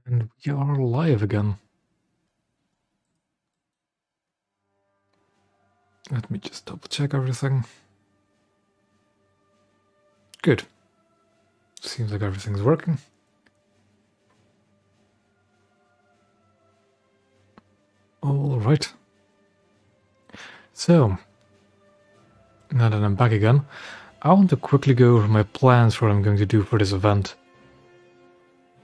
And we are live again. Let me just double check everything. Good. Seems like everything's working. Alright. So, now that I'm back again, I want to quickly go over my plans for what I'm going to do for this event.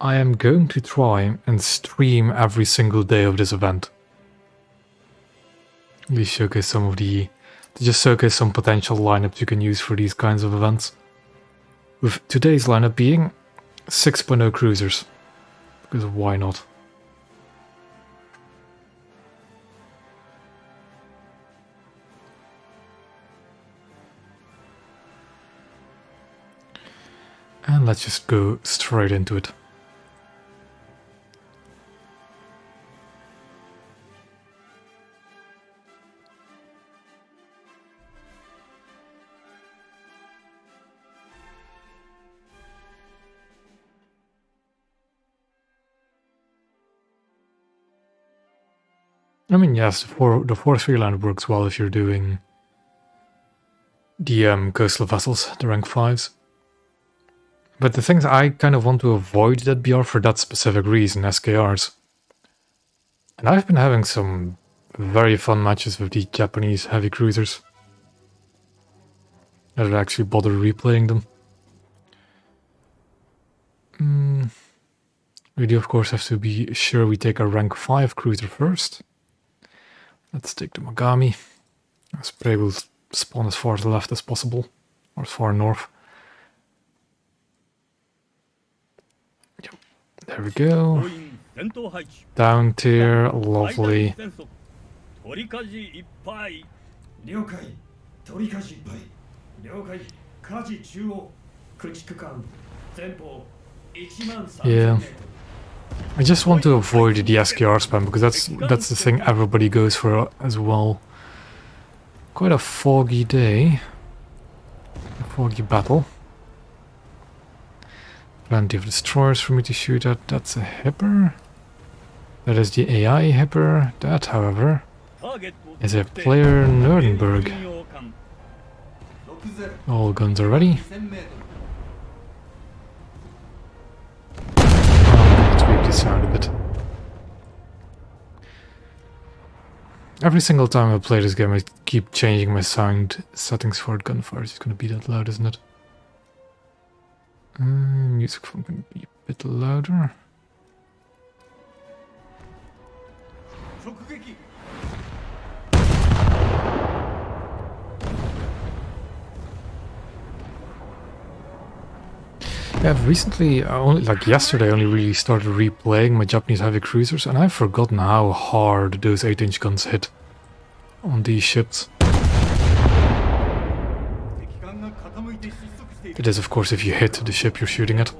I am going to try and stream every single day of this event. At least showcase some of to just showcase some potential lineups you can use for these kinds of events. With today's lineup being 6.0 cruisers, because why not? And let's just go straight into it. I mean, yes, the Force Freeland works well if you're doing the coastal vessels, the rank 5s. But the things I kind of want to avoid that BR for that specific reason, SKRs. And I've been having some very fun matches with the Japanese heavy cruisers. I don't actually bother replaying them. We do of course have to be sure we take a rank 5 cruiser first. Let's take the Mogami. Spray will spawn as far to the left as possible, or as far north. Yep. There we go. Down tier, lovely. Yeah. I just want to avoid the SKR spam because that's the thing everybody goes for as well. Quite a foggy day. A foggy battle. Plenty of destroyers for me to shoot at. That's a Hipper. That is the AI Hipper. That, however, is a player Nuremberg. All guns are ready. Sound a bit. Every single time I play this game I keep changing my sound settings for it. Gunfire is going to be that loud, isn't it? Music phone can be a bit louder. Yeah, recently, like yesterday, I only really started replaying my Japanese heavy cruisers, and I've forgotten how hard those 8-inch guns hit on these ships. It is, of course, if you hit the ship you're shooting at.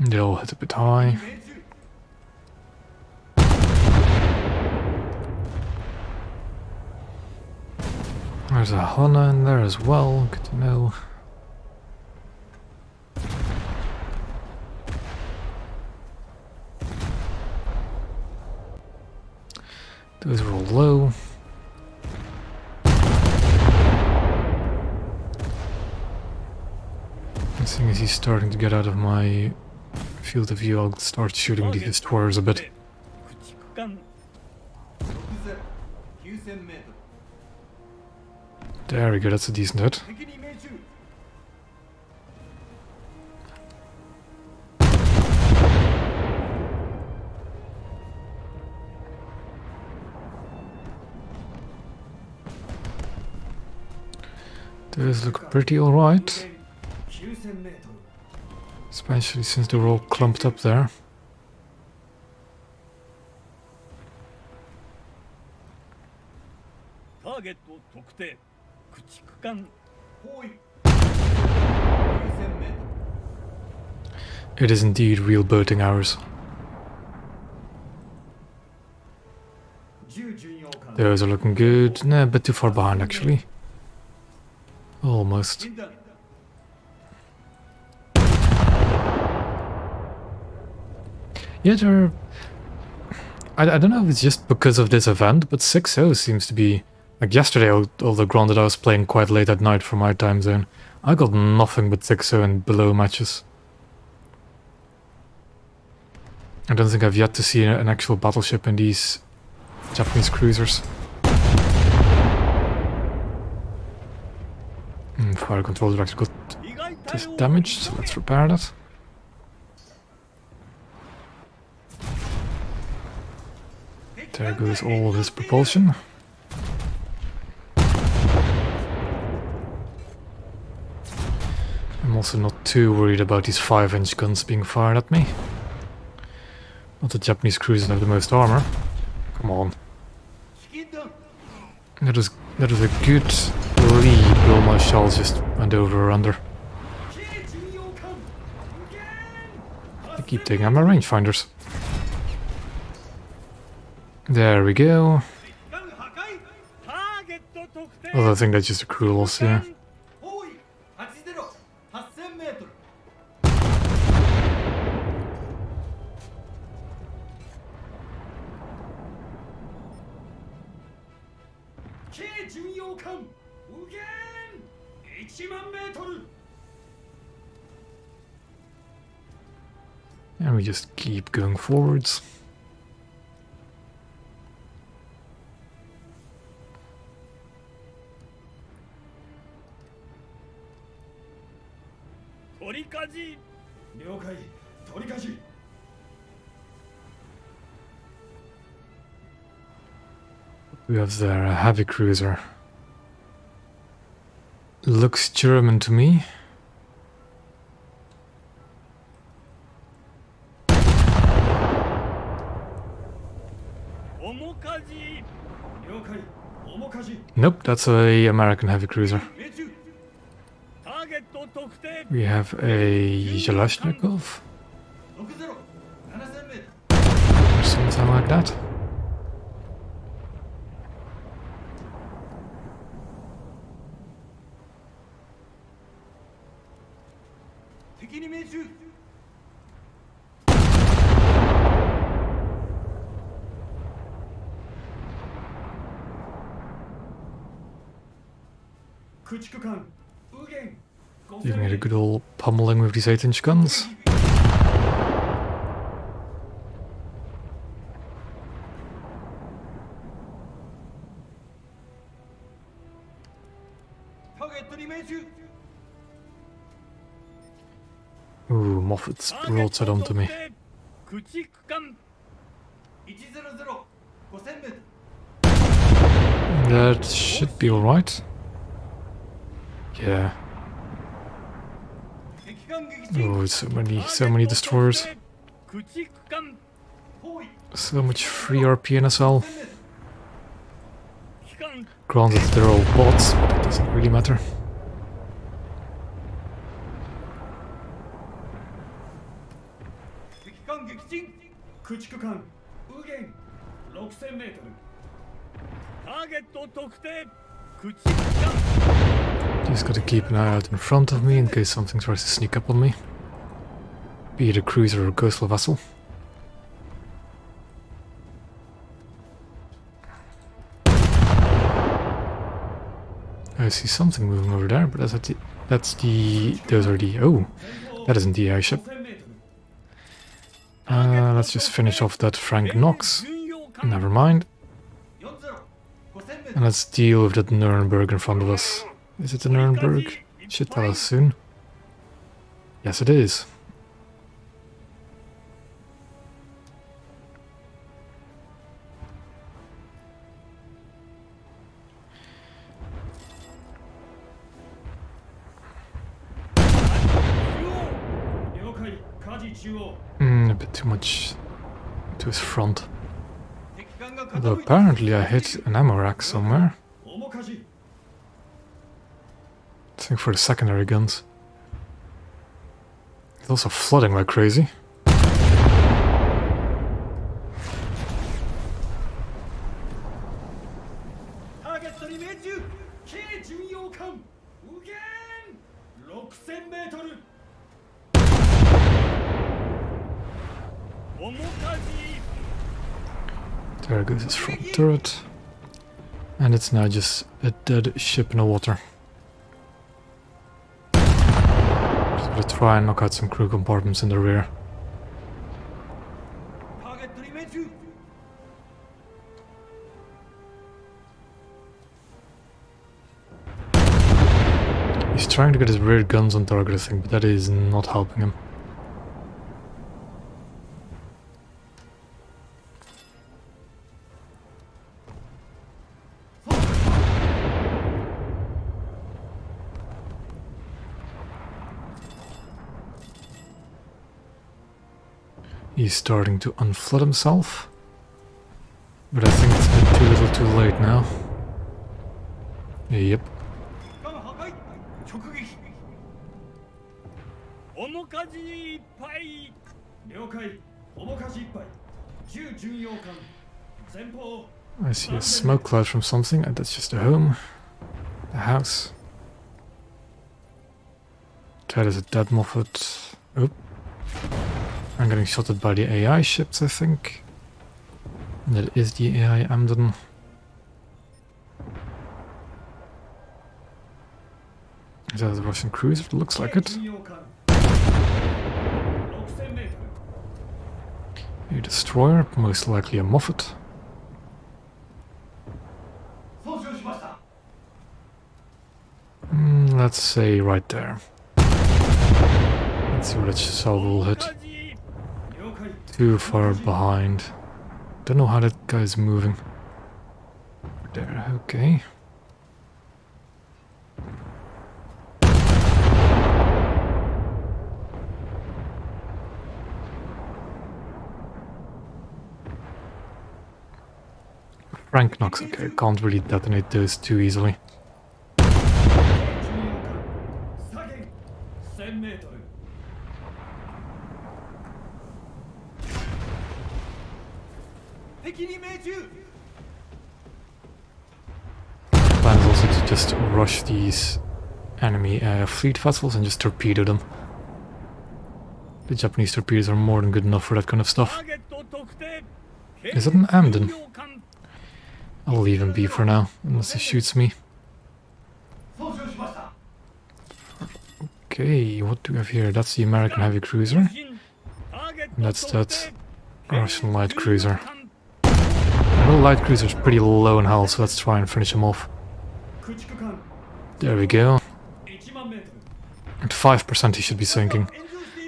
They all hit a bit high. There's a Hana in there as well, good to know. Those are all low. As soon as he's starting to get out of my field of view, I'll start shooting these destroyers a bit. There we go, that's a decent hit. Those look pretty alright. Especially since they were all clumped up there. It is indeed real boating hours. Those are looking good. Nah, a bit too far behind actually. Almost. Yeah, they're... I don't know if it's just because of this event, but 6-0 seems to be... Like yesterday, although granted I was playing quite late at night for my time zone, I got nothing but 6-0 and below matches. I don't think I've yet to see an actual battleship in these Japanese cruisers. Fire controller actually got this damaged, so let's repair that. There goes all of his propulsion. I'm also not too worried about these 5-inch guns being fired at me. Not the Japanese cruisers have the most armor. Come on. That was a good lead, but all my shells just went over or under. I keep taking out my rangefinders. There we go. Well, I think that's just a cruel loss here. And we just keep going forwards. We have there a heavy cruiser. Looks German to me. Nope, that's a American heavy cruiser. We have a Zhelezhnikov. Something like that. You can get a good old pummeling with these 8-inch guns. Ooh, Moffat's broadside onto me. That should be alright. Yeah. Oh, so many destroyers. So much free RP in SL. Granted, they're all bots, but it doesn't really matter. Just gotta keep an eye out in front of me in case something tries to sneak up on me. Be it a cruiser or a coastal vessel. I see something moving over there, but those are the... Oh, that isn't the AI ship. Let's just finish off that Frank Knox. Never mind. And let's deal with that Nuremberg in front of us. Is it the Nuremberg? Should tell us soon. Yes, it is. A bit too much to his front. Although apparently I hit an ammo rack somewhere. I think for the secondary guns. It's also flooding like crazy. There goes his front turret. And it's now just a dead ship in the water. Just gonna try and knock out some crew compartments in the rear. He's trying to get his rear guns on target, I think, but that is not helping him. He's starting to unflood himself, but I think it's a bit too little too late now. Yep. I see a smoke cloud from something, and that's just a home. The house. That is a dead Moffat. Oop. I'm getting shot at by the AI ships, I think. And that is the AI Emden. Is that a Russian cruiser? It looks like it. A destroyer, most likely a Moffat. Let's say right there. Let's see what that salvo will hit. Too far behind. Don't know how that guy's moving. There, okay. Frank knocks, okay, can't really detonate those too easily. Plan is also to just rush these enemy fleet vessels and just torpedo them. The Japanese torpedoes are more than good enough for that kind of stuff. Is that an Emden? I'll leave him be for now, unless he shoots me. Okay, what do we have here? That's the American heavy cruiser. And that's that Russian light cruiser. The light cruiser is pretty low in health, so let's try and finish him off. There we go. At 5% he should be sinking.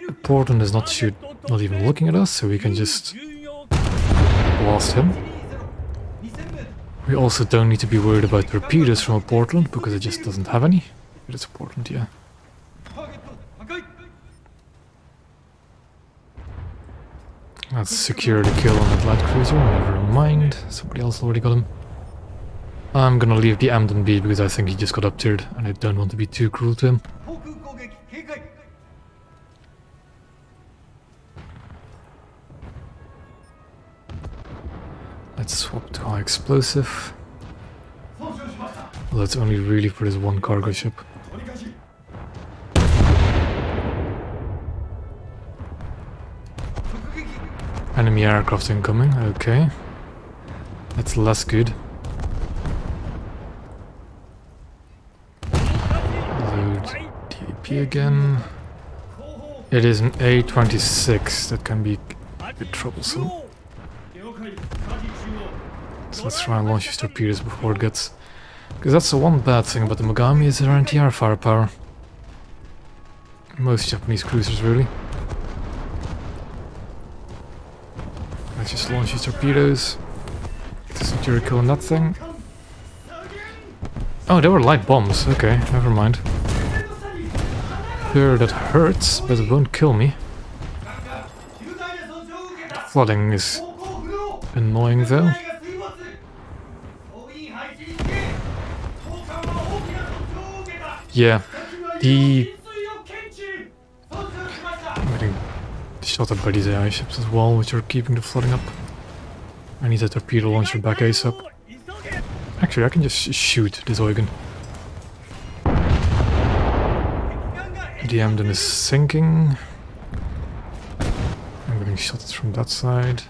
The Portland is not even looking at us, so we can just blast him. We also don't need to be worried about torpedoes from a Portland, because it just doesn't have any. It is a Portland, yeah. Let's secure the kill on that light cruiser, never mind. Somebody else already got him. I'm gonna leave the Emden be because I think he just got up-tiered and I don't want to be too cruel to him. Let's swap to high explosive. Well, that's only really for this one cargo ship. Enemy aircraft incoming, okay. That's less good. Load DAP again. It is an A-26, that can be a bit troublesome. So let's try and launch these torpedoes before it gets... Because that's the one bad thing about the Mogami, is their anti-air firepower. Most Japanese cruisers, really. Let's just launch these torpedoes. To secure a kill on that thing. Oh, they were light bombs. Okay, never mind. Sure, that hurts, but it won't kill me. Flooding is annoying though. Yeah, I'm getting shot at by these AI ships as well, which are keeping the flooding up. I need a torpedo launcher back ASAP. Actually, I can just shoot this Eugen. The Emden is sinking. I'm getting shots from that side.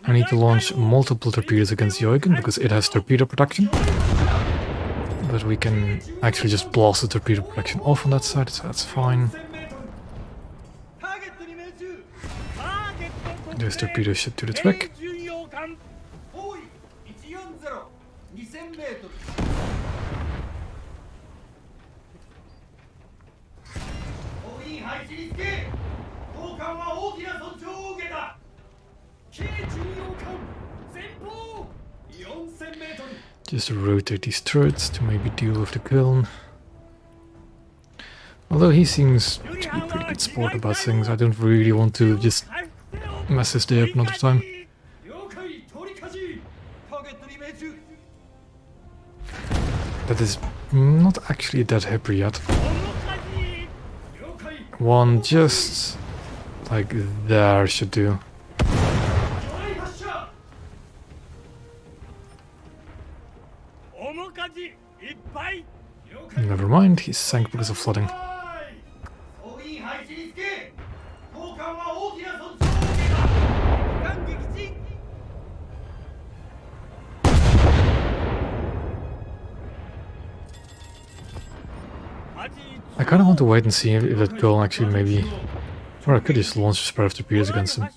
I need to launch multiple torpedoes against the Eugen because it has torpedo protection. But we can actually just blast the torpedo protection off on that side, so that's fine. This torpedo should do the trick. Just rotate these turrets to maybe deal with the Köln. Although he seems to be pretty good sport about things, I don't really want to just mess his day up another time. That is not actually a dead Hipper yet. One just like there should do. Never mind, he sank because of flooding. I kind of want to wait and see if that girl actually maybe... Or I could just launch a spare of torpedoes against him.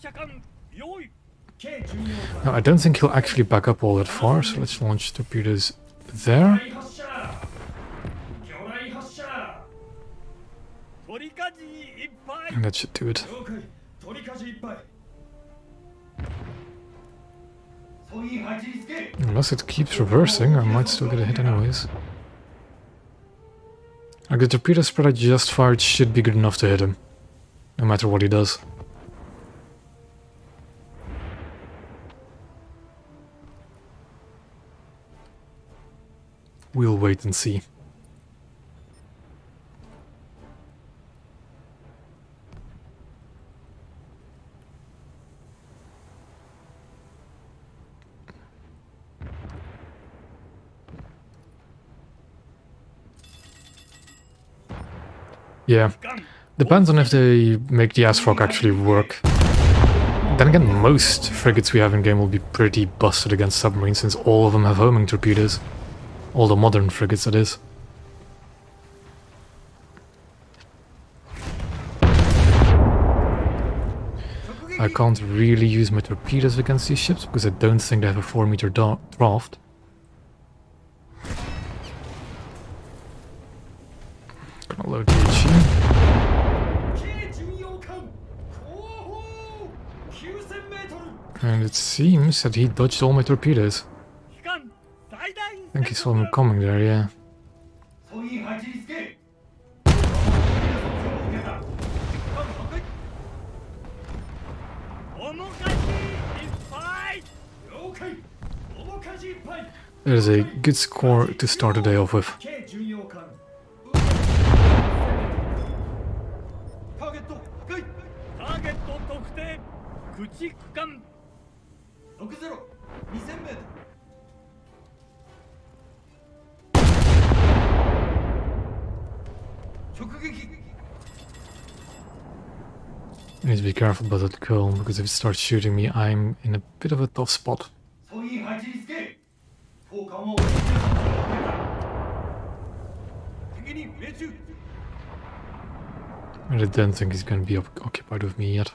No, I don't think he'll actually back up all that far, so let's launch torpedoes there. And that should do it. Unless it keeps reversing, I might still get a hit anyways. Like the torpedo spread I just fired should be good enough to hit him, no matter what he does. We'll wait and see. Yeah, depends on if they make the ASROC actually work. Then again, most frigates we have in game will be pretty busted against submarines since all of them have homing torpedoes. All the modern frigates, that is. I can't really use my torpedoes against these ships because I don't think they have a 4-meter draft. Gonna load the HE. And it seems that he dodged all my torpedoes. I think he saw them coming there, yeah. That is a good score to start the day off with. I need to be careful about that Köln, because if it starts shooting me, I'm in a bit of a tough spot. And I don't think he's going to be occupied with me yet.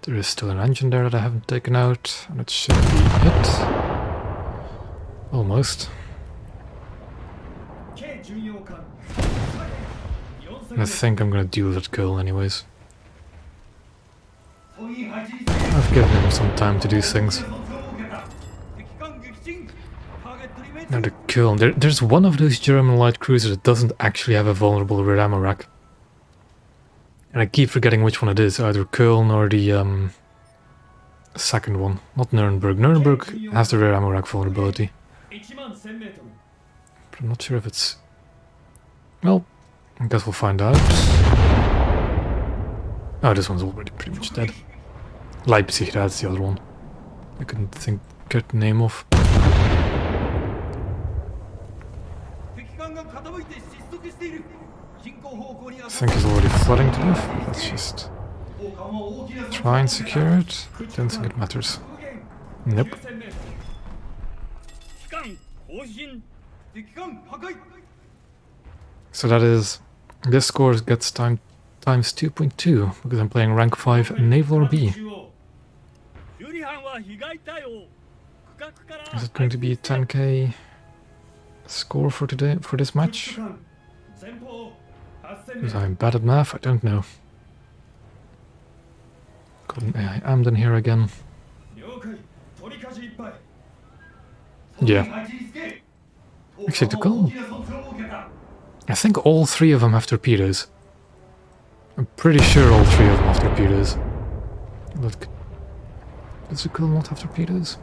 There is still an engine there that I haven't taken out, and it should be it. Almost. And I think I'm gonna deal with that Köln anyways. I've given him some time to do things. Now the Köln, there's one of those German light cruisers that doesn't actually have a vulnerable rear ammo rack. And I keep forgetting which one it is, either Köln or the second one. Not Nuremberg. Nuremberg has the rare ammo rack vulnerability. But I'm not sure if it's... Well, I guess we'll find out. Oh, this one's already pretty much dead. Leipzig, that's the other one. I couldn't get the name of. I think he's already flooding to death. Let's just try and secure it. Don't think it matters. Nope. So that is... This score gets times 2.2 because I'm playing rank 5 Naval or B. Is it going to be a 10k score for today, for this match? Because I'm bad at math, I don't know. Got an AI Amden here again. Yeah. Actually, to go. I think all three of them have torpedoes. I'm pretty sure all three of them have torpedoes. Look. Does the Köln not have torpedoes?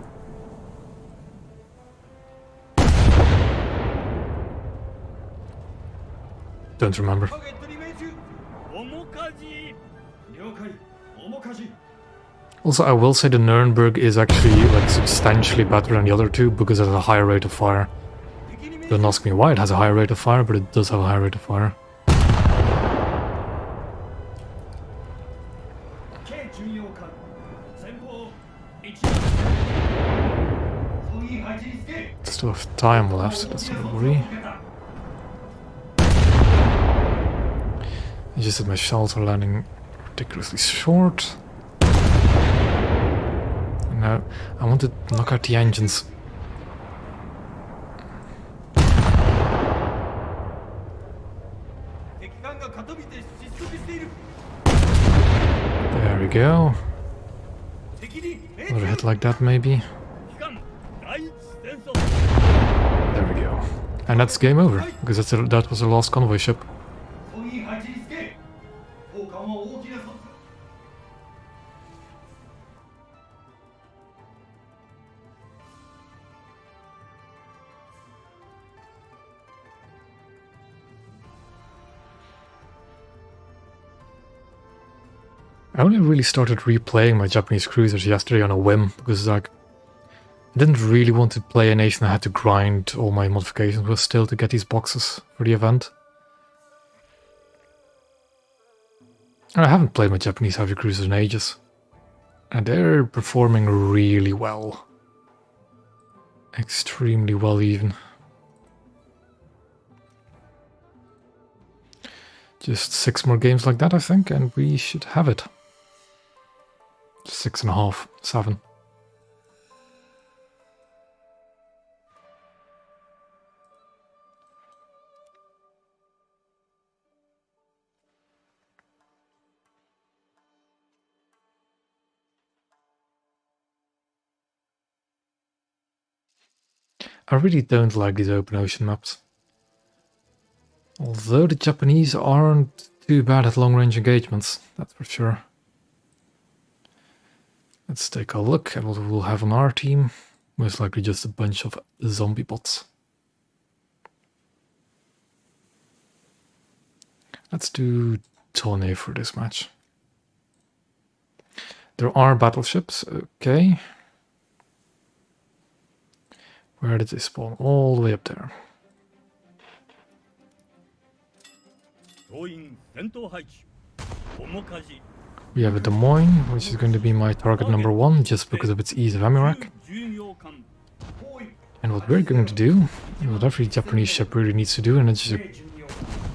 Don't remember. Also, I will say the Nuremberg is actually like substantially better than the other two because it has a higher rate of fire. Don't ask me why it has a higher rate of fire, but it does have a higher rate of fire. Still have time left, so that's not a worry. It's just that my shells are landing ridiculously short. And now I want to knock out the engines. There we go. Another hit like that maybe. There we go. And that's game over, because that was the last convoy ship. I only really started replaying my Japanese cruisers yesterday on a whim, because like I didn't really want to play a nation I had to grind all my modifications with still to get these boxes for the event. And I haven't played my Japanese heavy cruisers in ages. And they're performing really well. Extremely well even. Just 6 more games like that, I think, and we should have it. 6.5, 7. I really don't like these open ocean maps. Although the Japanese aren't too bad at long-range engagements, that's for sure. Let's take a look at what we'll have on our team. Most likely just a bunch of zombie bots. Let's do Tone for this match. There are battleships, okay. Where did they spawn? All the way up there. We have a Des Moines, which is going to be my target number 1, just because of its ease of ammo rack. And what we're going to do, what every Japanese ship really needs to do, and it's just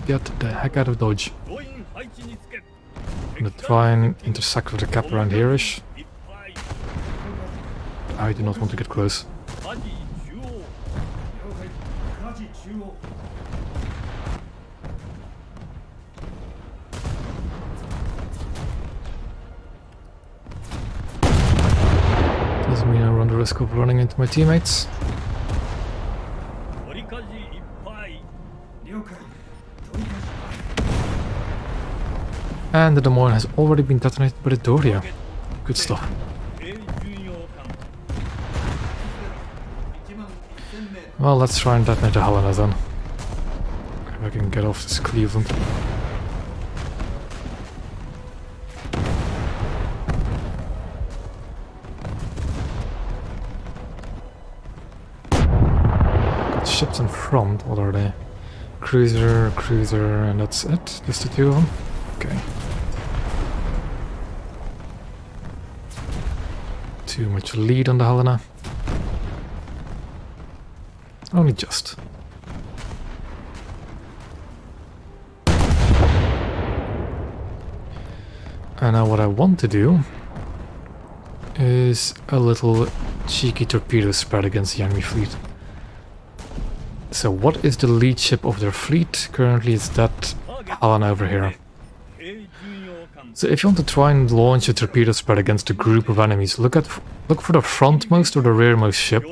get the heck out of dodge. I'm gonna try and intersect with the cap around here-ish. I do not want to get close. Doesn't mean I run the risk of running into my teammates. And the Des Moines has already been detonated by the Doria. Good stuff. Well, let's try and detonate the Helena then. If I can get off this Cleveland. Got ships in front, what are they? Cruiser, and that's it? Just the two of them? Okay. Too much lead on the Helena. Only just. And now what I want to do is a little cheeky torpedo spread against the enemy fleet. So what is the lead ship of their fleet? Currently it's that Helena over here. So if you want to try and launch a torpedo spread against a group of enemies, look for the frontmost or the rearmost ship.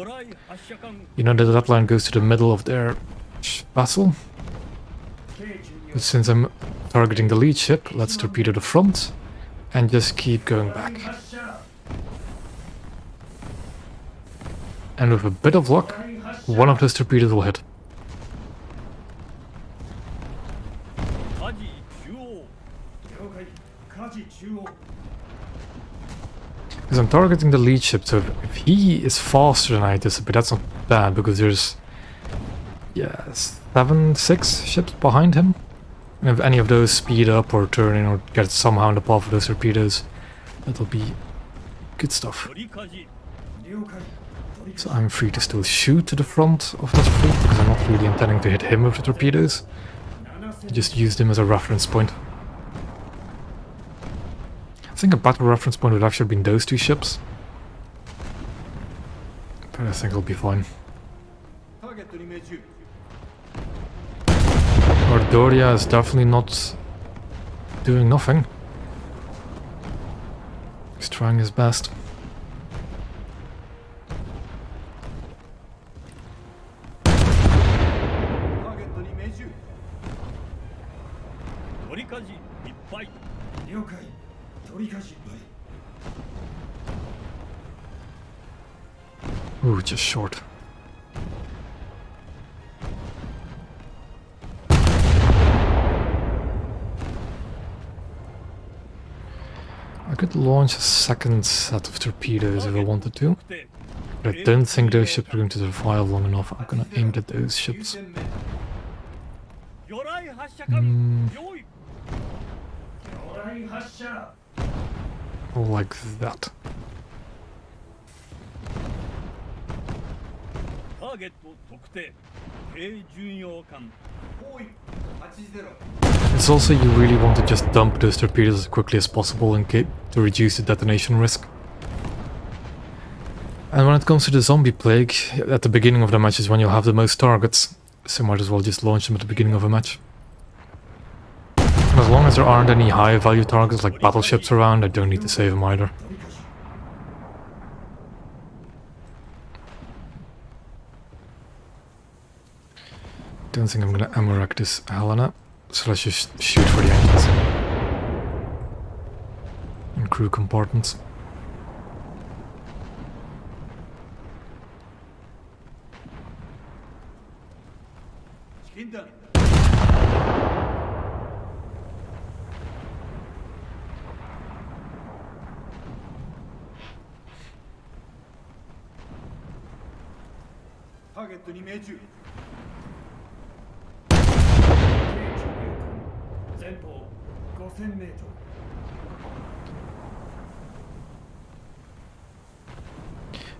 You know that line goes to the middle of their vessel. But since I'm targeting the lead ship, let's torpedo the front and just keep going back. And with a bit of luck, one of those torpedoes will hit. Because I'm targeting the lead ship, so if he is faster than I anticipate, that's not bad, because there's, yeah, 6 ships behind him. And if any of those speed up or turn in or get somehow in the path of those torpedoes, that'll be good stuff. So I'm free to still shoot to the front of that fleet, because I'm not really intending to hit him with the torpedoes. I just used him as a reference point. I think a battle reference point would actually have been those 2 ships. But I think it'll be fine. Our Doria is definitely not doing nothing. He's trying his best. Ooh, just short. I could launch a second set of torpedoes if I wanted to, but I don't think those ships are going to survive long enough. I'm gonna aim at those ships. Like that. It's also you really want to just dump those torpedoes as quickly as possible to reduce the detonation risk. And when it comes to the zombie plague, at the beginning of the match is when you'll have the most targets, so might as well just launch them at the beginning of a match. And as long as there aren't any high value targets like battleships around, I don't need to save them either. Don't think I'm gonna ammo rack this Helena, so let's just shoot for the engines and crew compartments.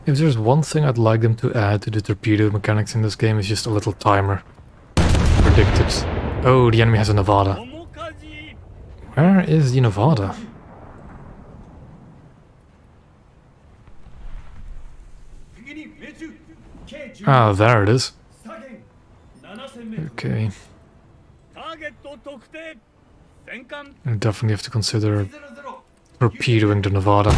If there's one thing I'd like them to add to the torpedo mechanics in this game, is just a little timer. Predicted. Oh, the enemy has a Nevada. Where is the Nevada? Ah, there it is. Okay. I definitely have to consider torpedoing the Nevada.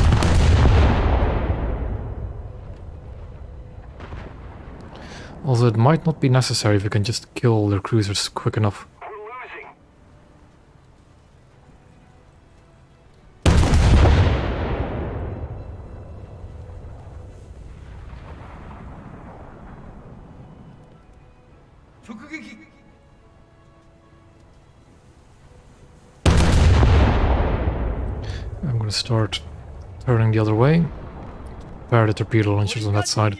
Although it might not be necessary if we can just kill all their cruisers quick enough. I'm gonna start turning the other way. Fire the torpedo launchers on that side.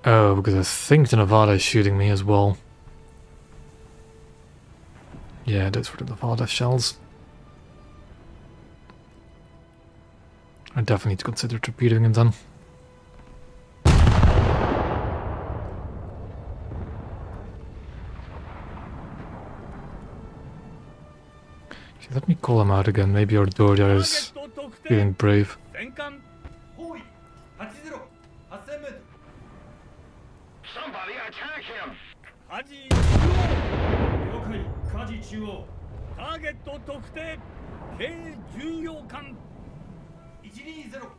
Oh, because I think the Nevada is shooting me as well. Yeah, those were the Nevada shells. I definitely need to consider torpedoing it then. Okay, let me call him out again. Maybe our Doria is feeling brave. Somebody attack him!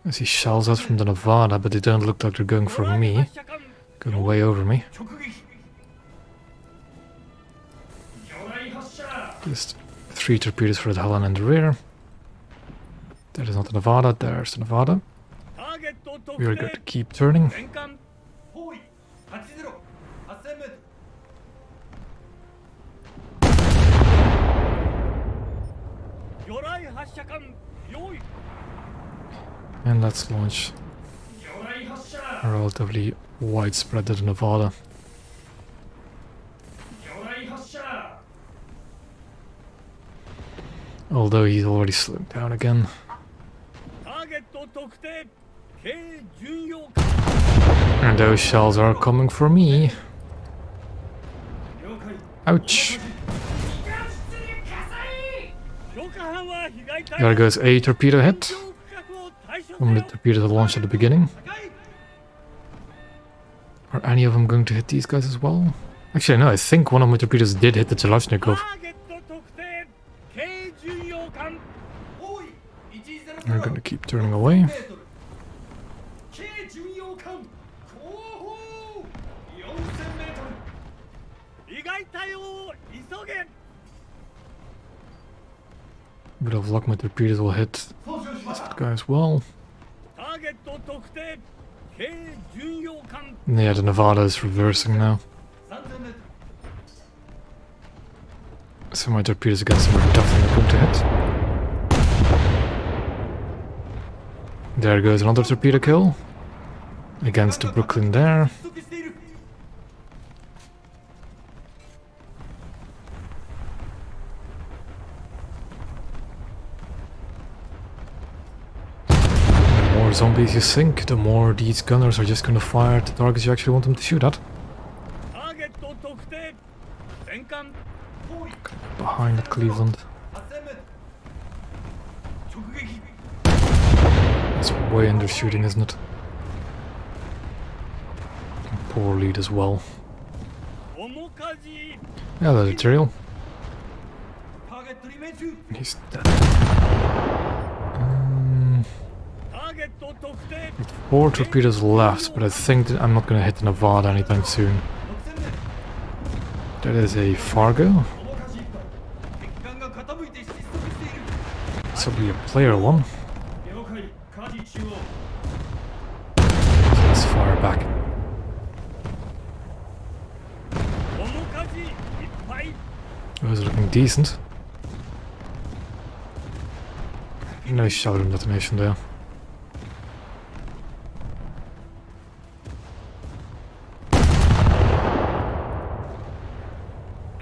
I see shells out from the Nevada, but they don't look like they're going for me. Going way over me. Just 3 torpedoes for the Helen in the rear. That is not the Nevada, there's the Nevada. We are going to keep turning. And let's launch a relatively widespread to the Nevada. Although he's already slowed down again. And those shells are coming for me. Ouch. There goes a torpedo hit. From the torpedoes that launched at the beginning. Are any of them going to hit these guys as well? Actually, no, I think one of my torpedoes did hit the Kalashnikov. We're going to keep turning away. Bit of luck, my torpedoes will hit that guy as well. Yeah, the Nevada is reversing now. So my torpedoes against them are definitely not going to hit. There goes another torpedo kill. Against the Brooklyn there. The more zombies you sink, the more these gunners are just gonna fire at the targets you actually want them to shoot at. Behind at Cleveland. It's way under shooting, isn't it? Poor lead as well. Yeah, that's material. He's dead. 4 torpedoes left, but I think that I'm not going to hit the Nevada anytime soon. That is a Fargo. This will be a player one. Let's fire back. Those are looking decent. No shotgun detonation there.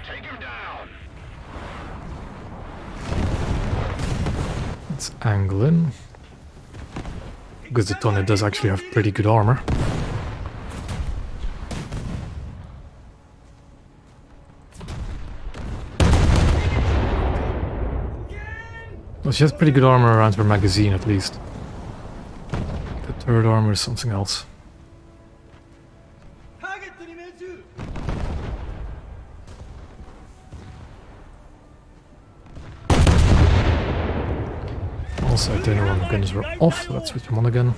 Take him down! Let's angle in. Because the Tonnet does actually have pretty good armor. Well, she has pretty good armor around her magazine at least. The third armor is something else. Also, I don't know when the guns were off, so let's switch them on again.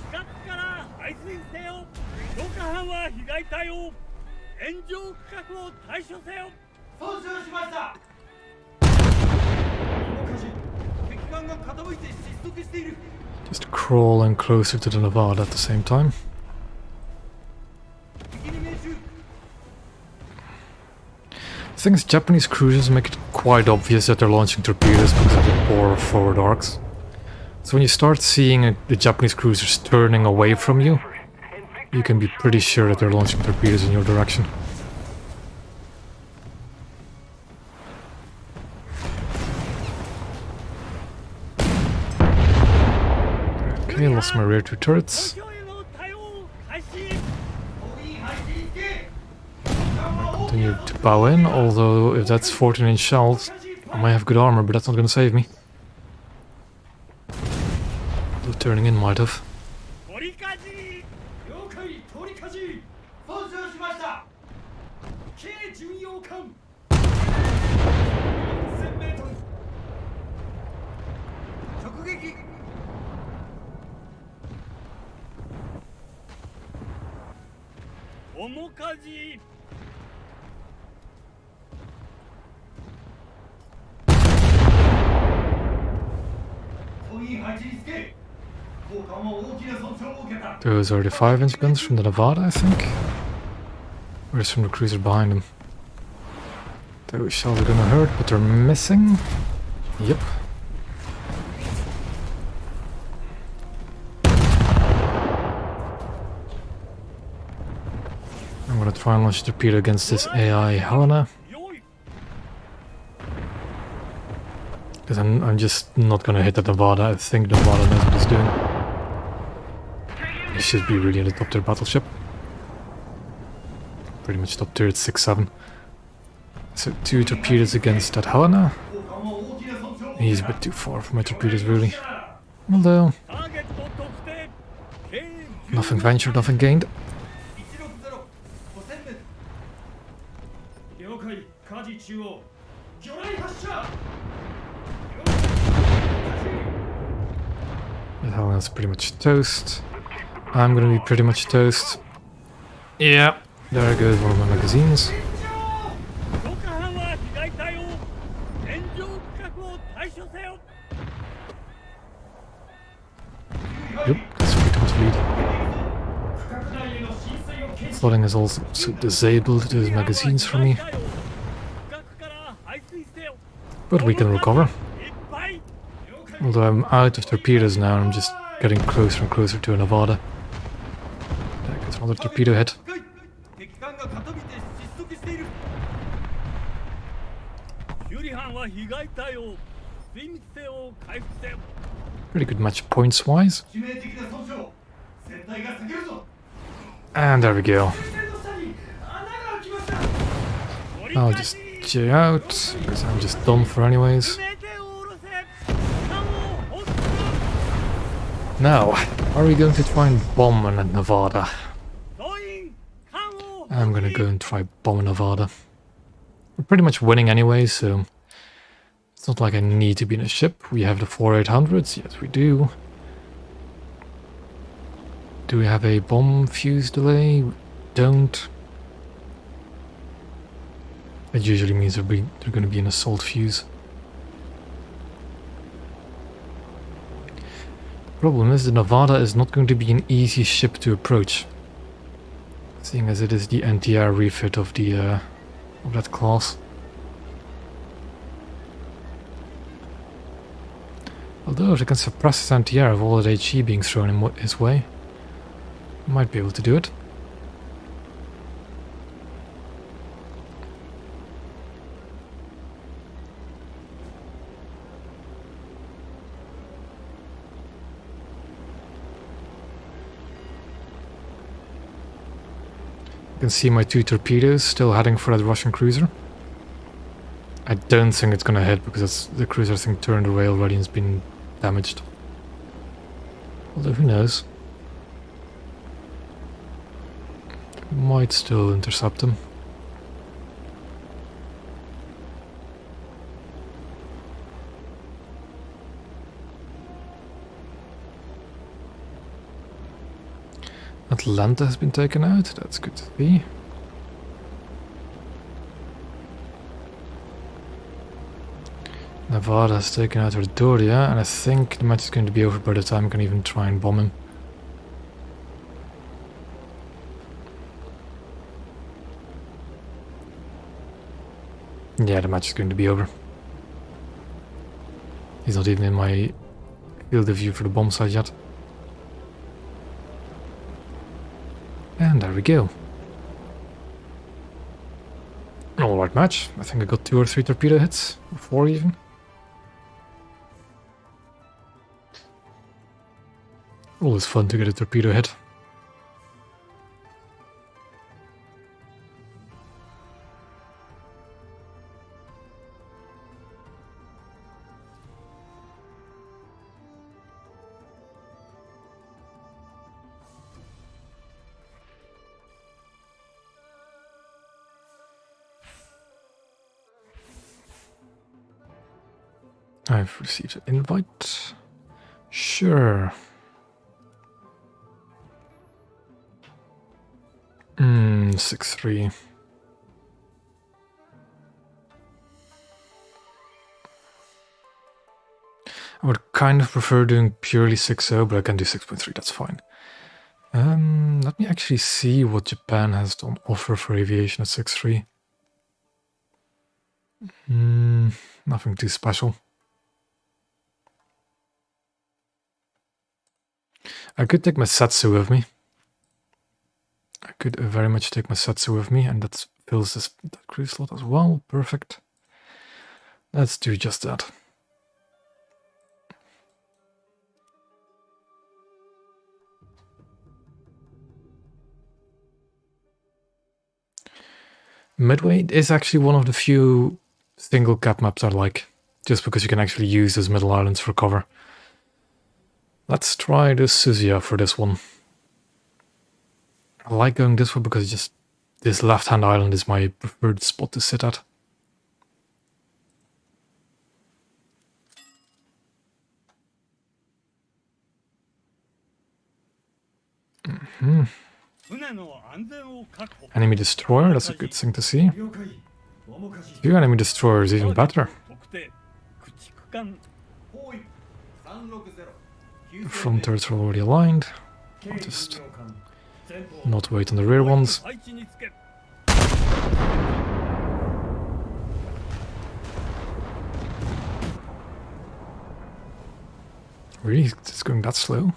Just crawling closer to the Nevada at the same time. thing is, Japanese cruisers make it quite obvious that they're launching torpedoes because of the poor forward arcs. So when you start seeing the Japanese cruisers turning away from you, you can be pretty sure that they're launching torpedoes in your direction. Okay, lost my rear two turrets. Continue to bow in, although if that's 14-inch shells, I might have good armor, but that's not going to save me. Though turning in might have. Those are the 5-inch guns from the Nevada, I think. Or is from the cruiser behind them. Those shells are gonna hurt, but they're missing. Yep. I'm gonna try and launch a torpedo against this AI Helena. Because I'm just not gonna hit the Nevada. I think Nevada knows what it's doing. It should be really in the top tier battleship. Pretty much top tier at 6-7. So 2 torpedoes against that Helena. He's a bit too far for my torpedoes, really. Although, nothing ventured, nothing gained. That Helena's pretty much toast. I'm gonna be pretty much toast. Yeah, there goes one of my magazines. Yep, that's pretty much lead. Flooding has also disabled those magazines for me. But we can recover. Although I'm out of torpedoes now, I'm just getting closer and closer to a Nevada. There gets another torpedo hit. Pretty good match points wise. And there we go. I'll just J out, because I'm just done for anyways. Now, are we going to try and bomb a Nevada? I'm gonna go and try bomb a Nevada. We're pretty much winning anyway, so it's not like I need to be in a ship. We have the 4800s, yes we do. Do we have a bomb fuse delay? We don't. It usually means they're going to be an assault fuse. The problem is the Nevada is not going to be an easy ship to approach, seeing as it is the anti-air refit of the of that class. Although if they can suppress his anti-air of all that HE being thrown in his way, might be able to do it. You can see my 2 torpedoes still heading for that Russian cruiser. I don't think it's gonna hit because the cruiser I think turned away already and has been damaged. Although who knows? Might still intercept them. Atlanta has been taken out, that's good to see. Nevada has taken out Doria, and I think the match is going to be over by the time I can even try and bomb him. Yeah, the match is going to be over. He's not even in my field of view for the bomb site yet. And there we go. An alright match. I think I got 2 or 3 torpedo hits, or 4 even. Always fun to get a torpedo hit. I've received an invite. Sure. 6-3. I would kind of prefer doing purely 6-0, but I can do 6.3, that's fine. Let me actually see what Japan has on offer for aviation at 6-3. Nothing too special. I could take my Setsu with me. I could very much take my Setsu with me, and that fills that cruise slot as well. Perfect. Let's do just that. Midway is actually one of the few single cap maps I like, just because you can actually use those middle islands for cover. Let's try the Suzuya for this one. I like going this way because just this left-hand island is my preferred spot to sit at. Enemy destroyer, that's a good thing to see. 2 enemy destroyers, even better. The front turrets are already aligned. I'll just not wait on the rear ones. Really? It's going that slow?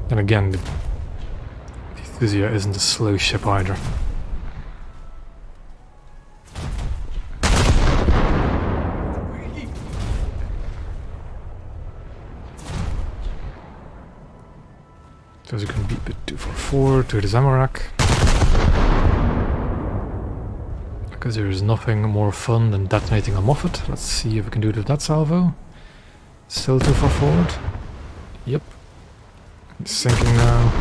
And again, the Suzuya isn't a slow ship either. So you can beep it 244 to the Zamorak. Because there is nothing more fun than detonating a Moffat. Let's see if we can do it with that salvo. Still too far forward. Yep. It's sinking now.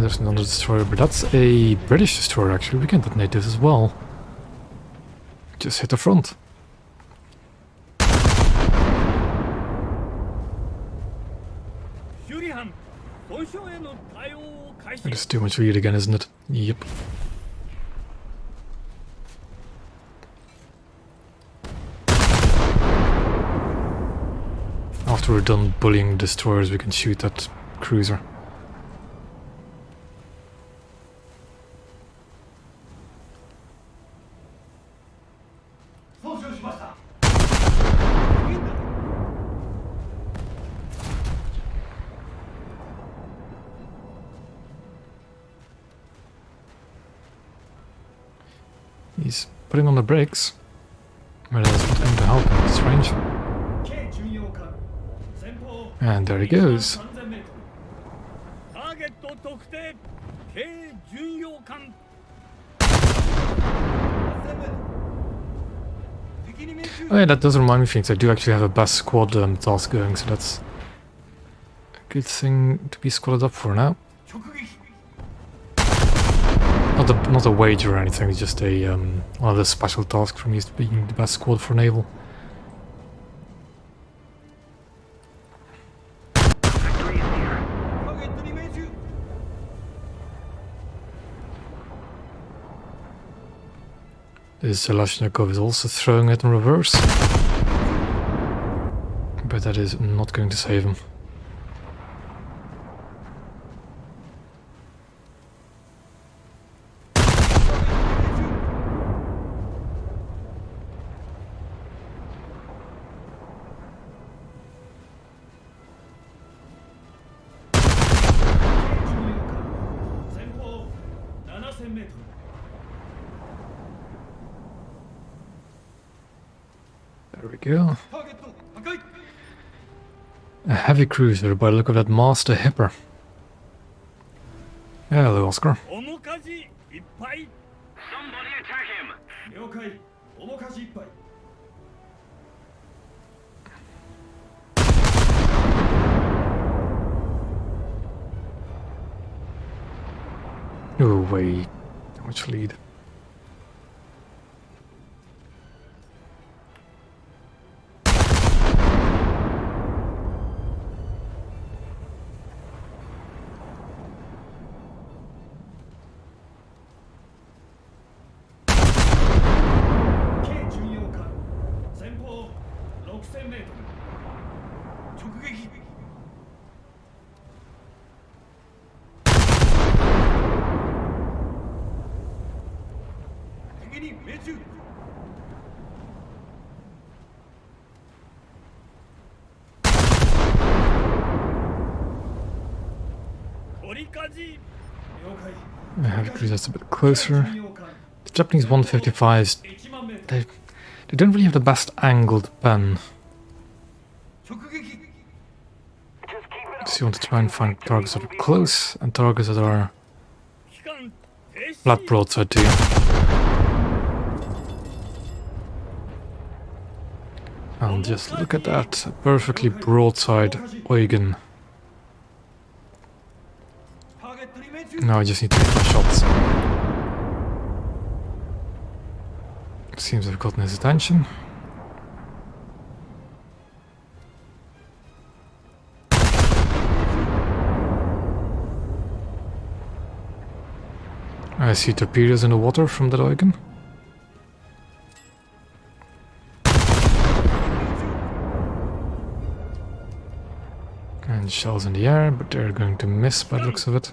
There's another destroyer, but that's a British destroyer actually. We can detonate this as well. Just hit the front. It is too much lead again, isn't it? Yep. After we're done bullying destroyers, we can shoot that cruiser. He's putting on the brakes, but that's not aim to help him at this range. And there he goes. Oh yeah, that does remind me of things. I do actually have a best squad task going, so that's a good thing to be squadded up for now. Not a wager or anything, it's just a one of the special tasks from me is being the best squad for naval. This Zelashnikov is also throwing it in reverse, but that is not going to save him. There we go. A heavy cruiser by the look of that master hipper. Hello, Oscar. Somebody attack him! Oh, wait. How much lead? The heavy cruiser's a bit closer. The Japanese 155s, they don't really have the best angled pen. So you want to try and find targets that are close and targets that are flat broadside to you. And just look at that, a perfectly broadside Eugen. Now I just need to hit my shots. Seems I've gotten his attention. I see torpedoes in the water from that Eugen. And shells in the air, but they're going to miss by the looks of it.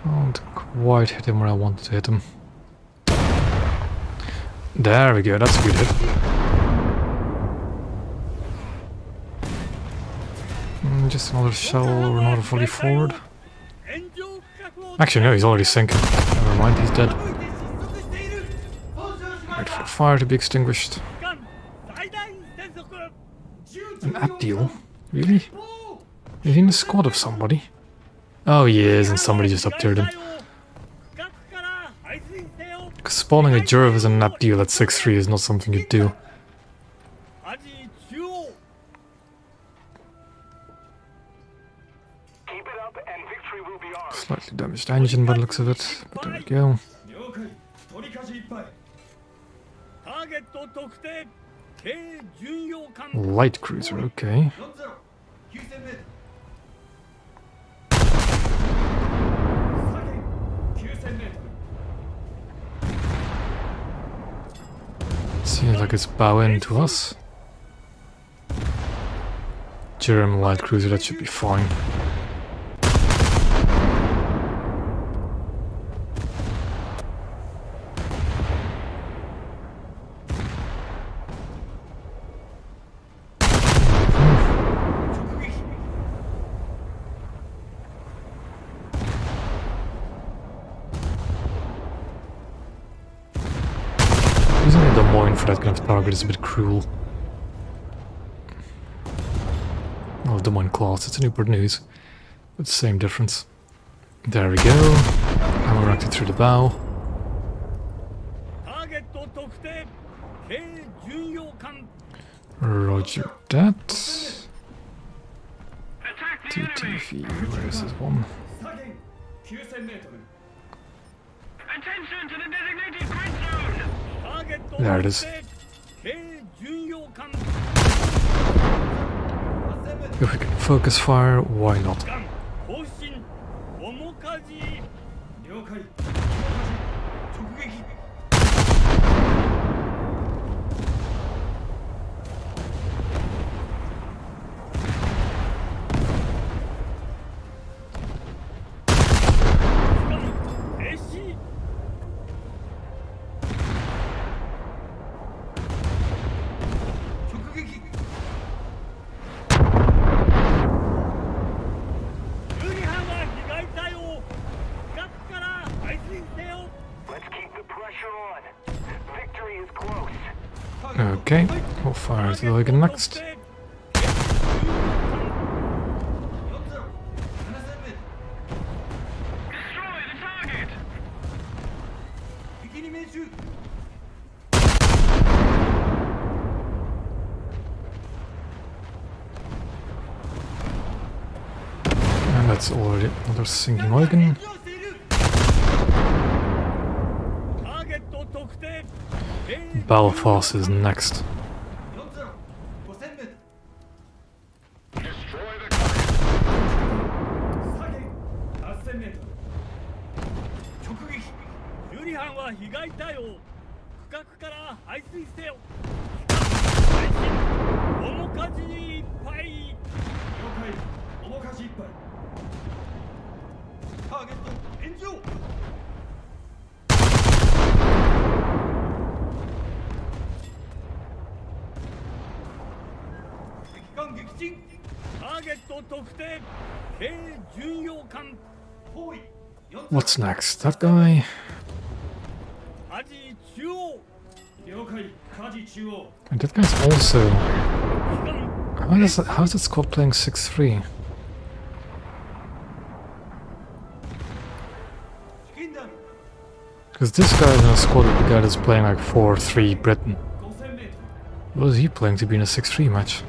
Can't quite hit him where I wanted to hit him. There we go, that's a good hit. Just another shell or another volley forward. Actually, no, he's already sinking. Never mind, he's dead. Wait for the fire to be extinguished. An Abdiel? Really? Is he in the squad of somebody? Oh, he is, and somebody just up-tiered him. Because spawning a Jervis and an Abdiel at 6-3 is not something you do. Slightly damaged engine by the looks of it, but there we go. Light cruiser, okay. Seems like it's bowing to us. German light cruiser, that should be fine. Using a Des Moines for that kind of target is a bit cruel. Oh, Des Moines class, it's a Newport News. But same difference. There we go. And we're acting through the bow. Roger that. TTV, where is this one? Attention to the designated grid zone! There it is. If we can focus fire, why not? Okay, we'll fire the Logan next. Destroy the target! And that's already another sinking Logan. Belfast is next. Destroy the target! 8000 メートル直撃有利班は被害対応区画から排水せよ配信面かじいっぱい了解面かじいっぱいターゲット炎上敵艦撃沈ターゲット特定軽巡洋艦包囲 What's next? That guy? アジ中央了解カジ中央 And that guy's also... 機関 How is it squad playing 6-3? チキンダム Because this guy in a squad with the guy that's playing like 4-3 Britain. 5000メート What was he playing to be in a 6-3 match?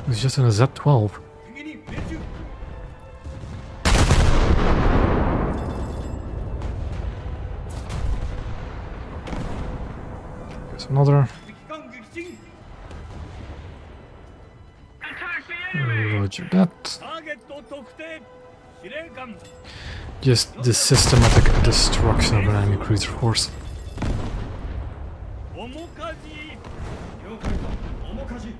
He was just in a Z12. ル敵に命中 There's another. 敵艦撃沈 Roger that. ターゲット特定司令官 Just the systematic destruction of an enemy cruiser force. 面かじ了解面かじ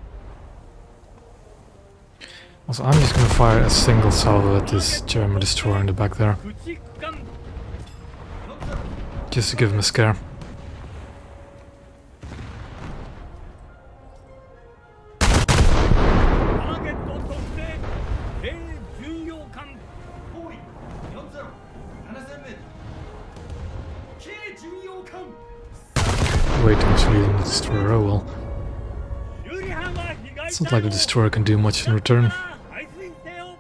Also, I'm just gonna fire a single salvo at this German destroyer in the back there, 駆逐艦 just to give him a scare. ターゲット特定軽巡洋艦包囲40 7000メートル軽巡洋艦 Way too much lead on the destroyer, oh well. 有利班は被害 It's not like the destroyer can do much in return. 排水せよ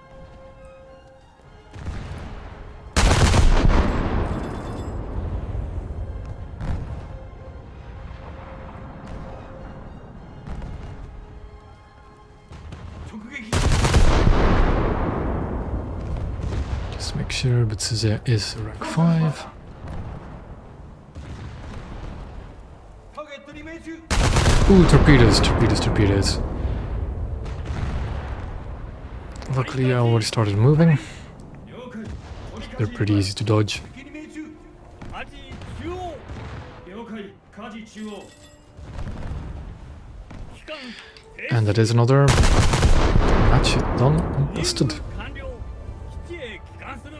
直撃 Just make sure Butsuze is rank 5. ターゲットに命中 Ooh, torpedoes, torpedoes, torpedoes. Luckily, I already started moving. 了解 They're pretty easy to dodge. 敵に命中アジ中央了解カジ中央機関 And that is another match done and busted. 完了基地へ帰還する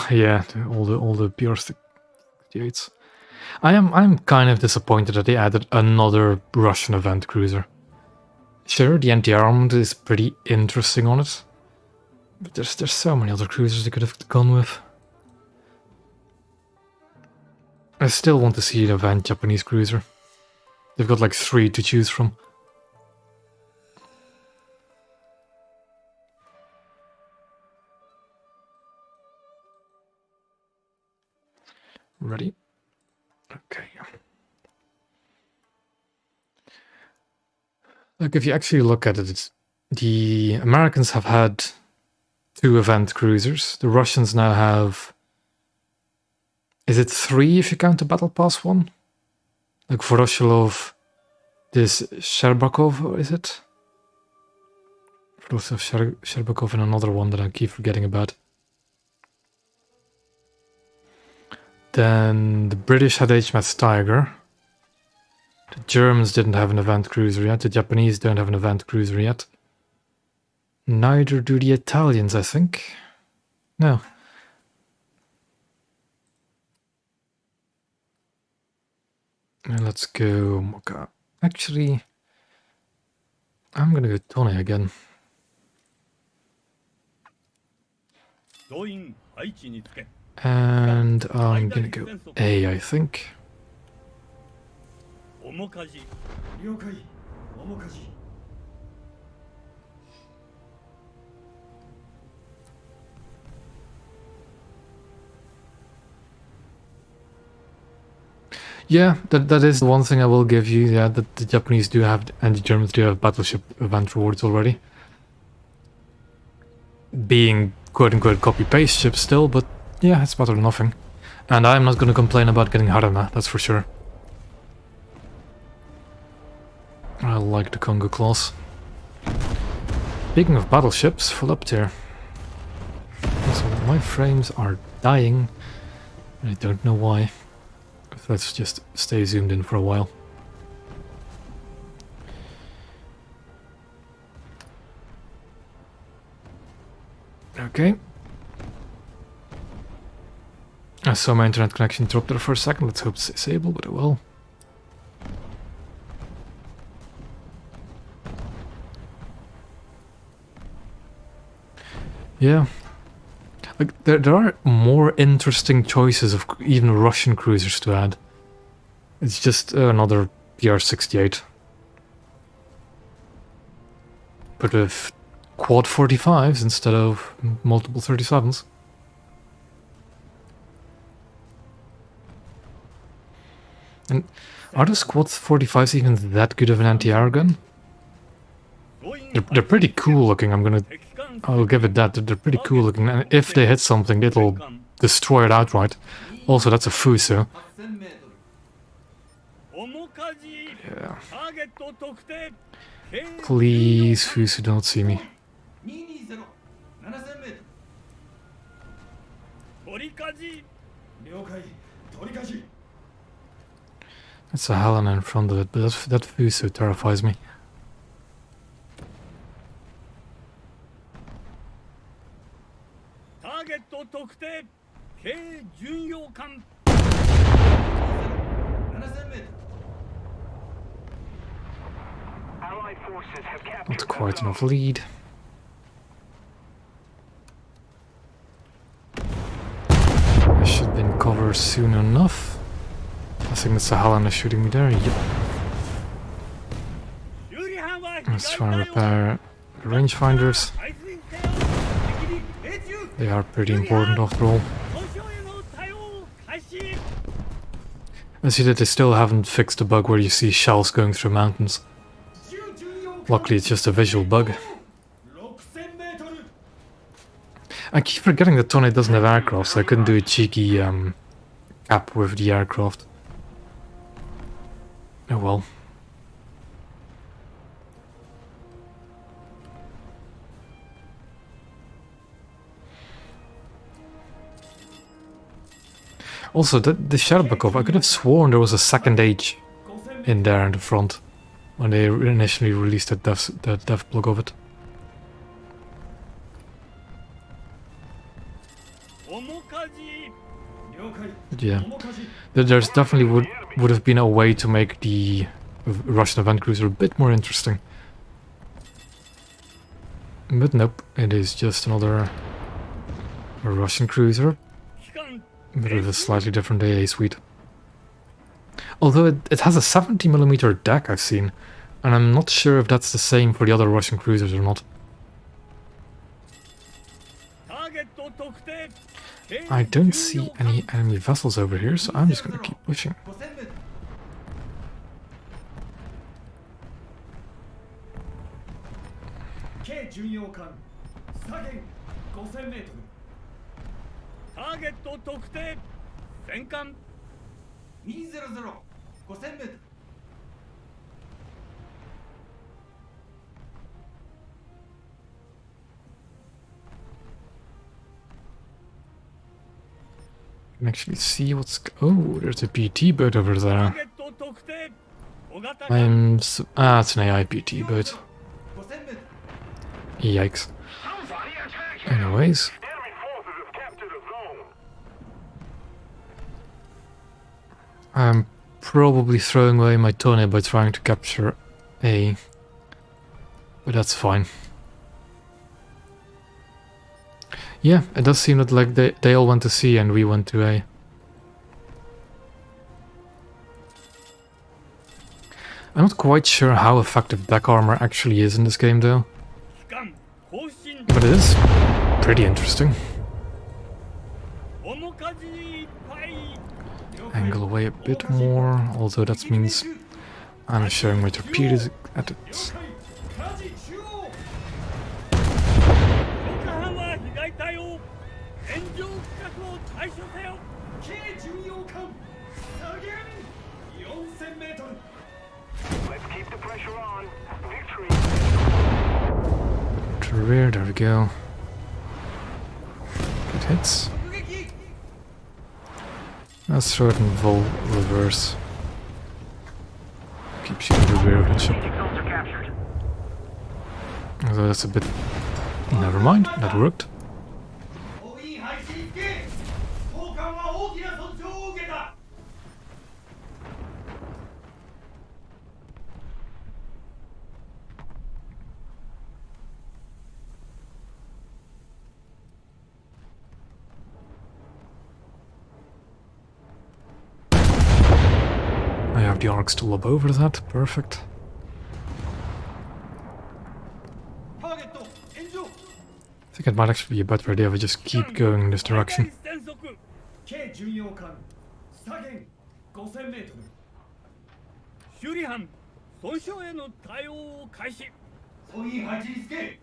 Yeah, all the BR-68s. I'm kind of disappointed that they added another Russian event cruiser. Sure, the anti-armament is pretty interesting on it, but there's so many other cruisers they could have gone with. I still want to see an event Japanese cruiser. They've got like 3 to choose from. Ready? Okay. Like, if you actually look at it, the Americans have had 2 event cruisers. The Russians now have... Is it 3 if you count the Battle Pass one? Like Voroshilov, this Sherbakov, is it? Voroshilov, Sherbakov, and another one that I keep forgetting about. Then the British had HMS Tiger. The Germans didn't have an event cruiser yet. The Japanese don't have an event cruiser yet. Neither do the Italians, I think. No. And let's go Mocha. Actually, I'm gonna go Tone again. 増員配置につけ And I'm gonna go A, I think. 面舵了解面舵 Yeah, that is the one thing I will give you, yeah, that the Japanese do have, and the Germans do have battleship event rewards already. Being quote-unquote copy-paste ships still, but yeah, it's better than nothing. And I'm not gonna complain about getting Harana, that's for sure. I like the Congo class. Speaking of battleships, full up tier. Also, my frames are dying, and I don't know why. Let's just stay zoomed in for a while. Okay. I saw my internet connection drop there for a second. Let's hope it's disabled, but it will. Yeah. Like, there are more interesting choices of even Russian cruisers to add. It's just another PR-68. But with quad 45s instead of multiple 37s. And are those quad 45s even that good of an anti-air gun? They're pretty cool looking, I'll give it that, they're pretty cool looking, and if they hit something, it'll destroy it outright. Also, that's a Fuso. 面舵 Yeah. ターゲット特定 Please, Fuso, don't see me. 220 7000メート取り舵ル了解取り舵 It's a Helena in front of it, but that Fuso terrifies me. ターゲット特定軽巡洋艦7000メート Not quite enough lead. I should be in cover soon enough. I think it's a Helena shooting me there. Yep. 修理班は Let's try and repair the rangefinders. 排水艇を敵に命中 They are pretty important after all. 故障への対応開始 I see that they still haven't fixed the bug where you see shells going through mountains. Luckily, it's just a visual bug. 6000メートル I keep forgetting that Tone doesn't have aircraft, so I couldn't do a cheeky cap with the aircraft. Oh well. Also, the Sherbakov, I could have sworn there was a second H in there in the front when they initially released the dev blog of it. 面舵 了解 But yeah, 面舵 there's definitely would have been a way to make the Russian event cruiser a bit more interesting. But nope, it is just another Russian cruiser, 機関 but with a slightly different AA suite. Although it has a 70mm deck I've seen, and I'm not sure if that's the same for the other Russian cruisers or not. ターゲット特定 I don't see any enemy vessels over here, so I'm just gonna keep pushing. 5000メートル軽巡洋艦左舷5000メートルターゲット特定戦艦200 5000メートル I can actually see what's... Oh, there's a PT boat over ター there. ゲット特定小型艦 it's an AI PT boat. 5000メートル Yikes. Anyways. I'm probably throwing away my Tone by trying to capture A. But that's fine. Yeah, it does seem that like they all went to C and we went to A. I'm not quite sure how effective deck armor actually is in this game though. 機関更新 But it is pretty interesting. 面舵いっぱい Angle away a bit more, although that means I'm showing my torpedoes at it. 火事中央ロカ班は被害隊を炎上区画を対処せよ K 巡洋艦左舷4000メートル Let's keep the pressure on. Victory. To the rear, there we go. Good hits. 突撃 Let's throw it in vol reverse. Keep shooting the rear of the ship. Strategic zones are captured. Although that's a bit... Never mind, that worked. 砲員配置につけ砲艦は大きな損傷を受けた I have the arcs to lob over that, perfect. ターゲット炎上 I think it might actually be a better idea if I just keep going in this direction. 戦速 K 巡洋艦左舷5000メートル修理班損傷への対応を開始砲員配置につけ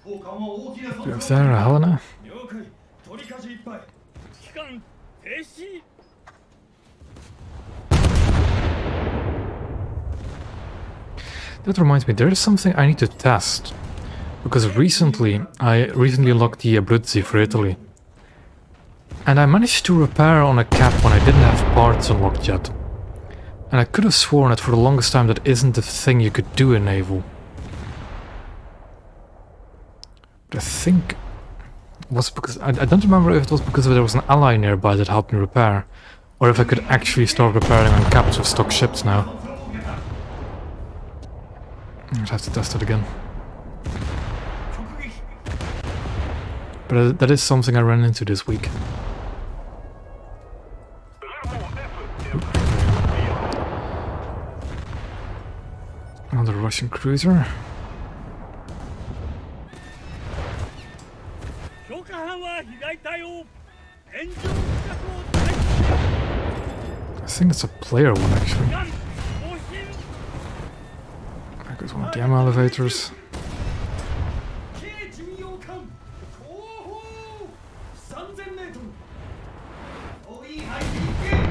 砲艦は大きな損 Do you have 傷を there a Helena? 了解取り舵いっぱい機関停止 That reminds me, there is something I need to test. Because I recently unlocked the Abruzzi for Italy. And I managed to repair on a cap when I didn't have parts unlocked yet. And I could have sworn that for the longest time that isn't a thing you could do in Naval. But I think it was because... I don't remember if it was because there was an ally nearby that helped me repair. Or if I could actually start repairing on caps with stock ships now. 損傷を受けた I'd have to test it again. 直撃 But that is something I ran into this week. A little more effort. Another Russian cruiser. 強化班は被害隊を炎上区画を対処せよ I think it's a player one actually. 機関更新 There goes one of the ammo elevators. K 巡洋艦後方3000メートル砲員配置につけ砲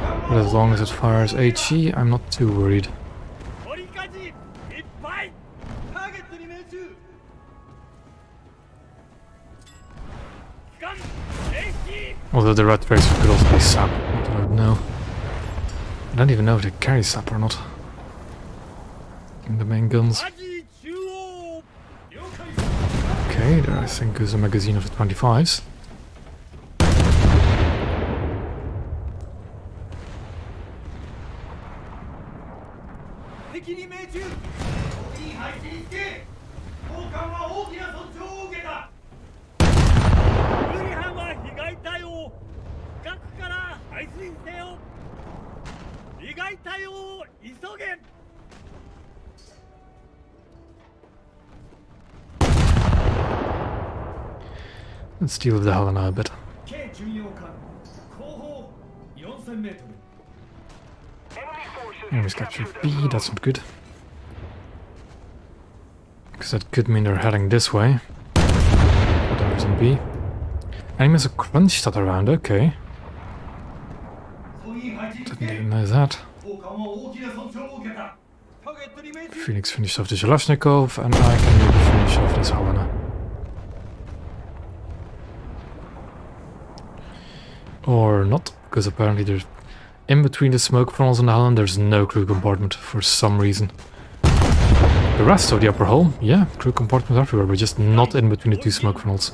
艦 But は as long as it fires HE, I'm not too worried. 取り舵いっぱいターゲットに命中機関停止 Although the Red Tracer could also be SAP, not that I would know. I don't even know if they carry SAP or not. In the main guns. 舵中央了解 Okay, there I think is a magazine of the 25s. 敵に命中砲員配置につけ砲艦は大きな損傷を受けた修理班は被害隊を区画から排水せよ被害隊を急げ Let's deal with the Helena a bit. K 巡洋艦後方4000メートル Enemy forces Enemies captured captured B, a that's not good. Because that could mean they're heading this way. There's in B. Enemies are Kronstadt around, okay. 砲員配置につ Didn't け even know that. 砲艦は大きな損傷を受けたターゲットに命中 Phoenix finished off the Zhelashnikov, and I can maybe finish off this Helena. Or not, because apparently there's... In between the smoke funnels and the Helena, there's no crew compartment for some reason. The rest of the upper hull, yeah, crew compartments everywhere, but just not in between the two smoke funnels.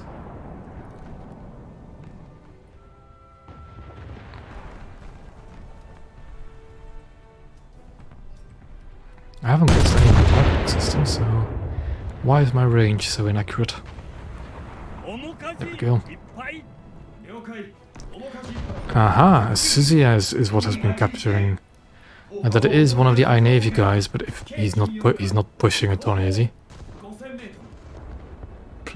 haven't placed any of my targeting systems, so why is my range so inaccurate? 面舵 There we go. いっぱい 了解面舵いっぱい Aha, Suzuya is what has been capturing. And that is one of the iNavy guys, but if he's not pushing it on, is he? 5000メート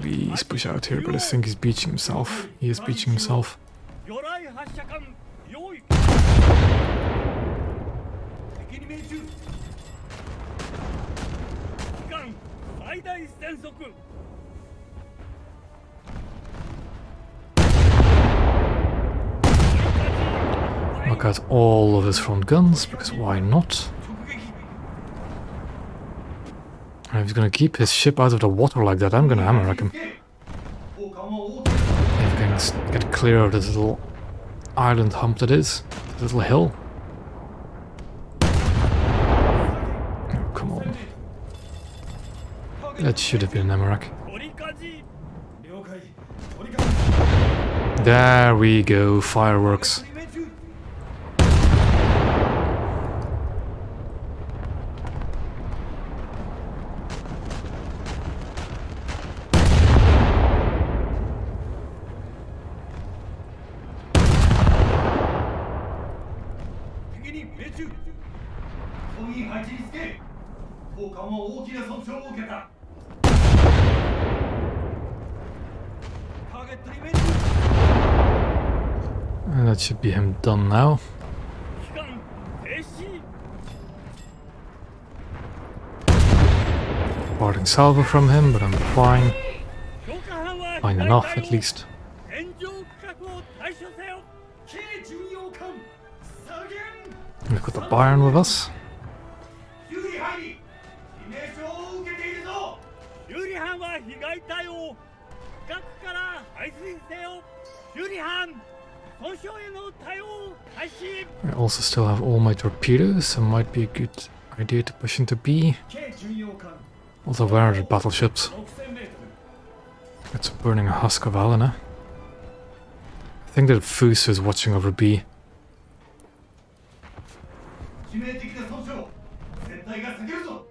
ル Please push out here, but I think he's beaching himself. He is beaching himself. 魚雷発射管用意敵に命中機関最大戦速 Knock out all of his front guns, because why not? 直撃 And if he's gonna keep his ship out of the water like that, I'm gonna hammer wreck him. 砲艦は大きな If we can get clear of this little island hump that is, this little hill. Oh, come on. That should have been an Amarak. 取り舵了解取り返 There we go, fireworks. 取り命中 敵に命中総員配置につけ砲艦は大きな損傷を受けたターゲットに命中 And that should be him done now. 機関停止 Parting salvo from him, but I'm fine. 強化班は Fine enough, at least. 天井区画を対処せよ 軽巡洋艦左舷 We've got the Bayern with us. 修理入り致命傷を受けているぞ修理班は被害対応区画から排水せよ修理班損傷への対応開始 I also still have all my torpedoes, so it might be a good idea to push into B. 軽巡洋艦 Also, where are the battleships? 6000メートル It's burning a husk of Alana. I think that Fuso is watching over B. 致命的な損傷船体が裂けるぞ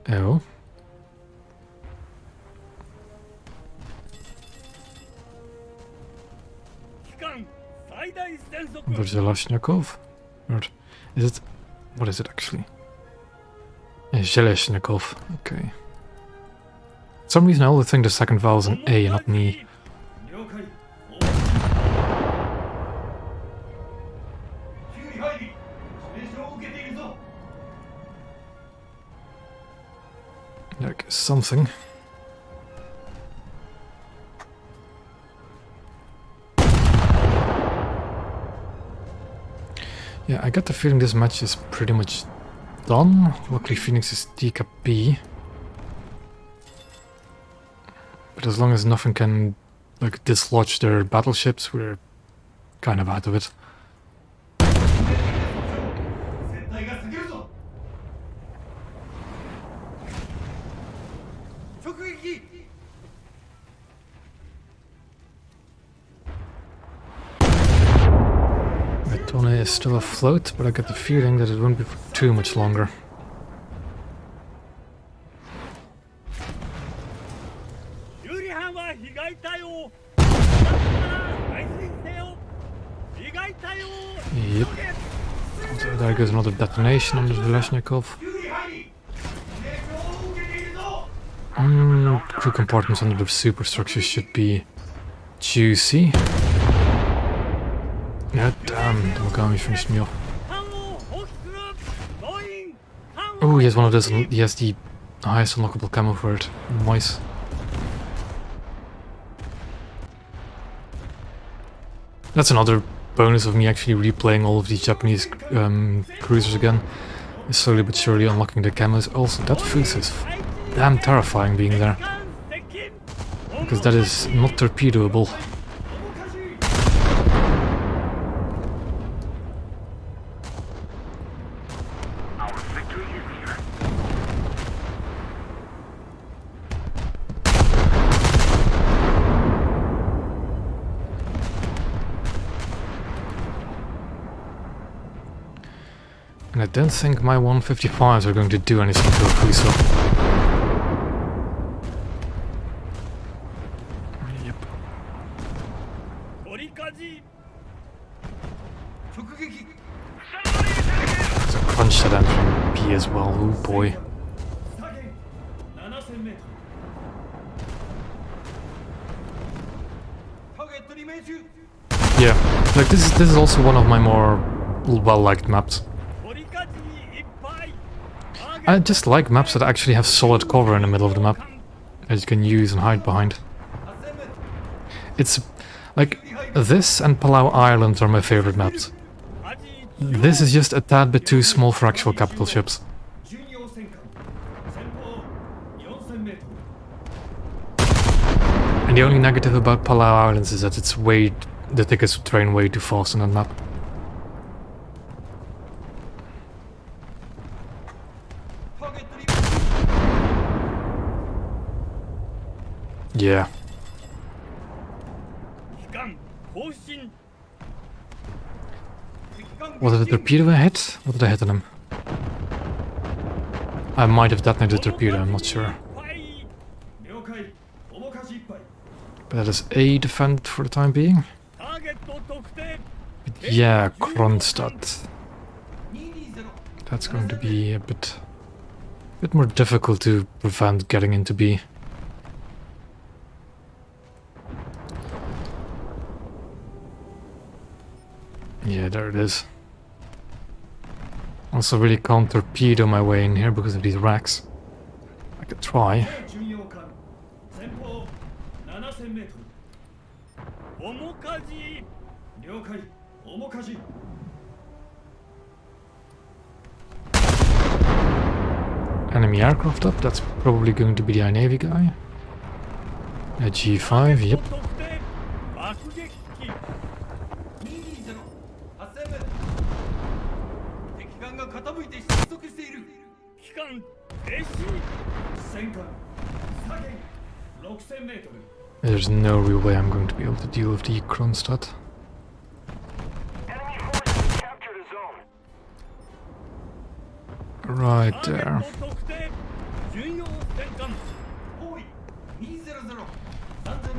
Oh. 機関最大戦速 There's Zeleshnikov. Or is it? What is it actually? Zeleshnikov. Okay. For some reason I always think the second vowel is an A and not an E. 了解修理入り致命傷を受けているぞ Like something. Yeah, I get the feeling this match is pretty much done. Luckily Phoenix is decap B. But as long as nothing can like dislodge their battleships, we're kind of out of it. 船体が裂けるぞ直撃 Tone is still afloat, but I get the feeling that it won't be for too much longer. 修理班は被害対応区画から排水せよ被害対応 Yep. So there goes another detonation on the Zeleshnikov. 修理入り致命傷を受けているぞ Crew compartments under the superstructure should be juicy. Yeah, damn, the Mogami finished me off. 班を放棄する動員班を Oh, he has one of those, he has the highest unlockable camo for it. Nice. That's another bonus of me actually replaying all of these Japanese cruisers again. Is slowly but surely unlocking the camos. Also, that Fus is damn terrifying being there. 機関接近 Because that is not torpedoable. Our victory is near. And I I don't think my 155s are going to do anything to a Fuso. Yep. 取り舵 直撃 There's a crunch that entering B as well, oh boy. 下限 7000m ターゲットに命中 Yeah, like this is also one of my more well-liked maps. 取り舵いっぱい I just like maps that actually have solid cover in the middle of the map that you can use and hide behind. 8000m It's like this and Palau Island are my favorite maps. This is just a tad bit too small for actual capital ships. 巡洋戦艦前方 4000m And the only negative about Palau Islands is that the tickets train way too fast on that map. ターゲットに Yeah. 機関更新 Was it a torpedo I hit? What did I hit on him? I might have detonated a torpedo, I'm not sure. いっぱい 了解面かじいっぱい But that is A defend for the time being. ターゲット特定 But yeah, Kronstadt. 220 That's going to be a bit more difficult to prevent getting into B. Yeah, there it is. Also really can't torpedo my way in here because of these racks. I could try. 巡洋艦前方 7000m 面舵了解面かじ Enemy aircraft up, that's probably going to be the Navy guy. A G5, yep. 特定爆撃機220 8000m 敵艦が傾いて失速している機関停止戦艦下限 6000m There's no real way I'm going to be able to deal with the Kronstadt. Enemy forces have captured a zone. Right ターゲ there. ット特定巡洋戦艦包囲200 3000m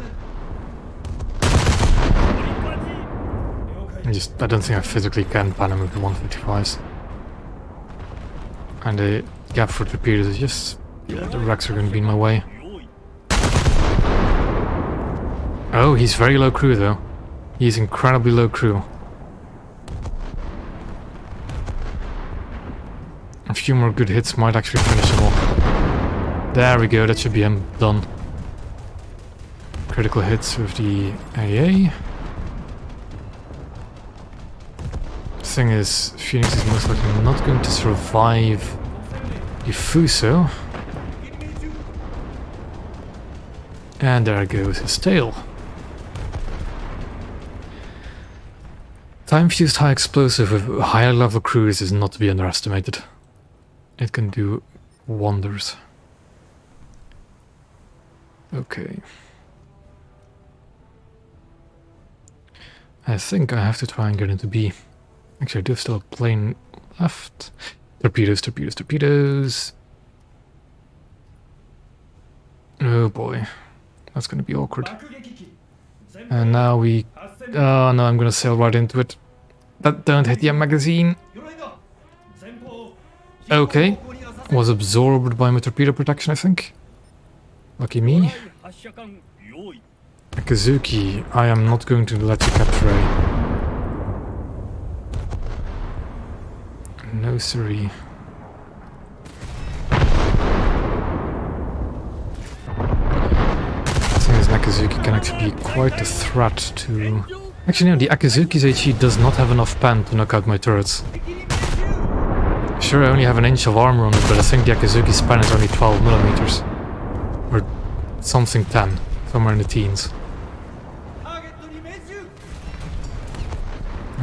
取り舵I don't think I physically can pan him with the 155s. And the gap for torpedoes is just... Yeah, the wrecks are going to be in my way. 用意 Oh, he's very low crew though. He's incredibly low crew. A few more good hits might actually finish him off. There we go, that should be him done. Critical hits with the AA. Thing is, Phoenix is most likely not going to survive the Fuso. And there goes his tail. Time-fused high explosive with higher level crews is not to be underestimated. It can do wonders. Okay. I think I have to try and get into B. Actually, I do have still a plane left. Torpedoes, torpedoes, torpedoes. Oh boy. That's gonna be awkward. 爆撃機前方 And now we... 8000m Oh no, I'm gonna sail right into it. Don't hit the magazine. 鎧だ前方 Okay. Was absorbed by my torpedo protection, I think. Lucky me. 発射管用意 Akazuki, I am not going to let you capture A. No siree. The thing is, Akazuki can actually be quite a threat to... Actually no, the Akazuki's HE does not have enough pen to knock out my turrets. Sure, I only have an inch of armor on it, but I think the Akazuki's pen is only 12 millimeters. Or something 10, somewhere in the teens. ターゲットに命中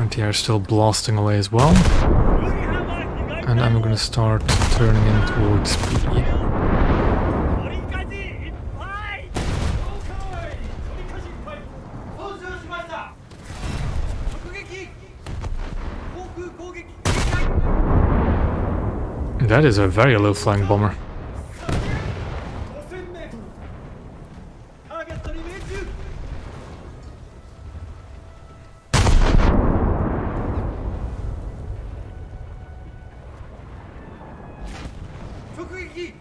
Anti-air still blasting away as well. 有利班は被害 And I'm gonna start turning in towards B. 取り舵いっぱい了解取り舵いっぱい操縦しました直撃航空攻撃警戒 That is a very low flying bomber. 5000メートルターゲットに命中直撃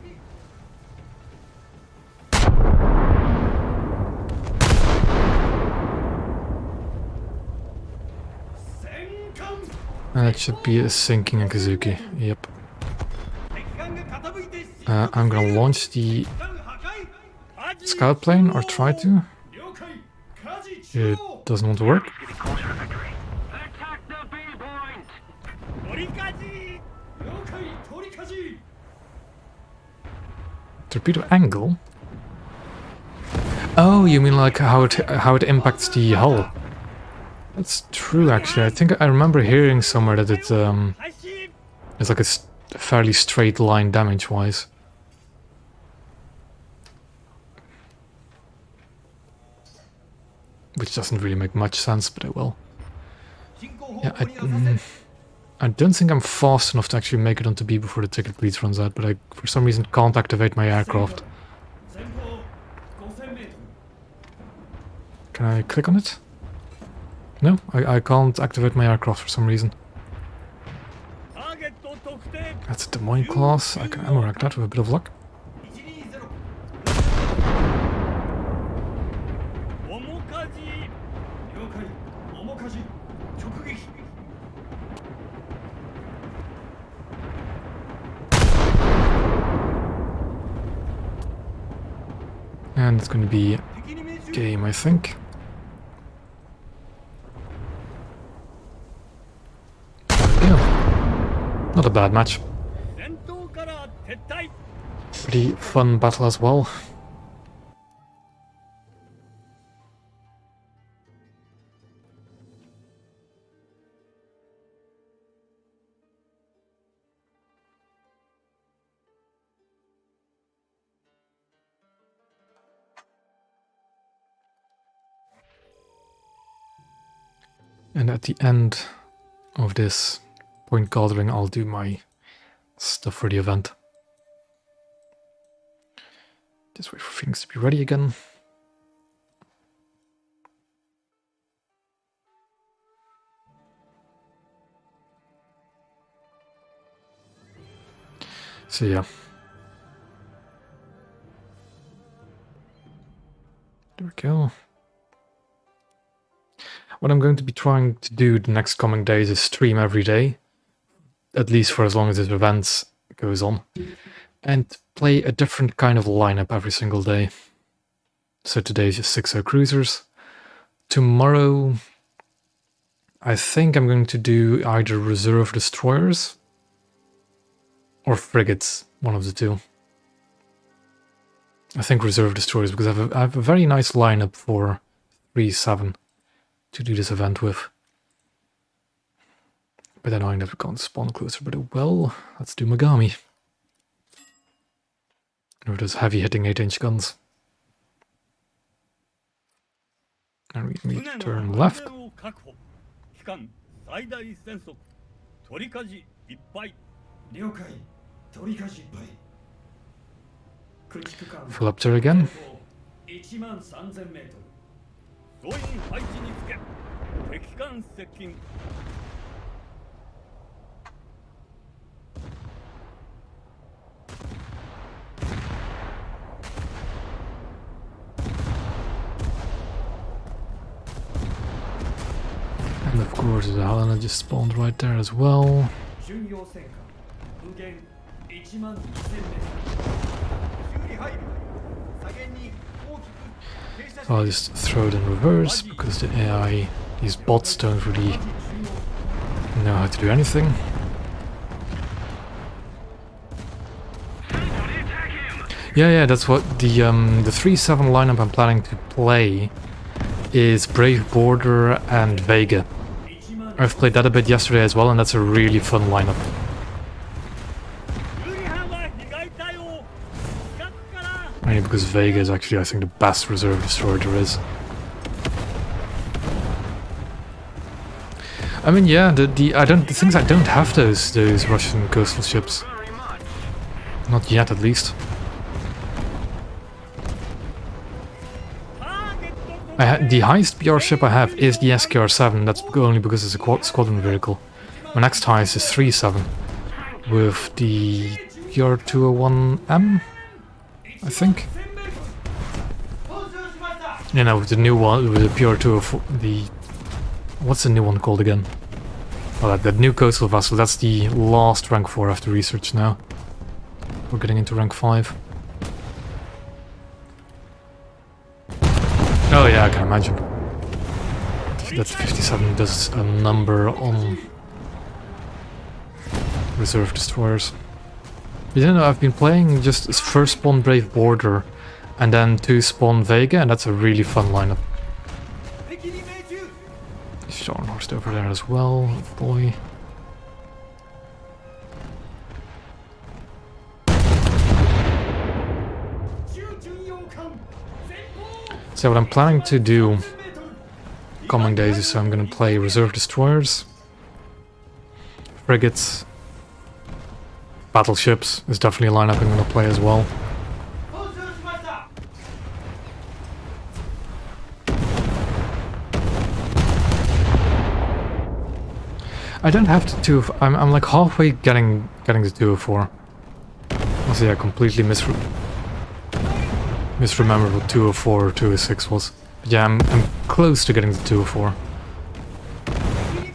戦艦 That should be a sinking Akazuki. Yep. 敵艦が傾いて I'm gonna launch the 艦破壊 scout plane, or try to. 了解火事中 It 央 doesn't want to work. Getting closer to victory. Attack the B point! 取りかじ了解取り舵 Torpedo angle? Oh, you mean like how it impacts the hull? That's true, actually. I think I remember hearing somewhere that it 配信 it's like a fairly straight line damage-wise. Which doesn't really make much sense, but it will. 進行方 Yeah, 向に当たせ I don't think I'm fast enough to actually make it onto B before the ticket bleeds runs out, but I, for some reason, can't activate my aircraft. 前方5000メートル Can I click on it? No, I can't activate my aircraft for some reason. ターゲット特定 That's a Des Moines class. I can ammo rack that with a bit of luck. 120面かじ了解面舵直撃 And it's going to be 敵に命中 game, I think. There we go. Not a bad match. 戦闘から撤退 Pretty fun battle as well. And at the end of this point gathering, I'll do my stuff for the event. Just wait for things to be ready again. So yeah. There we go. What I'm going to be trying to do the next coming days is stream every day, at least for as long as this event goes on, and play a different kind of lineup every single day. So today's just 6-0 cruisers. Tomorrow, I think I'm going to do either reserve destroyers or frigates, one of the two. I think reserve destroyers because I have a very nice lineup for 3-7 to do this event with. But then I never can't spawn closer, but well, let's do Megami. With those heavy hitting 8-inch guns. And we need to turn left. を確保期間最大戦速取りかじいっぱい了解取り舵いっぱい駆逐艦 Fill up there again. 13000メートル総員配置につけ敵艦接近 And of course the Helena just spawned right there as well. 巡洋戦艦無限12000メートル修理入る左舷に大きく停車 So I'll just throw it in reverse because the AI, these bots don't really know how to do anything. Yeah, that's what the 3-7 lineup I'm planning to play is Brave Border and Vega. I've played that a bit yesterday as well, and that's a really fun lineup. 有利班は被害対応近くから Mainly because Vega is actually, I think, the best reserve destroyer there is. I mean, yeah, the things I don't have those Russian coastal ships. Not yet, at least. The highest BR ship I have is the SKR-7, that's only because it's a squadron vehicle. My next highest is 3-7, with the BR-201M, I think. Yeah, no, with the new one, with the BR-204, what's the new one called again? Oh, that new coastal vessel, that's the last rank 4 after research now. We're getting into rank 5. Oh yeah, I can imagine. That 57 does a number on reserve destroyers. You know, I've been playing just first spawn Brave Border and then 2 spawn Vega, and that's a really fun lineup. Scharnhorst over there as well, boy. So what I'm planning to do coming days is I'm gonna play reserve destroyers, frigates, battleships is definitely a lineup I'm gonna play as well. I don't have to I'm like halfway getting the 204. Also, I completely misremembered what 204 or 206 was. But yeah, I'm close to getting the 204.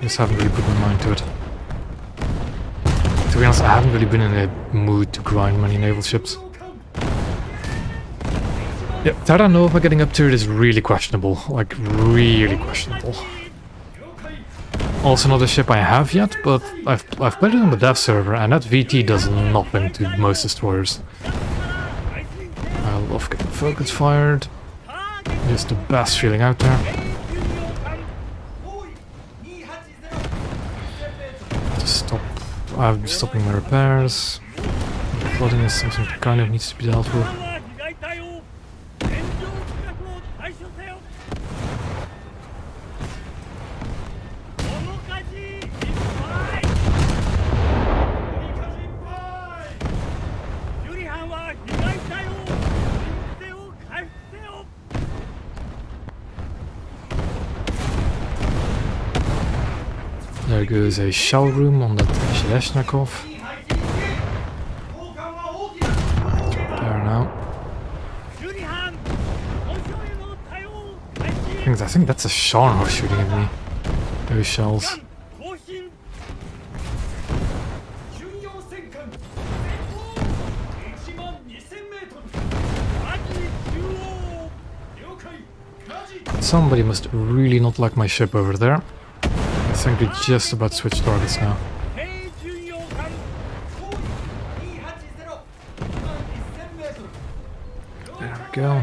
Just haven't really put my mind to it. To be honest, I haven't really been in a mood to grind many naval ships. Yeah, Terra Nova getting up to it is really questionable. Like, really questionable. Also not a ship I have yet, but I've played it on the dev server, and that VT does nothing to most destroyers. I love getting focus fired. Just the best feeling out there. Just stop. I'm stopping my repairs. Flooding is something that kind of needs to be dealt with. There goes a shell room on the Zhelezhnikov. There now. I think that's a Scharnhorst shooting at me. Those shells. Somebody must really not like my ship over there. I think we just about switch targets now. There we go.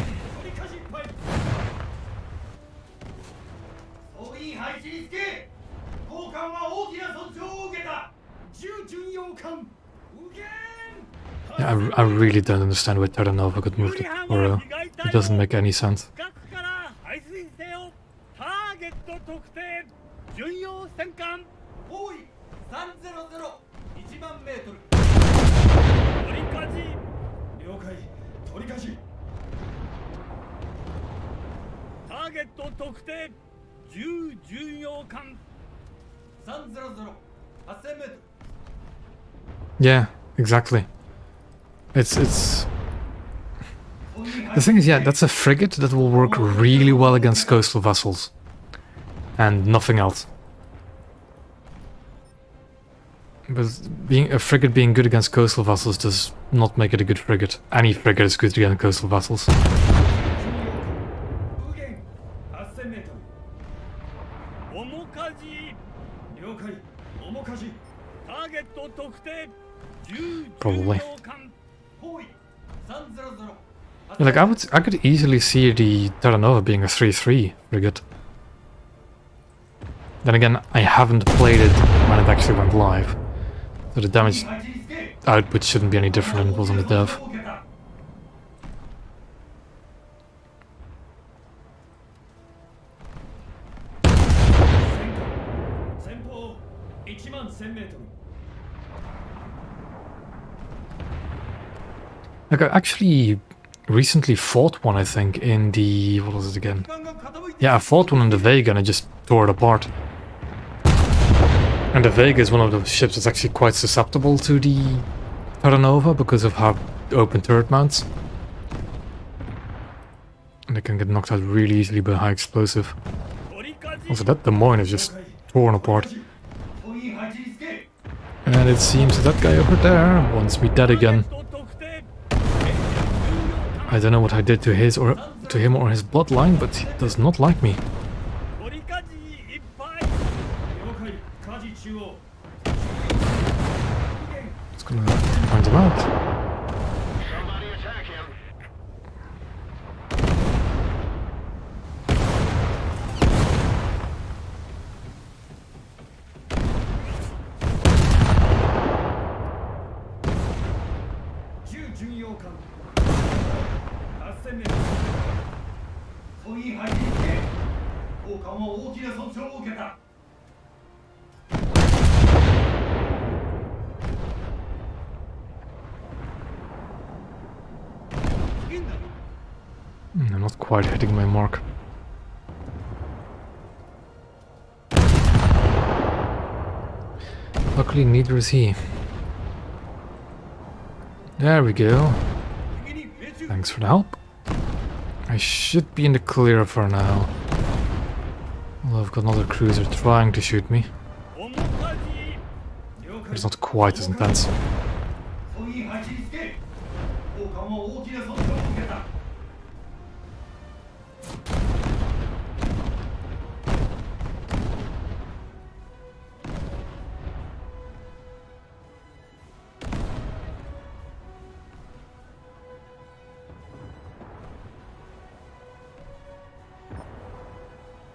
Yeah, I really don't understand why Terra Nova got moved to Toro. It doesn't make any sense. Yeah, exactly. It's the thing is, yeah, that's a frigate that will work really well against coastal vessels and nothing else. But being a frigate being good against coastal vessels does not make it a good frigate. Any frigate is good against coastal vessels. Probably. Like I could easily see the Terra Nova being a 3-3 frigate. Then again, I haven't played it when it actually went live, so the damage output shouldn't be any different than it was on the dev. Like, I actually recently fought one, I think, in the... what was it again? 時間が傾いて Yeah, I fought one in the Vega and I just tore it apart. And the Vega is one of the ships that's actually quite susceptible to the Terra Nova because of how open turret mounts. And they can get knocked out really easily by high explosive. 取りかじ Also, that Des Moines is just torn apart. ポイン配置につけ And it seems that guy over there wants me dead again. と特定 I don't know what I did to him or his bloodline, but he does not like me. 取りかじいっぱい 了解火事中央 Just gonna find him out. Somebody attack him. 10巡洋艦8000名ポイン配置につけ砲艦は大きな損傷を受けた I'm not quite hitting my mark. Luckily, neither is he. There we go. 敵に命中 Thanks for the help. I should be in the clear for now. Although I've got another cruiser trying to shoot me. 面かじ 了 But 解 it's not quite as intense. ポイン配置につけ砲艦は大きな損傷を受けた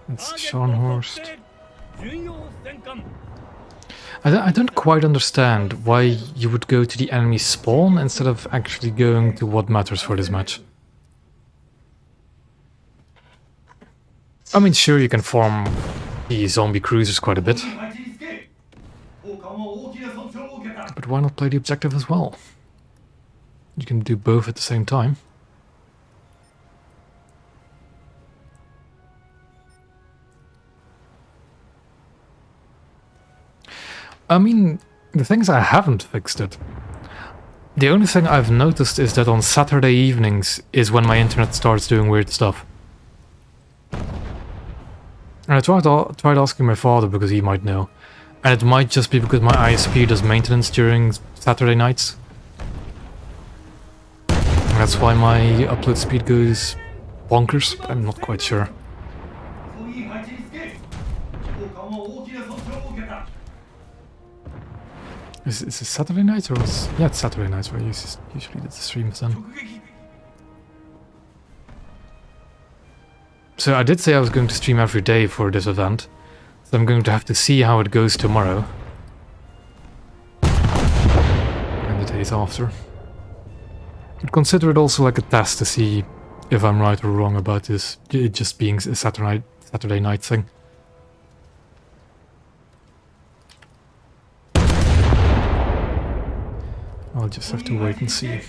It's Scharnhorst. 巡洋戦艦 I don't quite understand why you would go to the enemy spawn instead of actually going to what matters for this match. I mean, sure, you can farm the zombie cruisers quite a bit, 配置につけ砲艦は大きな損傷を受けた but why not play the objective as well? You can do both at the same time. I mean, the thing is, I haven't fixed it. The only thing I've noticed is that on Saturday evenings is when my internet starts doing weird stuff. And I tried asking my father because he might know. And it might just be because my ISP does maintenance during Saturday nights. And that's why my upload speed goes bonkers, but I'm not quite sure. ポイン配置につけ砲艦は大きな損傷を受けた Is it Saturday nights or was... Yeah, it's Saturday nights where I usually did the streams then. 直撃 So I did say I was going to stream every day for this event. So I'm going to have to see how it goes tomorrow. And the days after. But consider it also like a test to see if I'm right or wrong about this, it just being a Saturday night thing. I'll just have to wait and see.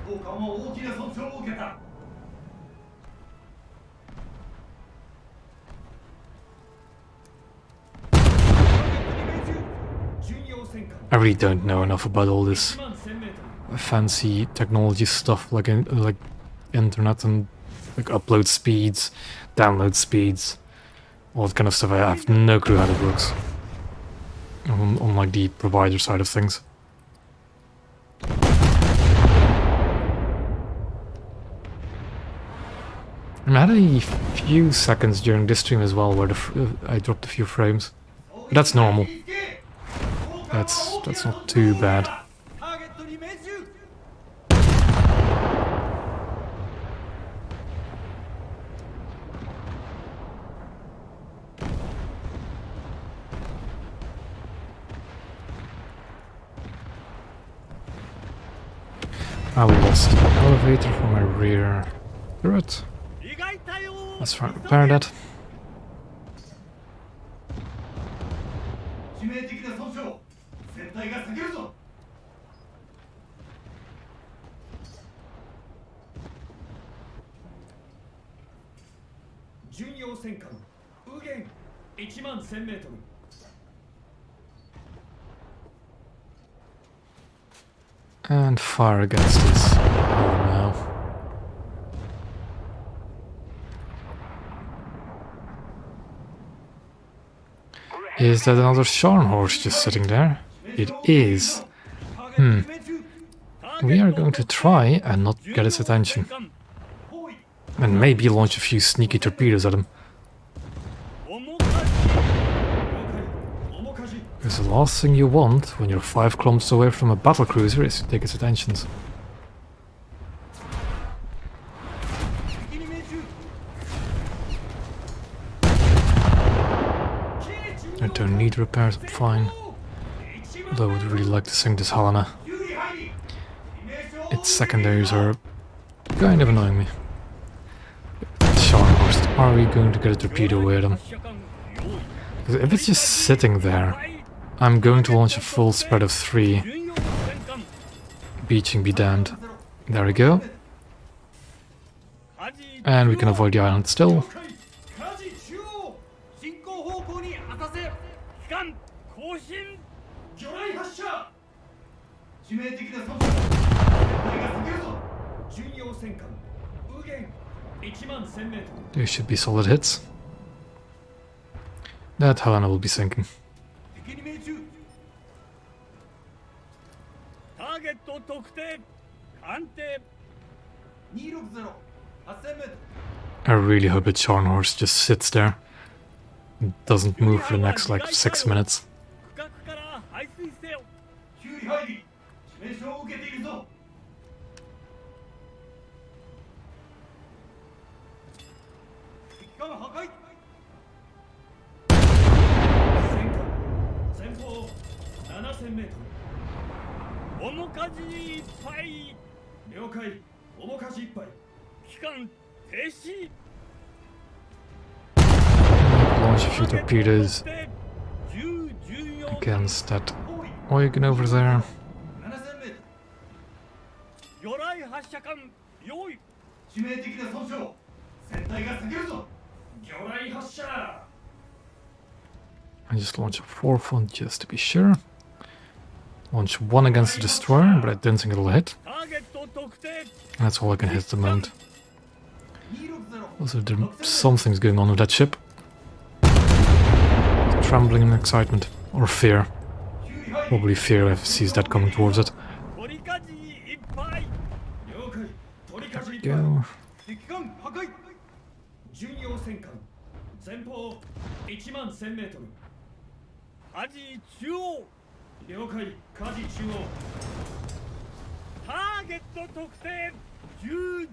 砲艦は大きな損傷を受けた I really don't know enough about all this 11000メートル fancy technology stuff like internet and like upload speeds, download speeds, all that kind of stuff. I have no clue how that works on like the provider side of things. And I had a few seconds during this stream as well where I dropped a few frames. But that's normal. That's not too bad. ターゲットに命中 I lost the elevator from my rear turret. 意外対応 Let's try and repair that. 致命的な損傷船体が裂けるぞ巡洋戦艦右舷1万1000メートル And fire against this. Oh no. Is that another Scharnhorst just sitting there? It is. We are going to try and not get his attention. And maybe launch a few sneaky torpedoes at him. Because the last thing you want when you're 5 kilometers away from a battlecruiser is to take its attentions. I don't need repairs, I'm fine. Although I would really like to sink this Helena. Its secondaries are kind of annoying me. Scharnhorst, are we going to get a torpedo with him? Because if it's just sitting there, I'm going to launch a full spread of 3. Beaching be damned. There we go. And we can avoid the island still. 火事中央進行方向に当たせ機関更新魚雷発射致命的な損傷艦隊が避けるぞ巡洋戦艦右舷1万1000メートル They should be solid hits. That Helena will be sinking. 敵に命中ターゲット特定鑑定260 8000メートル I really hope that Scharnhorst just sits there and doesn't move for the next like 6 minutes. 区画から排水せよキュウリ入り致命傷を受けているぞ敵艦破壊戦艦前方7000メート面かじいっぱいル了解面かじ一杯機関停止 Launch a few torpedoes against that Eugen over there. 7000メートル魚雷発射管用意致命的な損傷船体が避けるぞ魚雷発射 I just launch a 4th one just to be sure. Launch 1 against the destroyer, but I don't think it'll hit. ターゲット特定 That's all I can hit at the moment. 260 Also, something's going on with that ship. Trembling in excitement. Or fear. キュウリ入り Probably fear if it sees that coming towards it. 取りかじいっぱい了解取り舵一杯 Go. 敵艦破壊巡洋戦艦前方1万1000メートルかじ中央了解舵中央ターゲット特定1014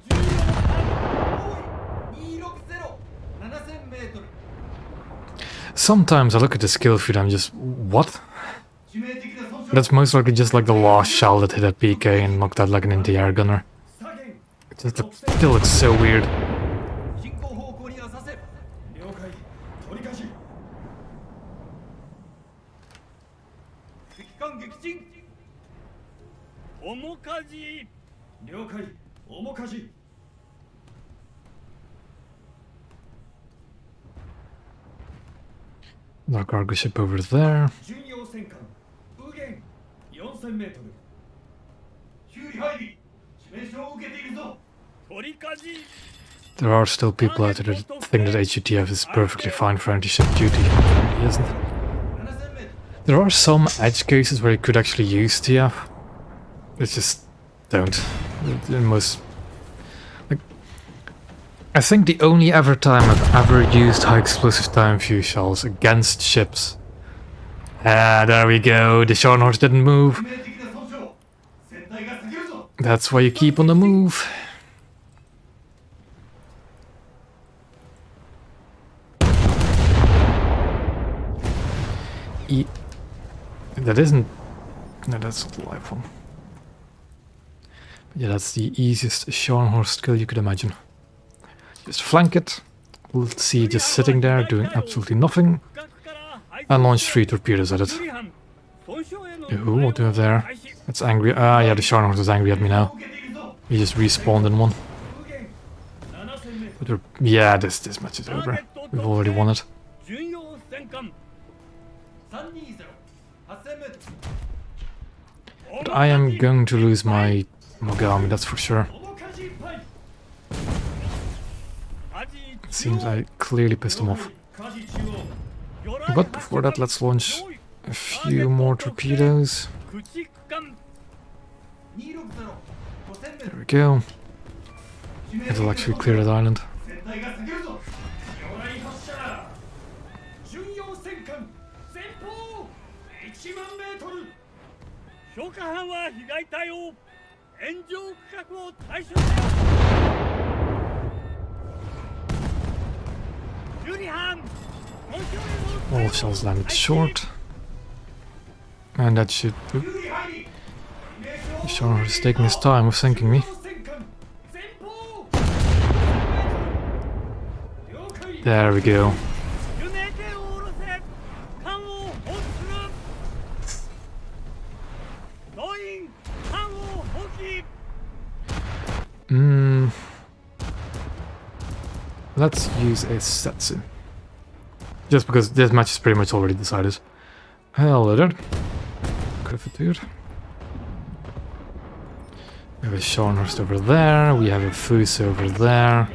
おい260 7000メートル Sometimes I look at the skill feed and I'm just, what? 致命的な損傷 That's most likely just like the last shell that hit that PK and knocked out like an anti-air gunner. 左舷 It just still looks so weird. 進行方向に浅せ了解取り舵敵艦撃沈面かじ了解面舵 Another cargo ship over there. 巡洋戦艦右舷4000メートルキュウリ入り致命傷を受けているぞ取りかじ There are still people out there that think that HUTF is perfectly fine for anti-ship duty. It really isn't. 7000メートル There are some edge cases where you could actually use TF. It's just don't. In most, like, I think the only ever time I've ever used high explosive time fuse shells against ships. Ah, there we go. The Scharnhorst didn't move. 致命的な損傷船体が避けるぞ That's why you keep on the move. That isn't... No, that's not the live one. But yeah, that's the easiest Scharnhorst kill you could imagine. Just flank it. Let's see it just sitting there doing absolutely nothing. 区画から排水 And launch 3 torpedoes at it. 距離班損傷への Ooh, what do we have there? That's angry. Ah, yeah, the Scharnhorst is angry at me now. 受けているぞ He just respawned in one. 右舷7000メート Yeah, this match is over. We've already won it. 巡洋戦艦320 8000m But I am going to lose my Mogami, that's for sure. 面舵いっぱい It seems I clearly pissed him off. 舵中央 But before that, let's launch a few more torpedoes. 駆逐艦260 5000m There we go. It'll actually clear that island. 船体が過ぎるぞ魚雷発射だ巡洋戦艦前方1万メートル評価班は被害隊を炎上区画を対処せよ12班 All shells landed short. And that should... Oop, 有利配備 Sure is taking his time with sinking me. 戦艦前方 There we go. ユネテを下ろせ艦を放置する動員艦を放棄 Let's use a Setsu. Just because this match is pretty much already decided. Hello there. Griffithud. We have a Scharnhorst over there, we have a Fuse over there.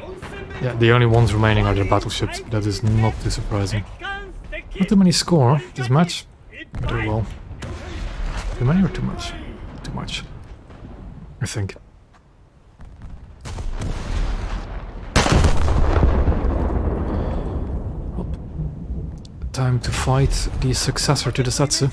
Yeah, the only ones remaining are their battleships, but that is not too surprising. 機関敵 Not too many score this match. Very well. Too many or too much? Too much. I think. Well, time to fight the successor to the Setsu.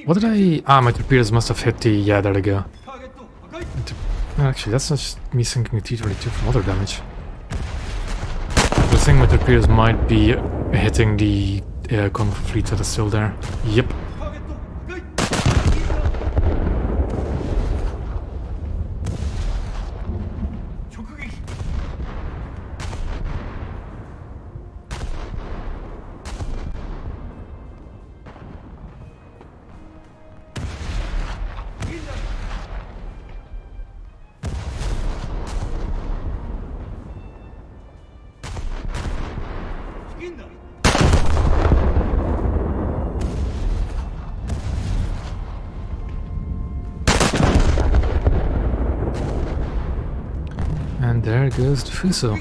What did I... Ah, my torpedoes must have hit the... Yeah, there they go. ターゲット破壊 Actually, that's not just me sinking a T-22 from other damage. The thing with torpedoes might be hitting the convoy fleet that is still there. Yep. ターゲット破壊直撃 チキンだ And there goes the Fuso.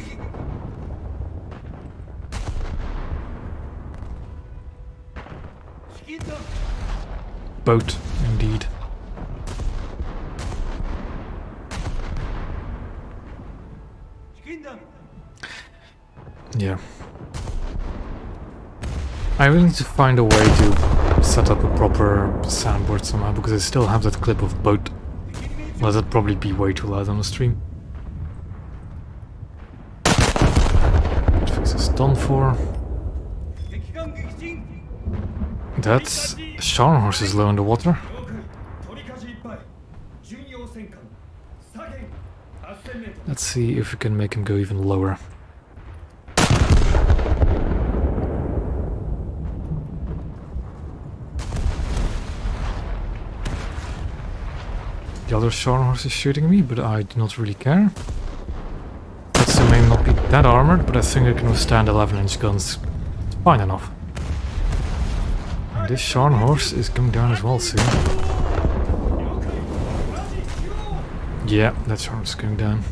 Boat, indeed. Yeah. I really need to find a way to set up a proper soundboard somehow, because I still have that clip of boat. Well, that'd probably be way too loud on the stream. Fix is done for. 敵艦撃沈 That's Scharnhorst is low in the water. 了解取り舵いっぱい巡洋戦艦左舷 8000m Let's see if we can make him go even lower. The other Scharnhorst is shooting me, but I do not really care. That may not be that armored, but I think I can withstand 11-inch guns. It's fine enough. And this Scharnhorst is going down as well soon. Yeah, that Scharnhorst is going down.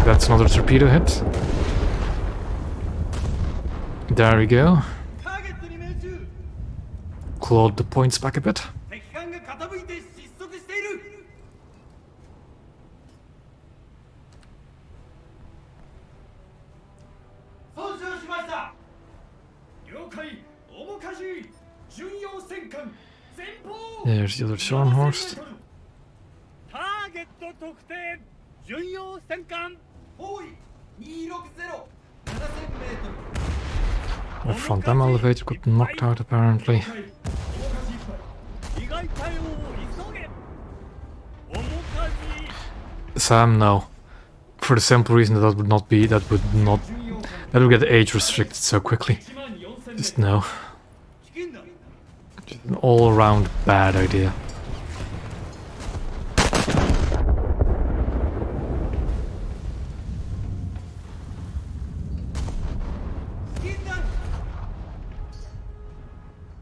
That's another torpedo hit. There we go. ターゲットに命中 Clawed the points back a bit. 敵艦が傾いて失速している損傷しました了解面舵巡洋戦艦前方 There's the other Scharnhorst. ターゲット特定巡洋戦艦包囲260 7000m The front dam elevator got knocked out apparently. 面舵いっぱい被害対応を急げ面舵 Sam, no. For the simple reason that that would get age restricted so quickly. 1万4000 Just no. チキンだ Just an all-around bad idea. チキンだ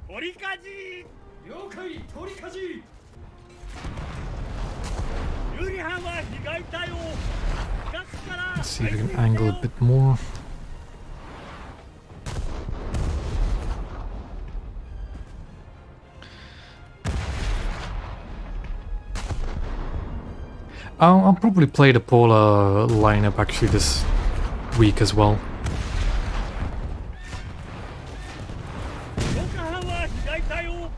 堀かじ了解取りかじ有利班は被害隊を近くから Let's see if we can angle a bit more. I'll probably play the Pola lineup actually this week as well. 強化班は被害隊を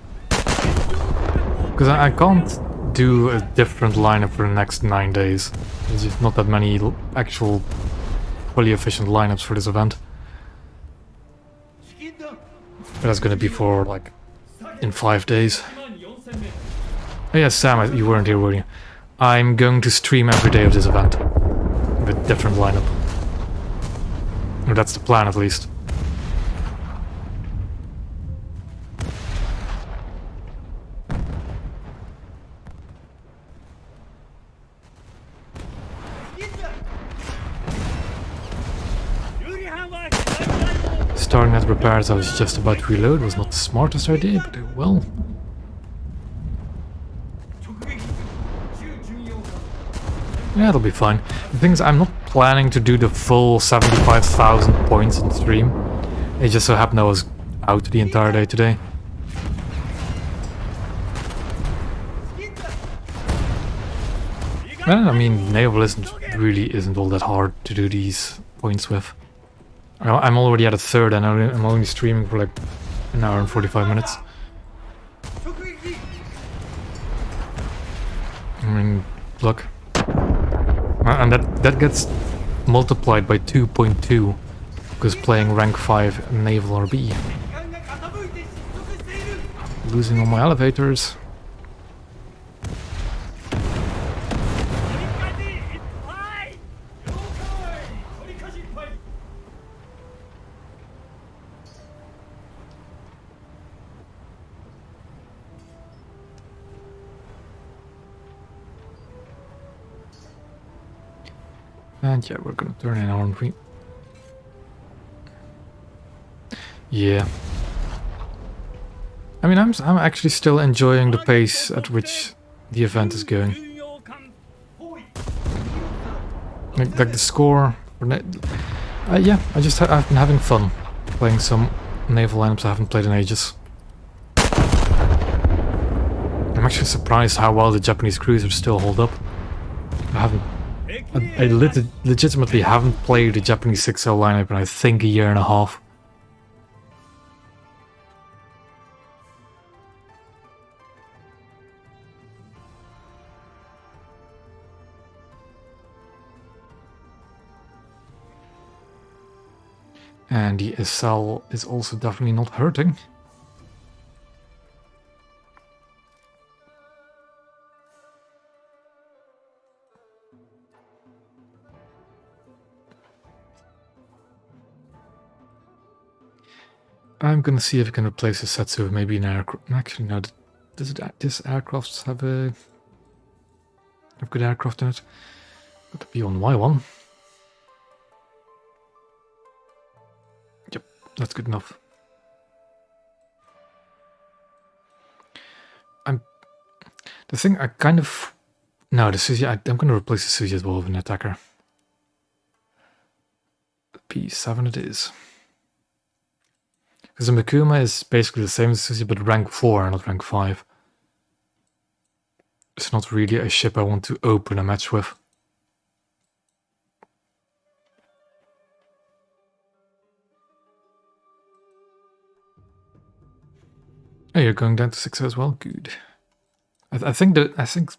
Because I can't do a different lineup for the next 9 days. There's just not that many actual fully efficient lineups for this event. チキンだ But that's gonna be for like in 5 days. 1万4000名 Oh yeah, Sam, you weren't here, were you? I'm going to stream every day of this event. With different lineup. Or that's the plan at least. Starting at repairs I was just about to reload was not the smartest idea, but well. 直撃旧巡洋艦 Yeah, it'll be fine. The thing is, I'm not planning to do the full 75,000 points on stream. It just so happened I was out the entire day today. Well, I mean, naval isn't all that hard to do these points with. I'm already at a third and I'm only streaming for like an hour and 45 minutes. 直撃 I mean, look. And that gets multiplied by 2.2 because playing rank 5 naval RB. 時間が傾いて失速している Losing all my elevators. 堀かじいっぱい了解取りかじいっぱい And yeah, we're gonna turn in, aren't we? Yeah. I mean, I'm actually still enjoying the pace at which the event is going. 巡洋艦 包囲 Like the score. Yeah, I've been having fun playing some naval lineups I haven't played in ages. I'm actually surprised how well the Japanese cruisers still hold up. I legitimately haven't played the Japanese 6L lineup in I think a year and a half. And the SL is also definitely not hurting. I'm gonna see if I can replace the Setsu with maybe an aircraft. Actually, no. Does this aircraft have good aircraft in it? Got to be on Y1. Yep, that's good enough. No, the Suzy. I'm gonna replace the Suzy as well with an attacker. P7 it is. Because the Mikuma is basically the same as Suzy, but rank 4, not rank 5. It's not really a ship I want to open a match with. Oh, you're going down to 6 as well? Good. I think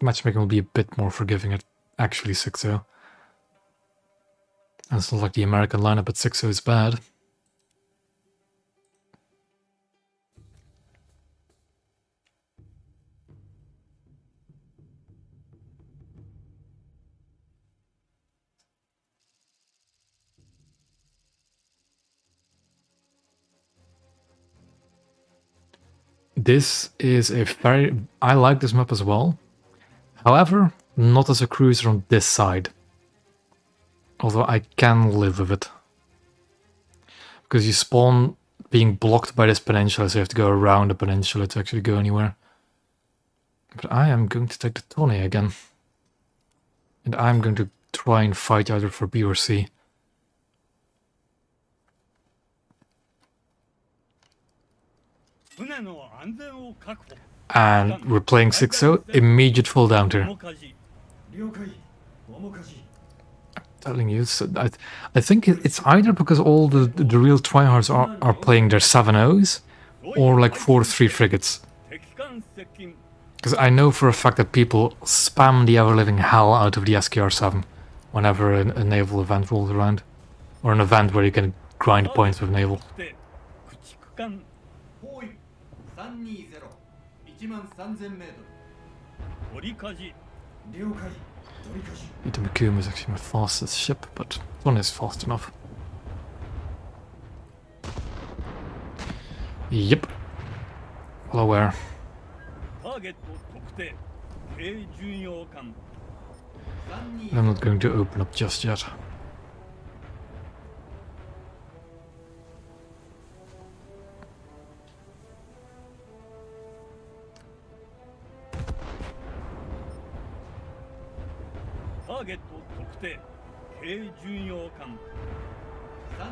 matchmaking will be a bit more forgiving at actually 6-0. And it's not like the American lineup at 6-0 is bad. This is a very... I like this map as well. However, not as a cruiser on this side. Although I can live with it. Because you spawn being blocked by this peninsula, so you have to go around the peninsula to actually go anywhere. But I am going to take the Tone again. And I'm going to try and fight either for B or C. And we're playing 6-0, immediate full down tier. 了解面かじ Telling you, so I think it's either because all the real tryhards are playing their 7-0s or like 4-3 frigates. Because I know for a fact that people spam the ever-living hell out of the SKR-7 whenever a naval event rolls around. Or an event where you can grind points with naval. 方位320 13000メートル了解取りかじ The Mikuma is actually my fastest ship, but one is fast enough. Yep. Well aware. I'm not going to open up just yet.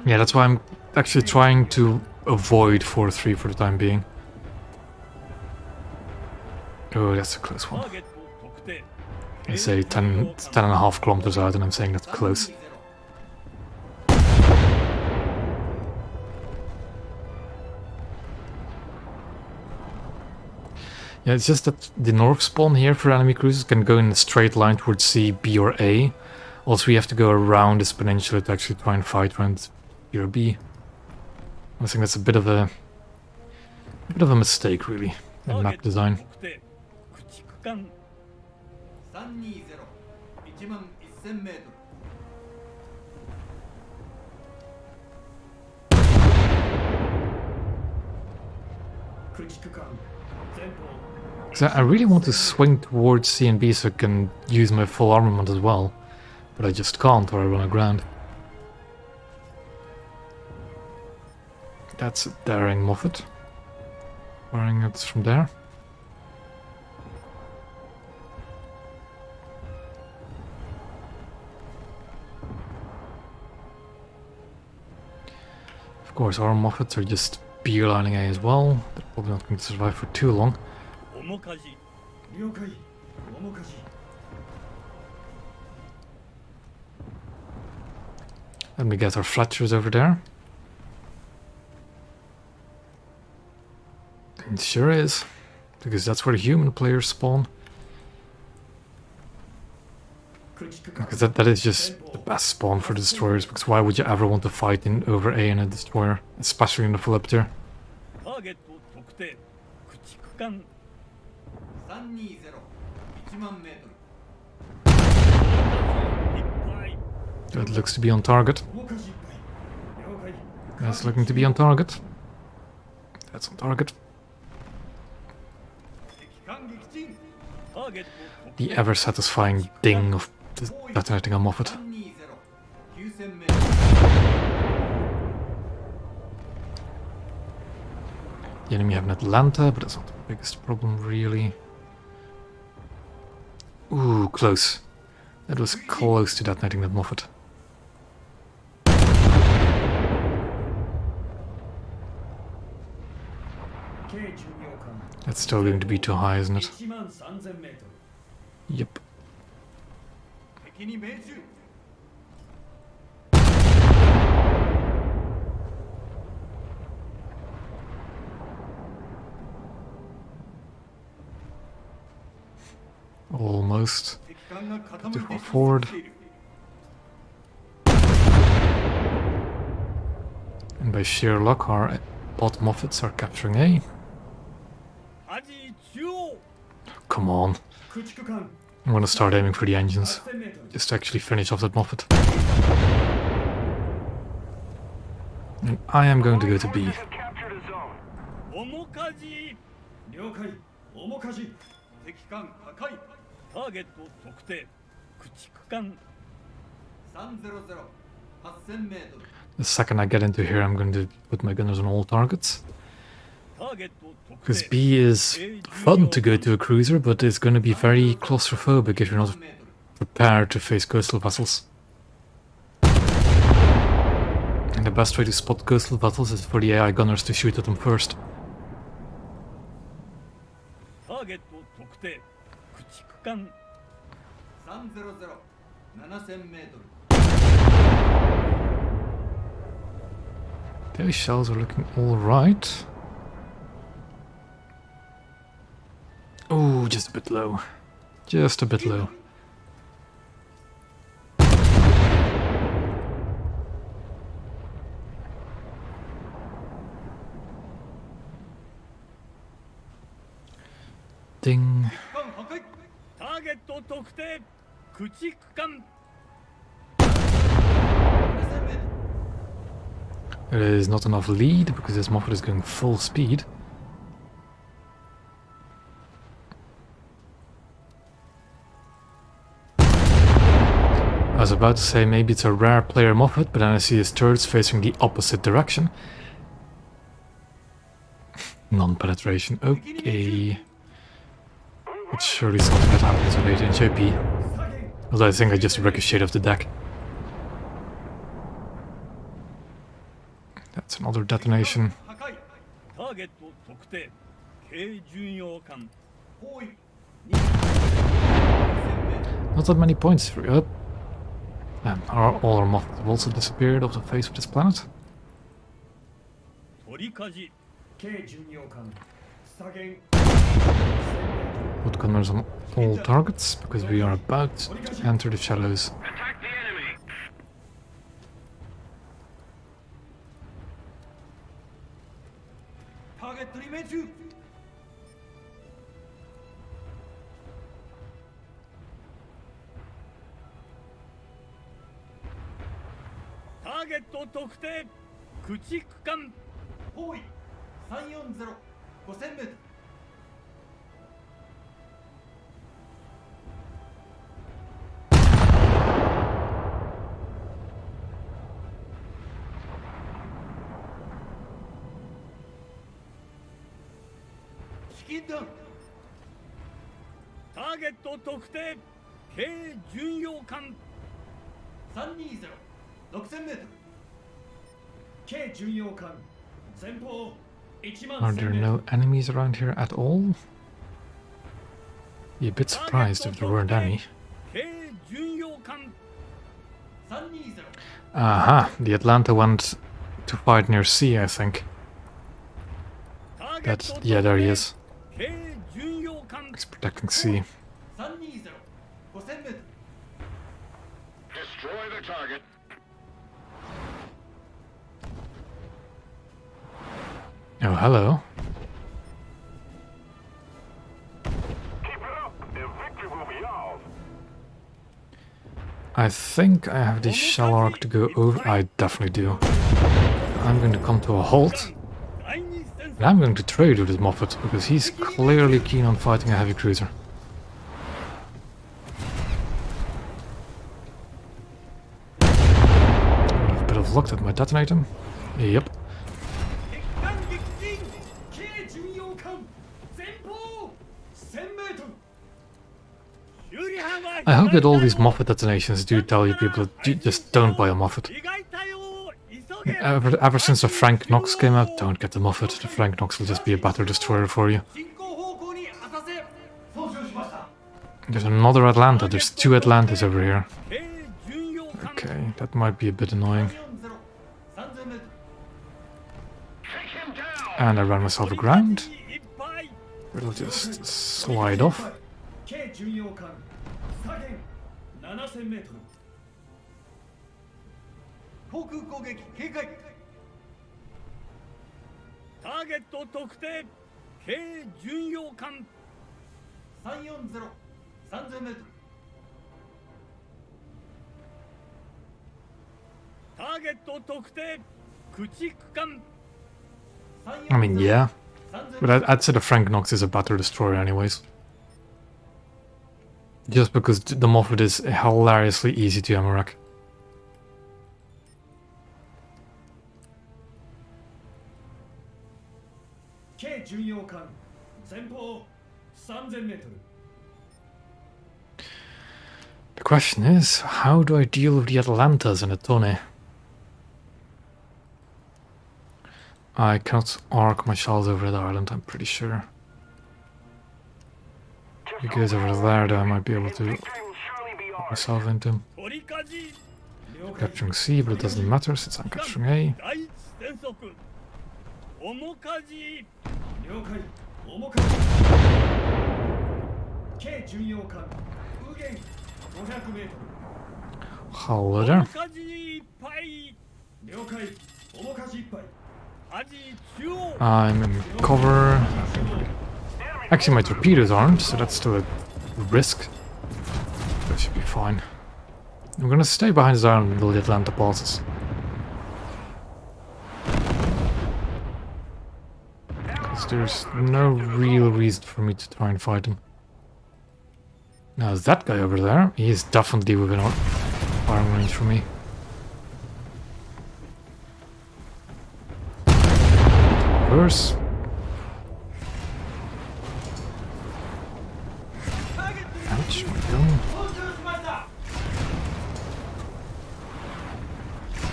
Yeah, that's why I'm actually trying to avoid 4-3 for the time being. Oh, that's a close one. I say 10.5 kilometers out and I'm saying that's close. Yeah, it's just that the north spawn here for enemy cruisers can go in a straight line towards C, B or A. Also, we have to go around this peninsula to actually try and fight around B or B. I think that's a bit of a mistake, really, in map design. 320 11000メートル So I really want to swing towards C and B so I can use my full armament as well. But I just can't or I run aground. That's a daring Moffat. Firing it from there. Of course, our Moffats are just beelining A as well. They're probably not going to survive for too long. 了解面かじ Let me get our Fletchers over there. It sure is, because that's where human players spawn. Because that is just the best spawn for the destroyers, because why would you ever want to fight in over A in a destroyer, especially in the full up tier? 320 10000メートル That looks to be on target. 面かじいっぱい了解 That's looking to be on target. That's on target. 敵艦撃沈 The ever satisfying ding of detonating a Moffat. 320 9000メートル The enemy have an Atlanta, but that's not the biggest problem, really. Ooh, close. That was close to detonating that Moffat. That's still going to be too high, isn't it? 13000メートル Yep. 敵に命中 Almost. 敵艦が傾い Too て far forward. いる And by sheer luck, our bot Moffats are capturing A. アジ中央 Come on. 駆逐艦 I'm gonna start aiming for the engines. 8000メートル Just to actually finish off that Moffat. And I am going to go to B. Have captured a zone. 面かじ了解面かじ敵艦破壊ターゲット特定駆逐艦300 8000メートル The second I get into here, I'm going to put my gunners on all targets. ターゲット特 Because 定 B is fun to go to a cruiser, but it's going to be very claustrophobic if you're not メートル prepared to face coastal vessels. And the best way to spot coastal vessels is for the AI gunners to shoot at them first. ターゲット特定駆逐艦300 7000メートル Those shells are looking alright. Oh, just a bit low. Just a bit low. Ding. 艦破壊ターゲット特定駆逐艦7000メートル There is not enough lead because this Moffat is going full speed. I was about to say maybe it's a rare player Moffat, but then I see his turrets facing the opposite direction. Non-penetration, okay. It's surely something that happens later in JP. 左舷 Although I think I just ricocheted off the deck. That's another detonation. 破壊ターゲット特定軽巡洋艦包囲2000メートル Not that many points for you. All our Moffats have also disappeared off the face of this planet. 取り舵軽巡洋艦左舷 Put gunners on all targets because we are about to enter the shallows. Attack the enemy. ターゲットに命中 ターゲット特定駆逐艦包囲340 5000メートル チキンダウン ターゲット特定軽巡洋艦320 6000メートル軽巡洋艦前方1万 Are 1000 there メート no ル enemies around here at all? Be a bit surprised if there weren't any. 軽巡洋艦320 Aha, the Atlanta went to fight near sea, I think. ターゲッ That, ト yeah, there he is. 軽巡洋艦 He's protecting sea. 320 5000メートル Destroy the target. Oh, hello. Keep it up. The victory will be ours. I think I have the shell arc to go over. I definitely do. I'm going to come to a halt. 第二戦 And I'm going to trade with this Moffat because he's clearly keen on fighting a heavy cruiser. A bit of luck at my detonator. Yep. 敵艦撃沈軽巡洋艦前方1000メートル 修理班は I hope that all these Moffat detonations do tell you people that you just don't buy a Moffat. 被害対応を急げ Ever since the Frank Knox came out, don't get the Moffat. The Frank Knox will just be a battle destroyer for you. 進行方向に浅瀬操縦しました There's another Atlanta. There's two Atlantas over here. 軽巡洋艦 Okay, that might be a bit annoying. 3000メートル Take him down. And I ran myself aground. いっぱい It'll just slide off. 軽巡洋艦左舷7000メートル航空攻撃警戒ターゲット特定軽巡洋艦340 3000メートルターゲット特定駆逐艦 I mean, yeah. But I'd say the Frank Knox is a better destroyer anyways. Just because the Moffat is hilariously easy to MRAC. 軽巡洋艦前方3000メートル The question is, how do I deal with the Atlantas and the Tone? I cannot arc my shells over the island, I'm pretty sure. You guys over there, though, I might be able to Victory will surely be put ours. myself into. 取りかじ Capturing C, but it doesn't matter since I'm capturing A. 第一戦速面かじ了解面かじ軽巡洋艦右舷500メート Hello 面 there. かじいっぱいル了解面かじ一杯 アジ中央 I'm in cover. Actually, my torpedoes aren't, so that's still a risk. That should be fine. I'm gonna stay behind this island until the Atlanta passes. Because there's no real reason for me to try and fight him. Now, that guy over there, he is definitely within firing range for me. Reverse. Ouch, my gun. 操縦しました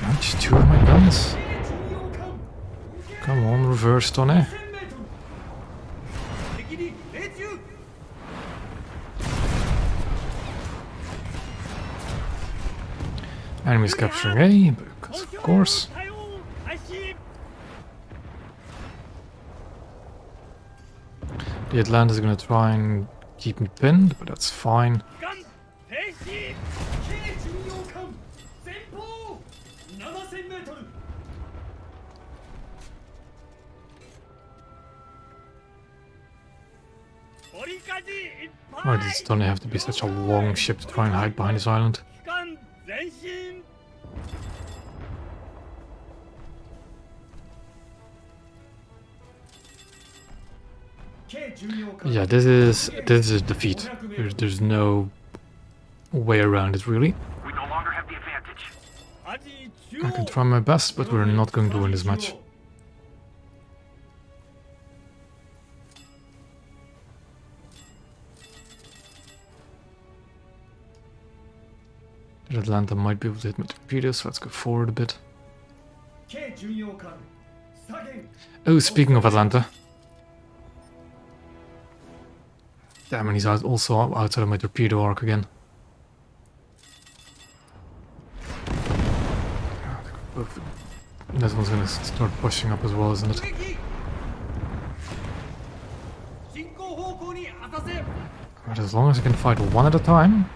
Ouch, two of my guns. 軽巡洋艦 Come on, reverse, Tony. 1000メートル敵に命中 Enemies capturing A, because of course. 対応開始 The Atlanta's gonna try and keep me pinned, but that's fine. 時間停止軽巡洋艦前方7000メートル 取りかじいっぱ Why い does Tony have to be such a long ship to try and hide behind this island? 機関前進 軽巡洋艦 Yeah, this is a defeat. There's no way around it, really. We no longer have the advantage. アジ中 I can 央 try my best, but we're not going to win this match. The Atlanta might be able to hit my torpedoes, so let's go forward a bit. 軽巡洋艦左舷 Oh, speaking of Atlanta. Damn, and he's also outside of my torpedo arc again. This one's gonna start pushing up as well, isn't it? 進行方向に当たせ But as long as I can fight one at a time,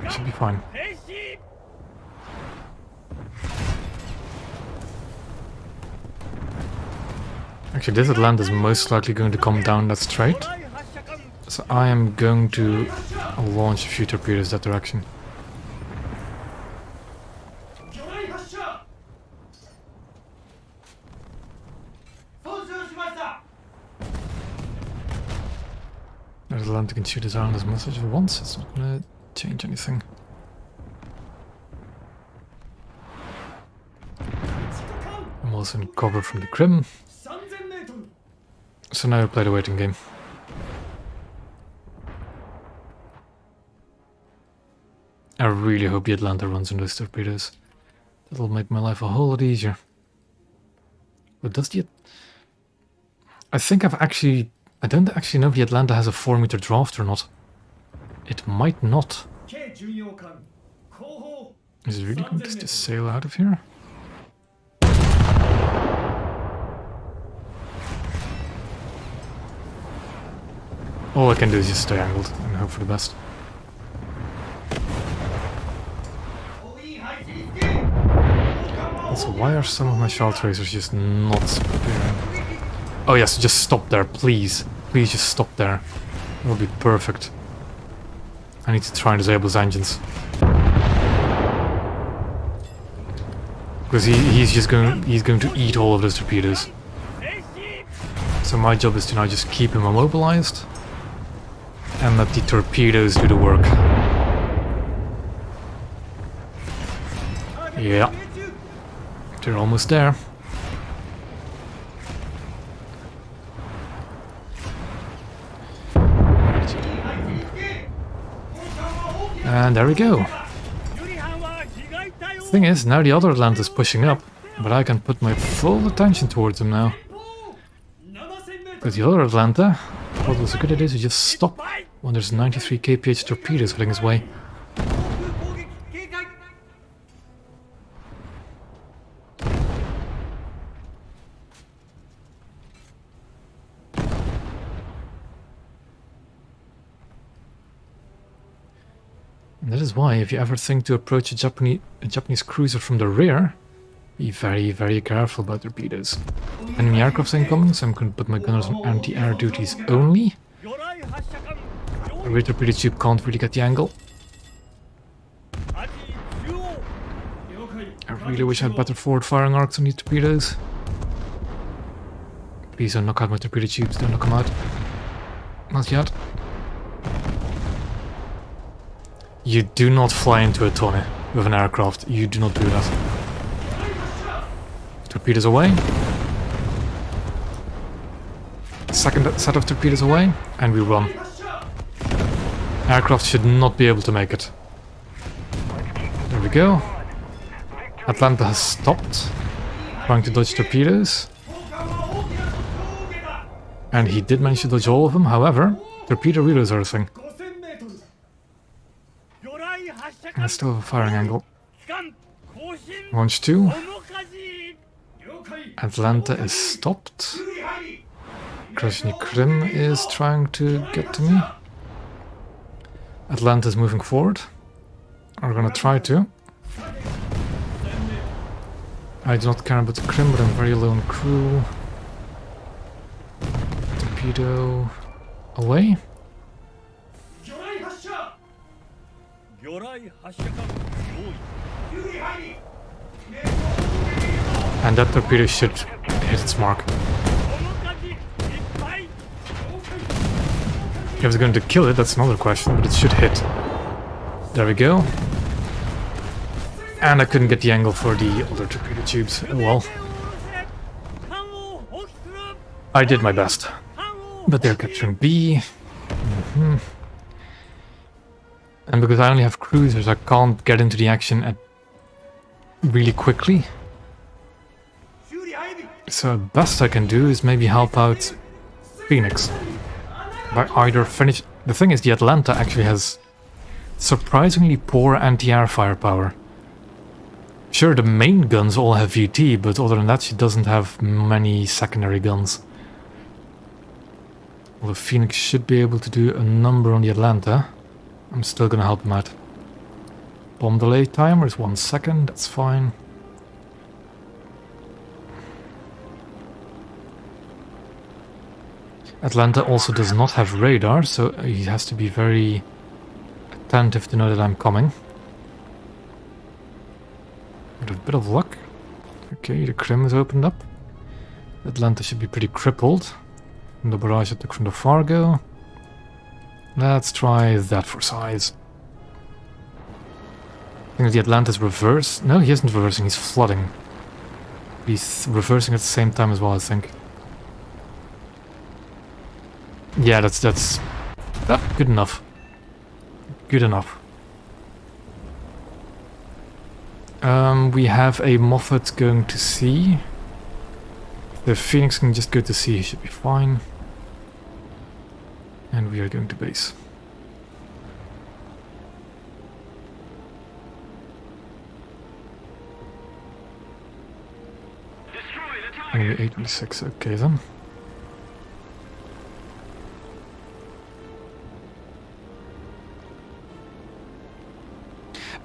I should be fine. 停止 Actually, this Atlanta is most likely going to come down that strait, 巨大発射管 so I am going to launch a few torpedoes that direction. 魚雷発射操縦しました That Atlanta can shoot his island as much as it wants, it's not gonna change anything. 地下艦 I'm also in cover from the Crim, 3000メートル so now we play the waiting game. I really hope the Atlanta runs into those torpedoes. That'll make my life a whole lot easier. But does the... I think I've actually... I don't actually know if the Atlanta has a 4-meter draft or not. It might not. 軽巡洋艦後方 Is it really going to just sail out of here? All I can do is just stay angled and hope for the best. 砲員配置につけ Also, why are some of my shell tracers just not preparing? Oh yes, just stop there, please. Please just stop there. That'll be perfect. I need to try and disable his engines. Because he's going to eat all of those torpedoes. 停止 So my job is to now just keep him immobilized and let the torpedoes do the work. Yeah, they're almost there. And there we go. Thing is, now the other Atlanta is pushing up, but I can put my full attention towards him now. Because the other Atlanta, what was a good idea to just stop when there's 93 kph torpedoes heading his way. And that is why, if you ever think to approach a Japanese cruiser from the rear, be very, very careful about torpedoes. Enemy aircraft incoming, so I'm going to put my gunners on anti-air duties only. The rear torpedo tube can't really get the angle. I really wish I had better forward firing arcs on these torpedoes. Please don't knock out my torpedo tubes, don't knock them out. Not yet. You do not fly into a tunnel with an aircraft. You do not do that. Torpedoes away. Second set of torpedoes away, and we run. Aircraft should not be able to make it. There we go. Atlanta has stopped trying to dodge torpedoes. And he did manage to dodge all of them, however, torpedo reloads are a thing. I still have a firing angle. Launch 2. Atlanta is stopped. Krasny Krim is trying to get to me. Atlanta is moving forward. We're gonna try to. I do not care about the Krim, but I'm very low on crew. Torpedo away. And that torpedo should hit its mark. If it's going to kill it, that's another question, but it should hit. There we go. And I couldn't get the angle for the other torpedo tubes. Oh well. I did my best. But they're capturing B. And because I only have cruisers, I can't get into the action really quickly. So the best I can do is maybe help out Phoenix. By either finish... The thing is, the Atlanta actually has surprisingly poor anti-air firepower. Sure, the main guns all have VT, but other than that she doesn't have many secondary guns. Although Phoenix should be able to do a number on the Atlanta. I'm still gonna help him out. Bomb delay timer is 1 second, that's fine. Atlanta also does not have radar, so he has to be very attentive to know that I'm coming. With a bit of luck. Okay, the Krim is opened up. Atlanta should be pretty crippled. And the barrage I took from the Fargo. Let's try that for size. I think the Atlanta's reverse. No, he isn't reversing, he's flooding. He's reversing at the same time as well, I think. Yeah, that's good enough. Good enough. We have a Moffat going to sea. The Phoenix can just go to sea, he should be fine. And we are going to base. Only 826, okay then.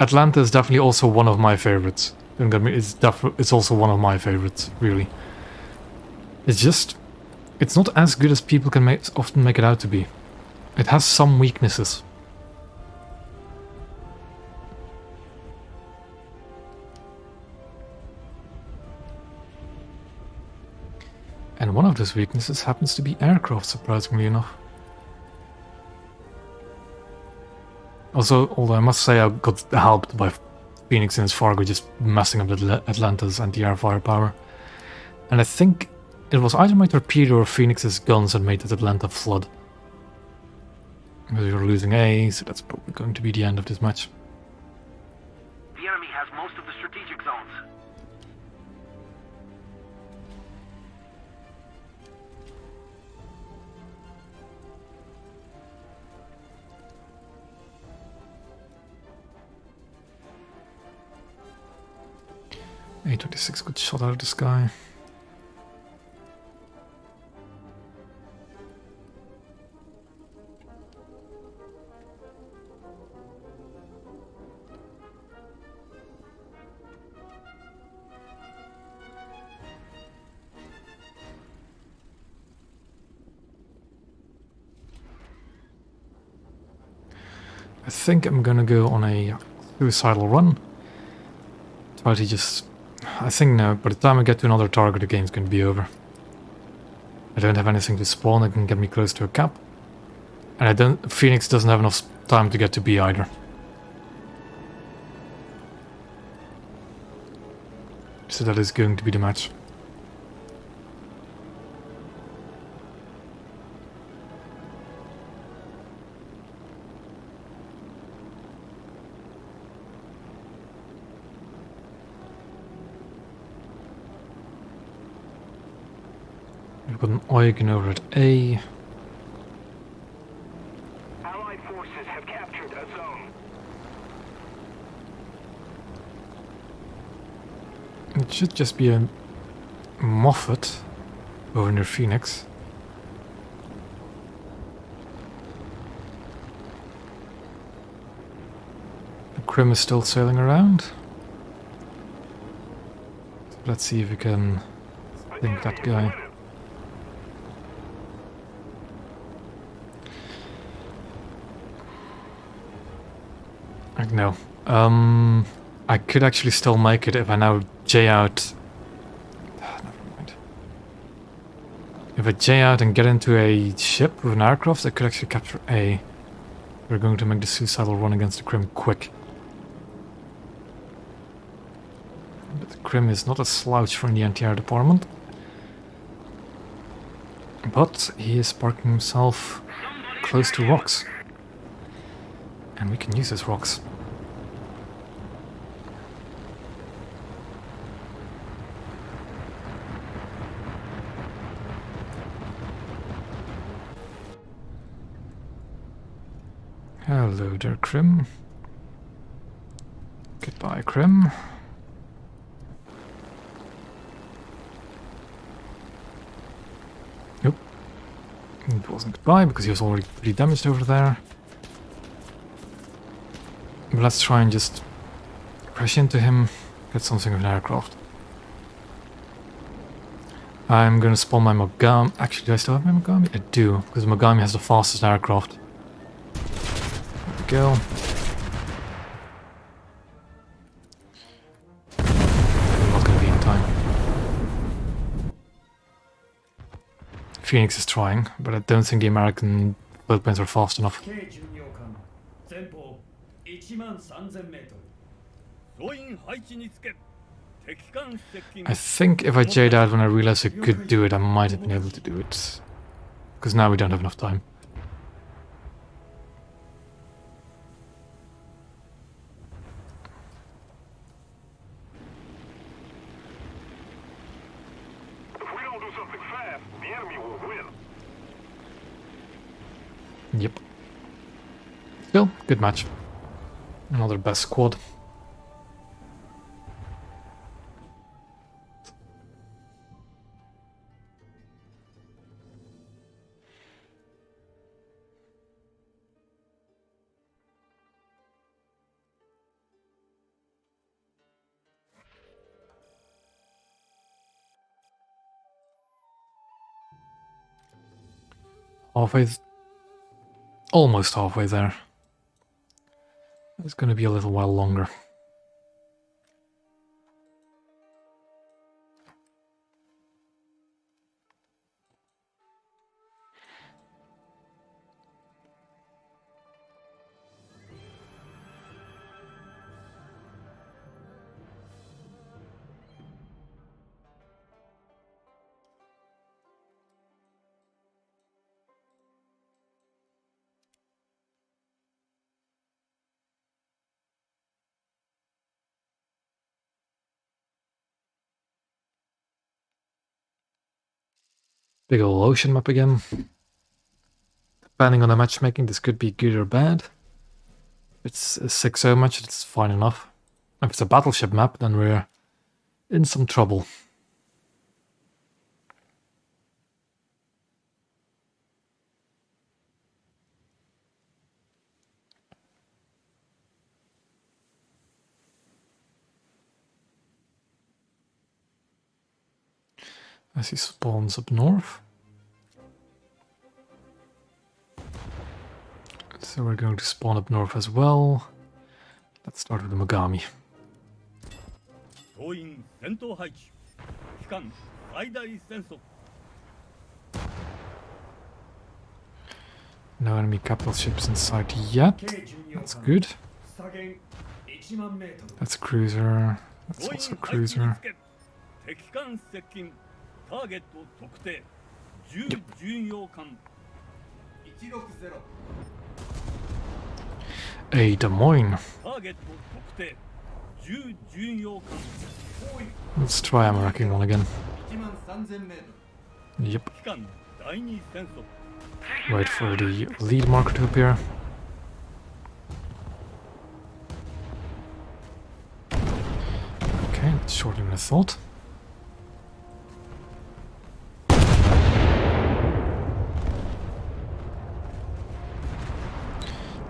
Atlanta is definitely also one of my favorites. Don't get me, it's also one of my favorites, really. It's just, it's not as good as people can often make it out to be. It has some weaknesses. And And one of those weaknesses happens to be aircraft, surprisingly enough. Also, although I must say I got helped by Phoenix and his Fargo just messing up the Atlanta's anti-air firepower. And I think it was either my torpedo or Phoenix's guns that made that Atlanta flood. Because we were losing A, so that's probably going to be the end of this match. The enemy has most of the strategic zones. A-26 good shot out of the sky. I think I'm gonna go on a suicidal run. Try to just... I think now, by the time I get to another target, the game's gonna be over. I don't have anything to spawn that can get me close to a cap. And I don't... Phoenix doesn't have enough time to get to B either. So that is going to be the match. We've got an Eugen over at A. Allied forces have captured a zone. It should just be a Moffat over near Phoenix. The Krim is still sailing around. So let's see if we can think that guy. No. I could actually still make it if I now J out. Never mind. If I J out and get into a ship with an aircraft, I could actually capture A. We're going to make the suicidal run against the Krim quick. But the Krim is not a slouch for the anti-air department. But he is parking himself close to rocks. And we can use his rocks. Hello there, Krim. Goodbye, Krim. Nope. It wasn't goodbye because he was already pretty damaged over there. But let's try and just crash into him, get something of an aircraft. I'm gonna spawn my Mogami. Actually, do I still have my Mogami? I do, because Mogami has the fastest aircraft. There we go. I'm not gonna be in time. Phoenix is trying, but I don't think the American boat planes are fast enough. 13000m 総員配置につけ敵艦接近 I think if I J'd out when I realized I could do it, I might have been able to do it. Because now we don't have enough time. If we don't do something fast, the enemy will win. Yep. Still, good match. Another best squad. Halfway, almost halfway there. It's going to be a little while longer. Big ol' ocean map again. Depending on the matchmaking, this could be good or bad. If it's a 6-0 match, it's fine enough. If it's a battleship map, then we're in some trouble. I see spawns up north. So we're going to spawn up north as well. Let's start with the Mogami. 党員戦闘配置期間最大戦速 No enemy capital ships in sight yet. That's good. 下限1万メートル That's a cruiser. That's 党員 also a 配置に cruiser. つけ敵艦接近ターゲット特定10巡洋艦160 A Des Moines. ターゲット特定10巡洋艦 Let's try American one again. 1万3000メート Yep. 期間第2戦速 Wait for the lead marker to appear. Okay, it's shorter than I thought.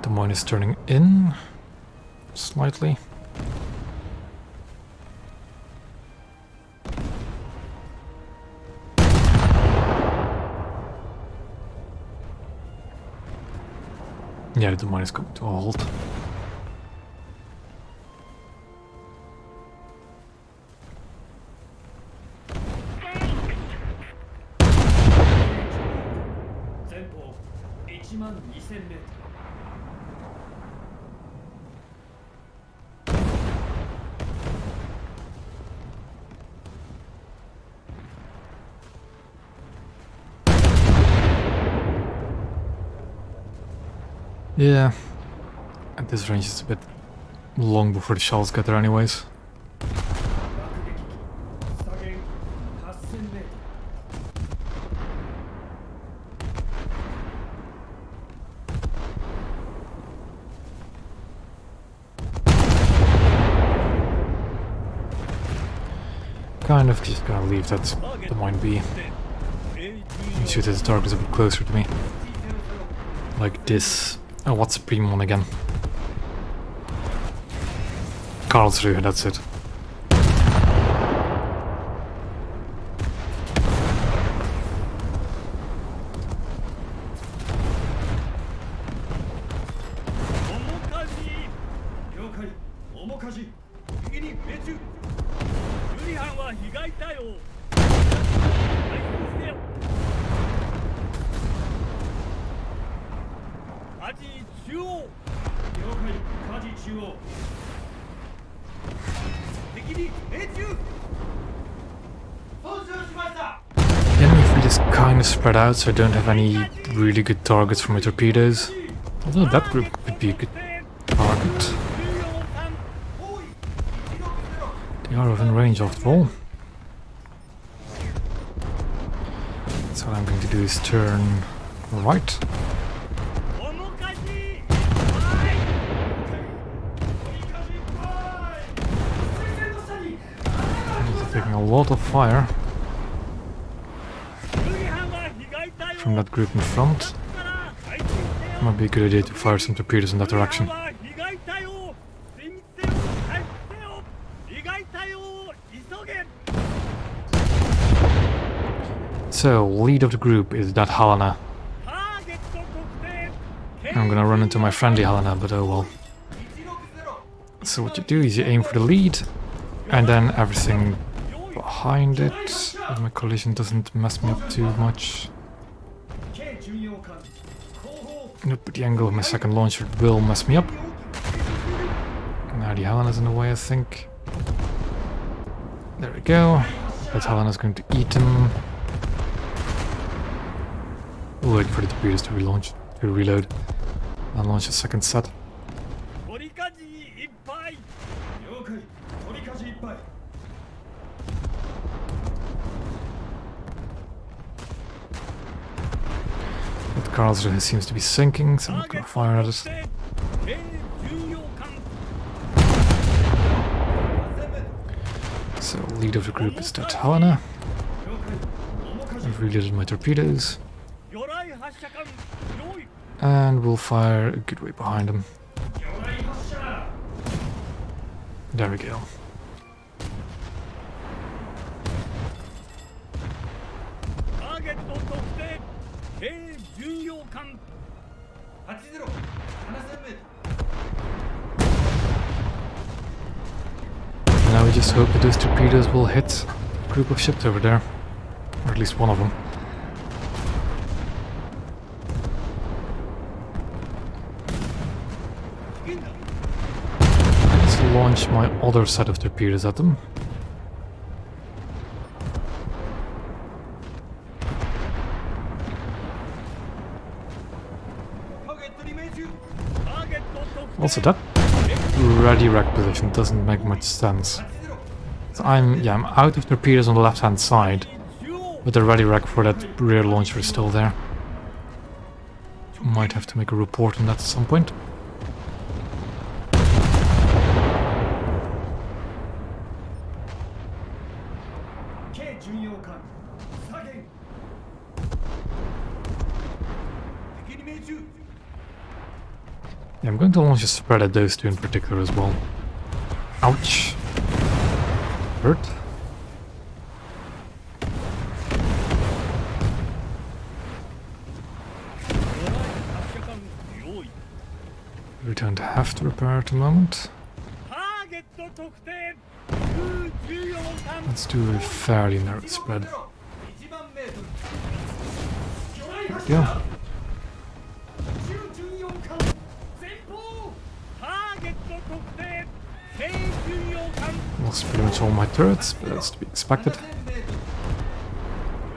Des Moines is turning in slightly. Yeah, the Des Moines is coming to a halt.ル前方1万2000メートル Yeah, at this range it's a bit long before the shells get there anyways. 爆撃機下限8000メートル Kind of just gonna leave that Des Moines be. And shoot his targets a bit closer to me. Like this. Oh, what's the premium one again? Karlsruhe, that's it. The enemy fleet is kind of spread out, so I don't have any really good targets for my torpedoes. Although that group could be a good target. They are within range after all. So what I'm going to do is turn right. He's taking a lot of fire from that group in front. Might be a good idea to fire some torpedoes in that direction. So, lead of the group is that Helena. I'm gonna run into my friendly Helena, but oh well. So what you do is you aim for the lead, and then everything behind it, if my collision doesn't mess me up too much. Nope, but the angle of my second launcher will mess me up. Now the Helena's in the way, I think. There we go. That Helena's going to eat him. We'll wait for the torpedoes to reload, and launch a second set. 取り舵いっぱい 了解取り舵いっぱい 敵 Karlsruhe seems to be sinking, so I'm not gonna fire at it. 軽巡洋艦 So, lead of the group is that Helena. 了解 I've reloaded my torpedoes. 魚雷発射艦用意 And we'll fire a good way behind them. 魚雷発射 There we go. ターゲット特定軽巡洋艦80 7000メート And now we just hope that those torpedoes will hit a group of ships over there. Or at least one of them. ル現だ Let's launch my other set of torpedoes at them. ターゲットに命中 ターゲット特定 Also, that ready rack position doesn't make much sense. 80 So I'm out of torpedoes on the left-hand side, 中央 but the ready rack for that rear launcher is still there. Might have to make a report on that at some point. K 巡洋艦左舷敵に命中 Yeah, I'm going to launch a spread at those two in particular as well. Ouch. Hurt. We don't have to repair at the moment. ターゲット特定空巡洋艦 Let's do a fairly narrow spread. 1万メートル魚雷発 Yeah. 射中巡洋艦前方ターゲット特定軽巡洋艦 Lost pretty much all my turrets, but that's to be expected. 7000メートル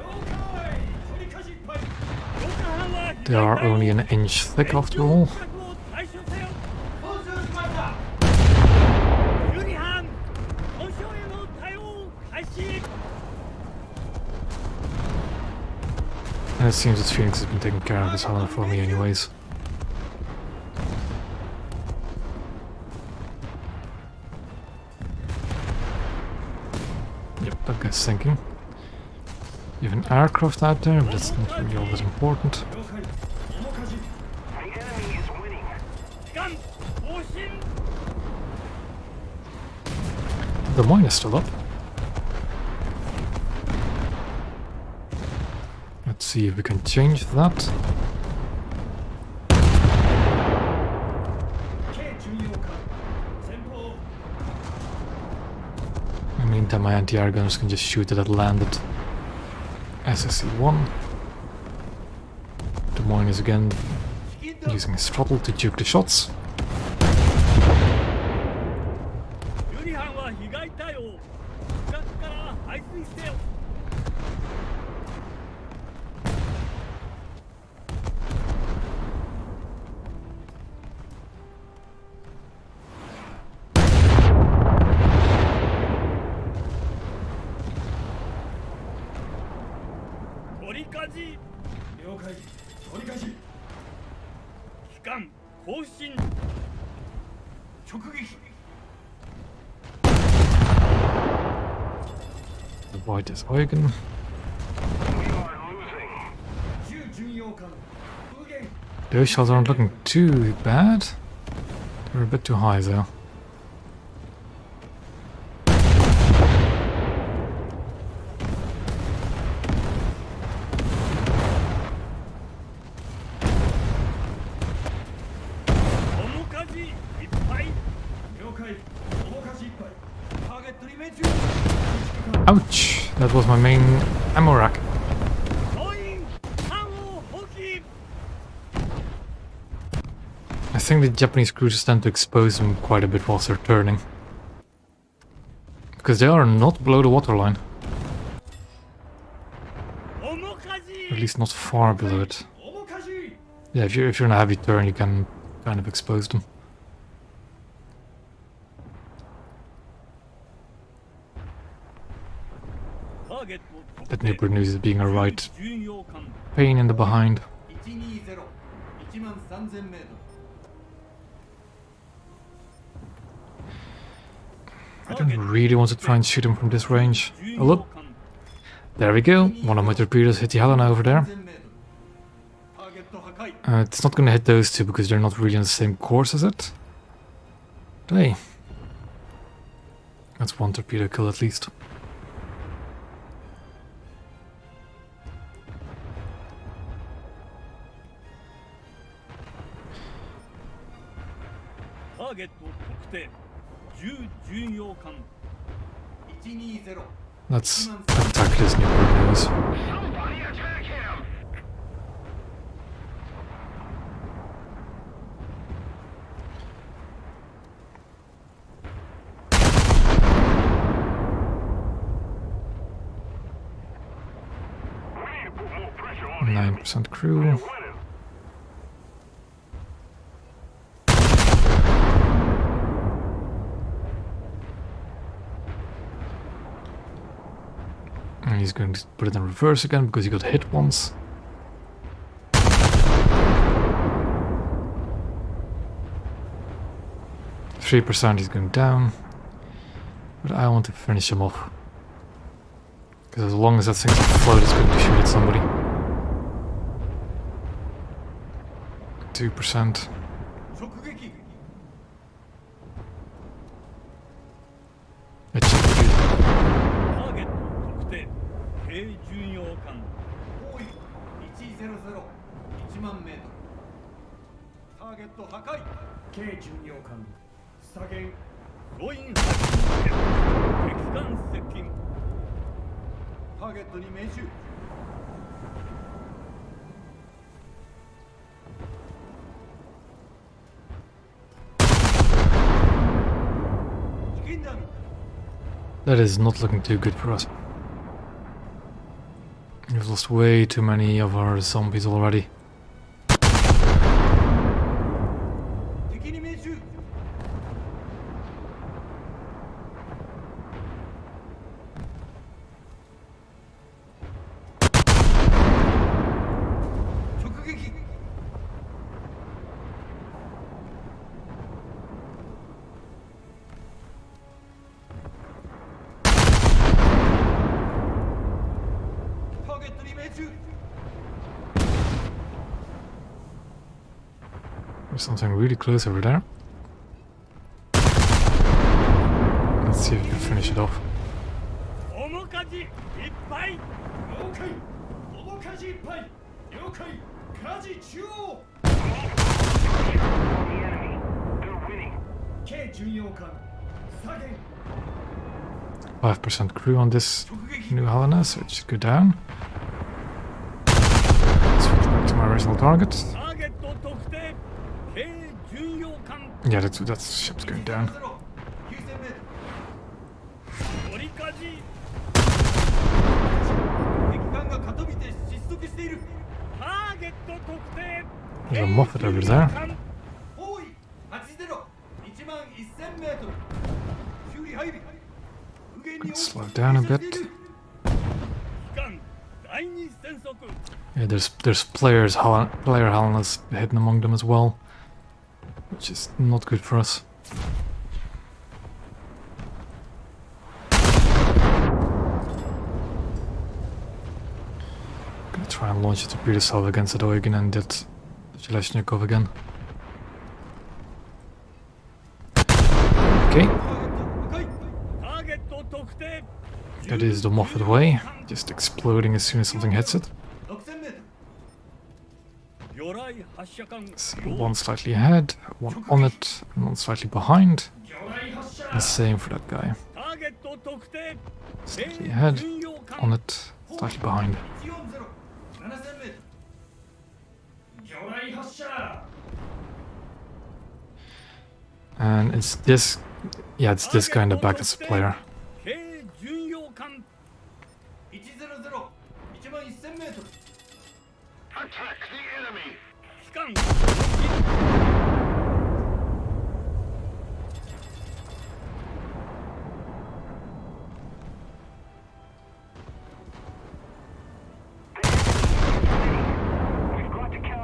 了解取り返しいっぱい They are only an inch thick after all. 対処せよ交渉しました ユニハン故障への対応開始 And it seems that Phoenix has been taking care of this Helena for me anyways. Yep, that guy's sinking. You have an aircraft out there, but it's not really all that important. 了解面かじ The enemy is winning. 機関更新 The mine is still up. Let's see if we can change that. K 巡洋艦前方 In the meantime, my anti-air gunners can just shoot at that landed SSC-1. The mine is again 引きだ using his throttle to juke the shots. ユニハンは被害対応深くから排水せよ 取りかじ了解取り返し機関更新直撃 The white is Eugen. We are losing. 中巡洋艦風源 Those shots aren't looking too bad. They're a bit too high though. Ouch! That was my main ammo rack. I think the Japanese cruisers tend to expose them quite a bit whilst they're turning. Because they are not below the waterline. At least not far below it. Yeah, if you're in a heavy turn, you can kind of expose them. That Newport News is being a right pain in the behind. 120 13000メートル I don't really want to try and shoot him from this range. Oh look, there we go. One of my torpedoes hit the Helena over there. 3000メートルターゲット破壊 It's not gonna hit those two because they're not really on the same course as it. But hey, that's one torpedo kill at least. Target 特定10巡洋艦120 Let's attack his Newport News. Somebody attack him! We need to put more pressure on him. 9% crew. Winning. And he's going to put it in reverse again because he got hit once. %, he's going down. But I want to finish him off. Because as long as that thing's afloat, it's going to shoot at somebody. 2%. 直撃 It should be good. ターゲット特定軽巡洋艦包囲100 1万メートルターゲット破壊軽巡洋艦左舷総員発進敵艦接近ターゲットに命中チキンダウン That is not looking too good for us. We've lost way too many of our zombies already. 敵に命中直撃 ターゲットに命中 There's something really close over there. Let's see if we can finish it off. 面かじいっぱい了解面かじいっぱい了解火事中央 On the enemy. They're winning. 軽巡洋艦左舷 5% crew on this 直撃 new Helena, so it should go down. Switch back to my original target. ターゲット特定軽巡洋艦 Yeah, that ship's going down. 9000メートル折りかじ敵艦が傾いて失速しているターゲット特定 There's a Moffat over there. 包囲80 1万1000メートル修理配備右舷に Slow down a bit. 機関第二戦速 Yeah, there's player Helenas hidden among them as well, which is not good for us. Gonna try and launch a torpedo salve against that Eugen and that Zhelezhnikov again. Okay, ターゲット破壊ターゲット特定 that is the Moffat way, just exploding as soon as something hits it. 6000メートル魚雷発射管 So one slightly ahead, one on it, and one slightly behind. 魚雷発射 The same for that guy. ターゲット特定 Slightly ahead, 巡洋艦 on it, slightly behind. 140 7000メートル魚雷発射 And it's this, yeah, it's this guy in the back that's the player. 軽巡洋艦100 1万1000メートル Attack the enemy. 機関 We've got to counter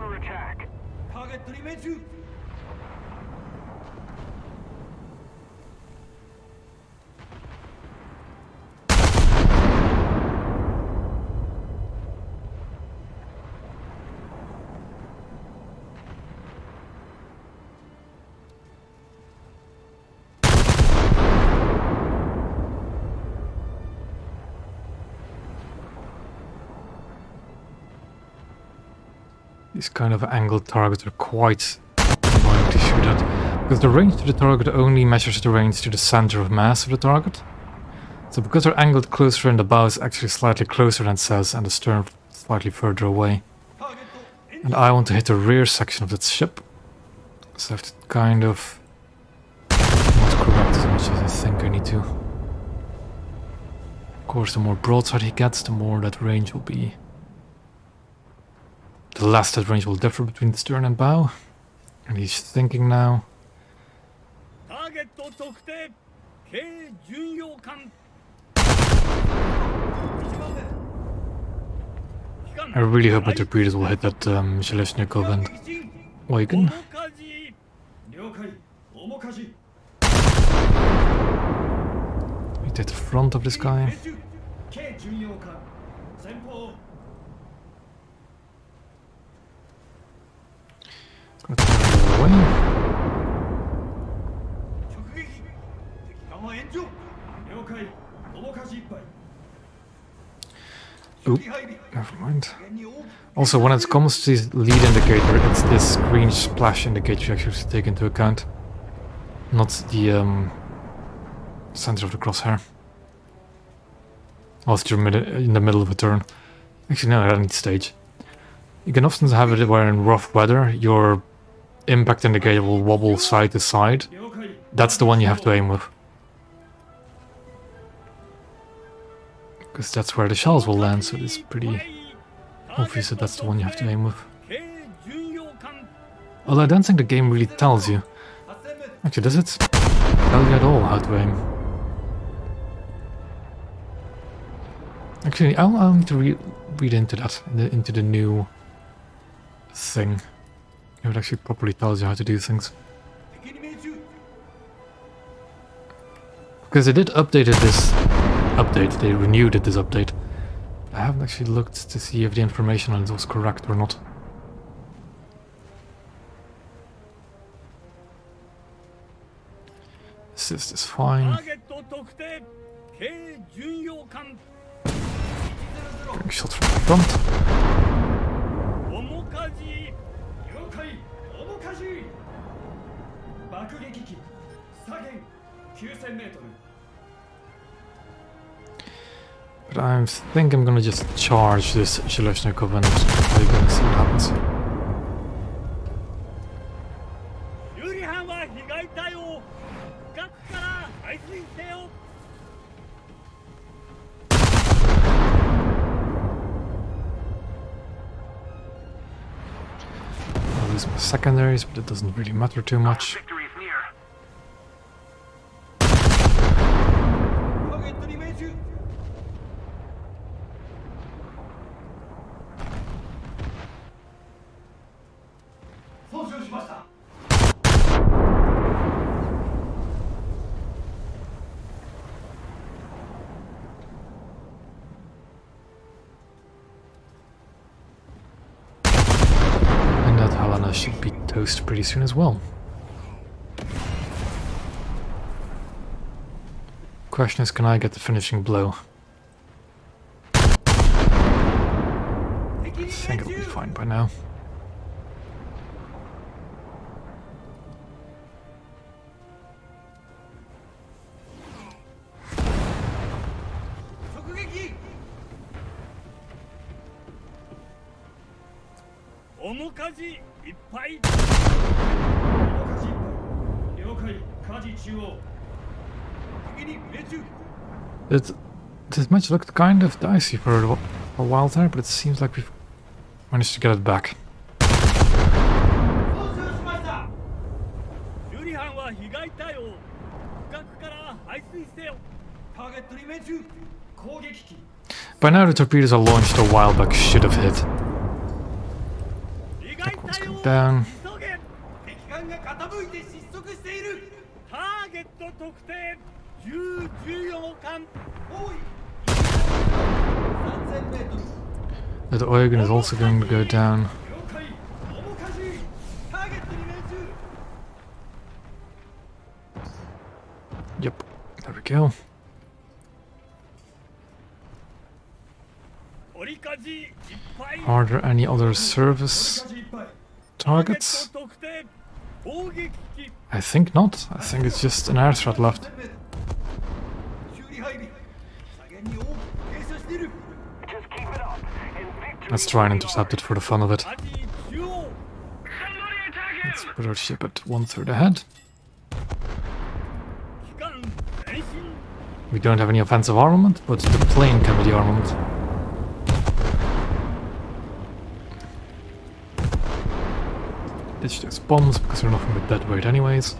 These kind of angled targets are quite annoying to shoot at, because the range to the target only measures the range to the center of mass of the target. So because they're angled closer and the bow is actually slightly closer than it says and the stern slightly further away. And I want to hit the rear section of that ship. So I have to kind of not correct as much as I think I need to. Of course, the more broadside he gets, the more that range will be. The less that range will differ between the stern and bow. And he's thinking now. ターゲット特定軽巡洋艦 I really hope my torpedoes will hit that Zhelezhnikov and Wagon. 了解面かじ We hit the front of this guy. 軽巡洋艦前方 Gonna turn it away. 直撃敵艦は炎上了解面かじいっぱい Oop, never mind. Also, when it comes to the lead indicator, it's this green splash indicator you actually have to take into account. Not the center of the crosshair. Whilst you're in the middle of a turn. Actually, no, at any stage. You can often have it where in rough weather, your impact indicator will wobble side to side. 了解 That's the one you have to aim with. Because that's where the shells will land, so it's pretty obvious that that's the one you have to aim with. 軽巡洋艦 Although I don't think the game really tells you. 8000メートル Actually, does it tell you at all how to aim? Actually, I'll need to read into that, into the new thing. It actually properly tells you how to do things. 敵に命中 Because they did update this update, they renewed this update. I haven't actually looked to see if the information on it was correct or not. Assist is タ fine. ーゲット特定軽巡洋艦 Getting shot from the front. 面かじ了解面かじ爆撃機左舷9000メートル But I think I'm gonna just charge this Zhelezhnikov and we're gonna see what happens. 修理班は被害対応深くから排水せよ I'll lose my secondaries, but it doesn't really matter too much. Victory is near. ターゲットに命中操縦しました And that Helena should be toast pretty soon as well. Question is, can I get the finishing blow? I 敵に think 命 it'll be 中 fine by now. 直撃 面かじいっぱい 面かじいっぱい了解火事中央敵に命中 This match looked kind of dicey for a while there, but it seems like we've managed to get it back. 操縦しました 修理班は被害対応深くから排水せよ ターゲットに命中攻撃機 By now the torpedoes are launched a while back should have hit. 被害 One's 対応 going down. 急げ 敵艦が傾いて失速している ターゲット特定重巡洋艦 多い3000メートル That Eugen is also going to go down. 了解面かじターゲットに命中 Yep, there we go. 折りかじいっぱい Are there any other service 折りかじいっ targets? 特定攻撃機 I think not. I think it's just an air threat left. 修理配備左舷に大きく傾斜している Just keep it up, and victory Let's try and will be intercept it for the fun of it. アジ中央 Let's put our ship at 1/3 ahead. 機関前進 We don't have any offensive armament, but the plane can be the armament. Ditch those bombs because they're nothing but dead weight anyways.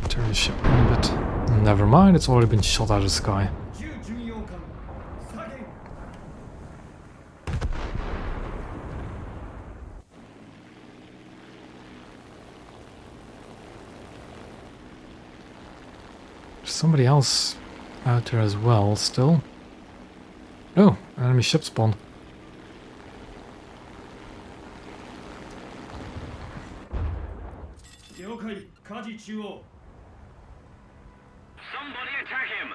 Turn the ship in a bit. Never mind, it's already been shot out of the sky. 旧巡洋艦左舷 There's somebody else out there as well, still. Oh, an enemy ship spawned. Somebody attack him!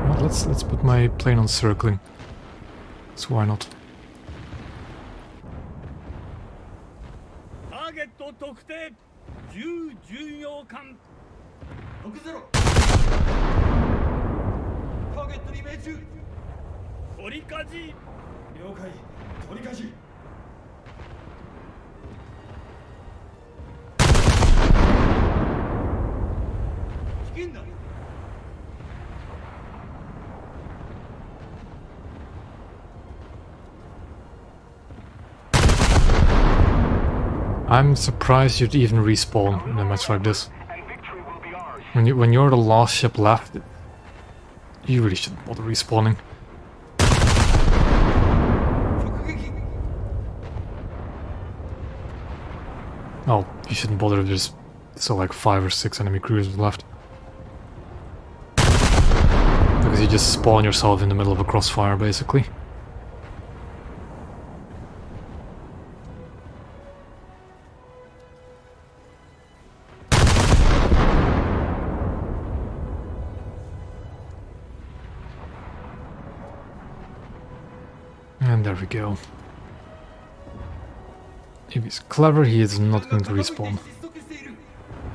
Well, let's put my plane on circling. So why not? ターゲット特定重巡洋艦60ターゲットに命中取りかじ了解取り返し危険だ I'm surprised you'd even respawn in a match like this. And victory will be ours. When you're the last ship left, you really shouldn't bother respawning. 直撃 Oh, you shouldn't bother if there's still like 5 or 6 enemy cruisers left. Because you just spawn yourself in the middle of a crossfire, basically. And there we go. If he's clever, he is not going to respawn. 失速している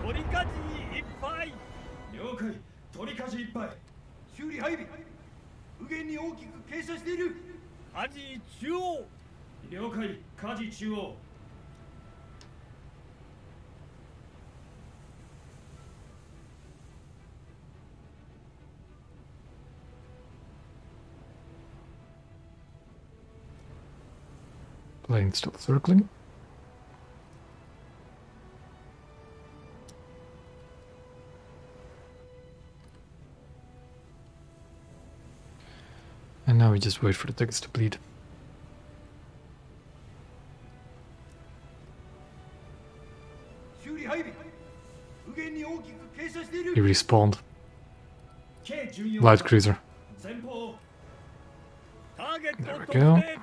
取りかじいっぱい了解取り舵いっぱい修理配備右舷に大きく傾斜しているアジ中央了解舵中央 Plane still circling. And now we just wait for the tickets to bleed. 修理配備右舷に大きく傾斜している He respawned. 軽巡洋 Light cruiser. 前方ターゲット There we 特 go. 定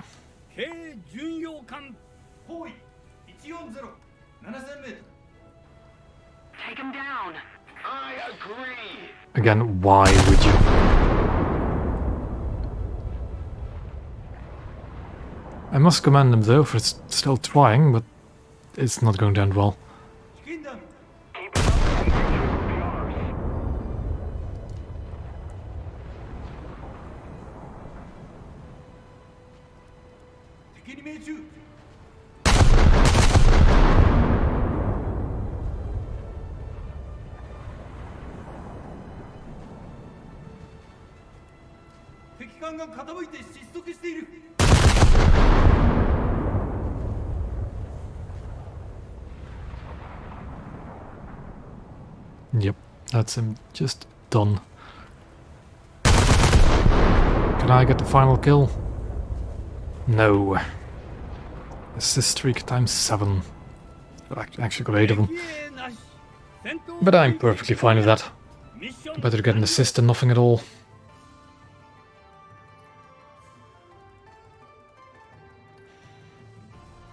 軽巡洋艦方位140 7000メートル Take him down! I agree! Again, why would you? I must commend them though for still trying, but it's not going to end well. 危険だ Keep it up, and victory will be ours. 敵に命中敵艦が傾いて失速している Yep, that's him just done. Can I get the final kill? No. Assist streak times 7. I actually got 8 of them. 敵へなし戦闘 But I'm perfectly fine with that. ミッション Better get an assist than nothing at all.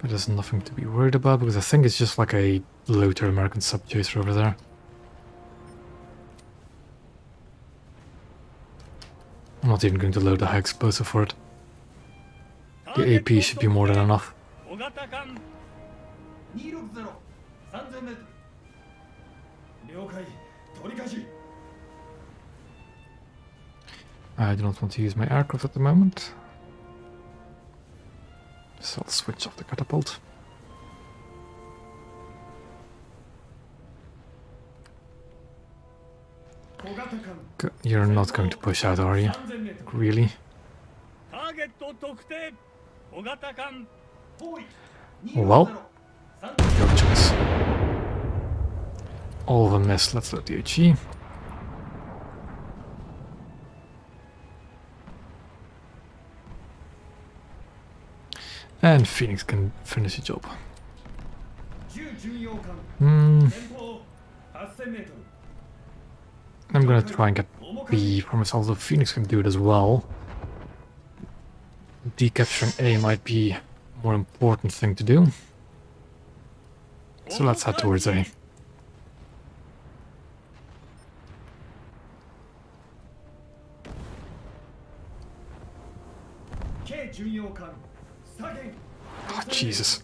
But there's nothing to be worried about because I think it's just like a looter American sub-chaser over there. I'm not even going to load the high explosive for it. The AP should be more than enough. 小型艦260 3000メートル了解取り返し I do not want to use my aircraft at the moment. So I'll switch off the catapult. You're not going to push out, are you? Really? ターゲット特定小型艦 Well, your choice. All of them miss. Let's load the HE. And Phoenix can finish the job. 10巡洋艦 Hmm, 前方8000メートル I'm gonna try and get B for myself, although Phoenix can do it as well. Decapturing A might be a more important thing to do. So let's head towards A. K 巡洋艦左舷 Oh, Jesus.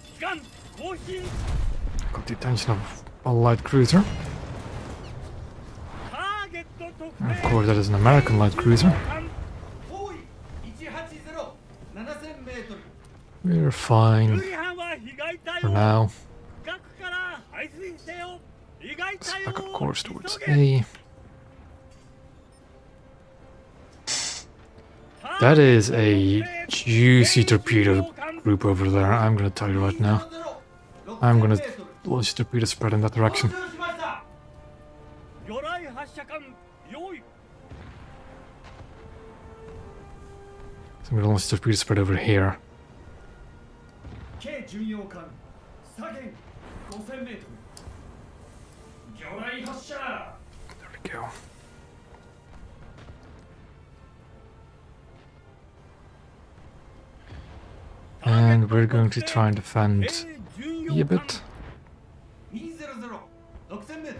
機関更新 Got the attention of a light cruiser. ターゲット特 And of 定 course, that is an American light cruiser. 方位180 7000メートル We're fine 有利班は被害対 for 応 now. 深くから排水せよ被害 Let's 対 back 応 up course towards 急げ A. That is a juicy torpedo group over there, I'm gonna tell you right now. I'm gonna launch torpedo spread in that direction. 到着しました 魚雷発射艦用意 So I'm gonna launch torpedo spread over here. K 巡洋艦左舷5000メートル魚雷発射 There we go. And we're going to try and defend E a bit. 200 6000メートル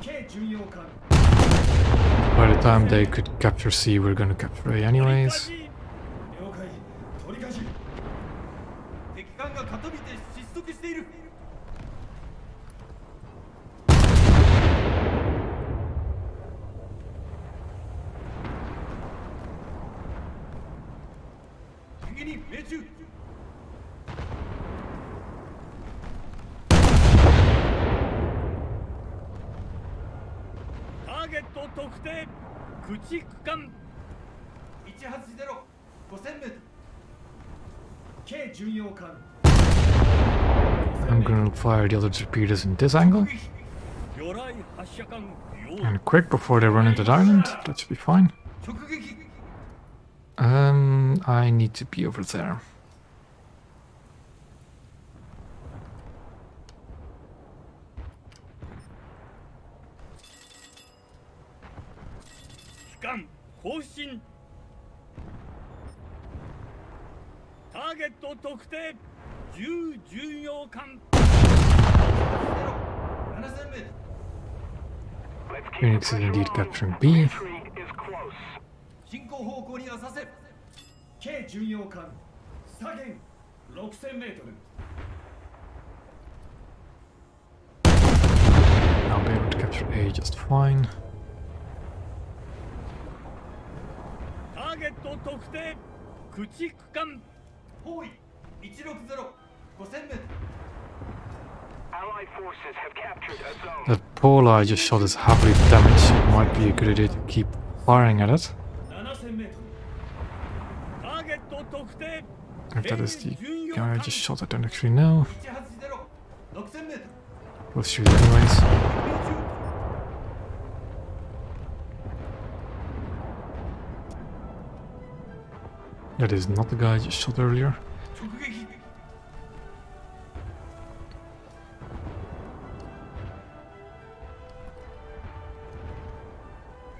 K 巡洋艦 By the time they could capture C, we're gonna capture A anyways. 了解取り返し敵艦が傾いて失速している敵に命中ターゲット特定駆逐艦180 5000メートル K 巡洋艦 I'm gonna fire the other torpedoes in this angle. 魚雷発射艦用意 And quick before they run into the island. That should be fine. 直撃 I need to be over there. 機関更新ターゲット特定10巡洋艦7000メート Let's keep the Phoenix is pressure indeed on. capturing B. Retreat is close. ル進行方向に浅瀬 K 巡洋艦左舷6000メートル I'll be able to capture A just fine. ターゲット特定駆逐艦方位160 5000メートル Allied forces have captured a zone. That Polar I just shot is heavily damaged. It might be a good idea to keep firing at it. 7000メートルターゲット特定 If that is the guy I just shot, I don't actually know. 180 6000メートル We'll shoot it anyways. 命中 That is not the guy I just shot earlier. 直撃 Let's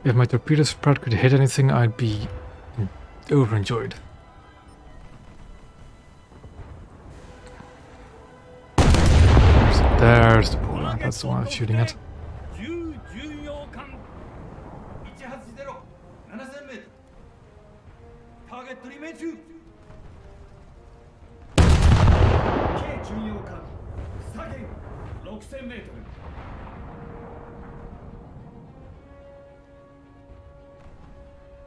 If my torpedo spread could hit anything, I'd be overjoyed. There's the polar. That's the one I was shooting at. 10巡洋艦180 7000m ターゲットリメイ中 K 巡洋艦左舷 6000m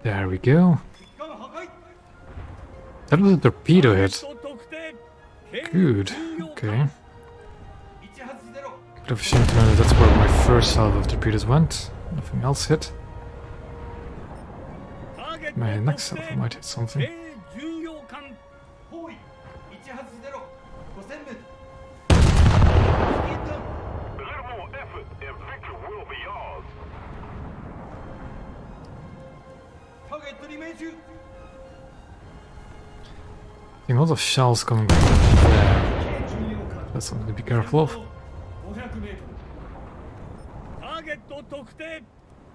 There we go. 敵艦破壊 That was a torpedo ターゲ hit. ット特定 K Good. 巡洋 Okay. 艦 180 Could have assumed to know that that's where my first salvo of torpedoes went. Nothing else hit. ターゲット My 特 next salvo 定 might hit something. K 巡洋艦包囲180 5000m 危険だ A little more effort and victory will be ours. ターゲットリメイ中 Seeing lots of shells coming from there. K 巡洋艦 That's something to be careful of. 500m ターゲット特定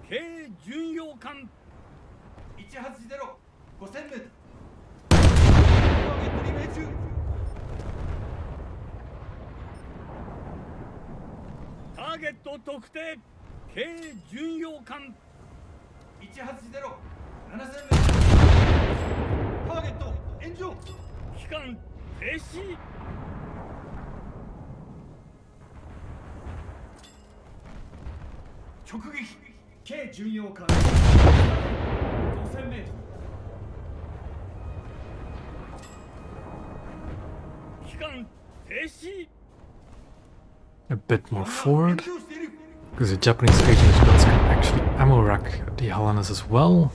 K 巡洋艦180 5000m ターゲットリメイ中ターゲット特定 K 巡洋艦180 7000m ターゲット炎上機関停止直撃 K 巡洋艦 5000m 機関停止 A bit more forward. 炎上している Because the Japanese agent guns can actually ammo rack the Helenas as well.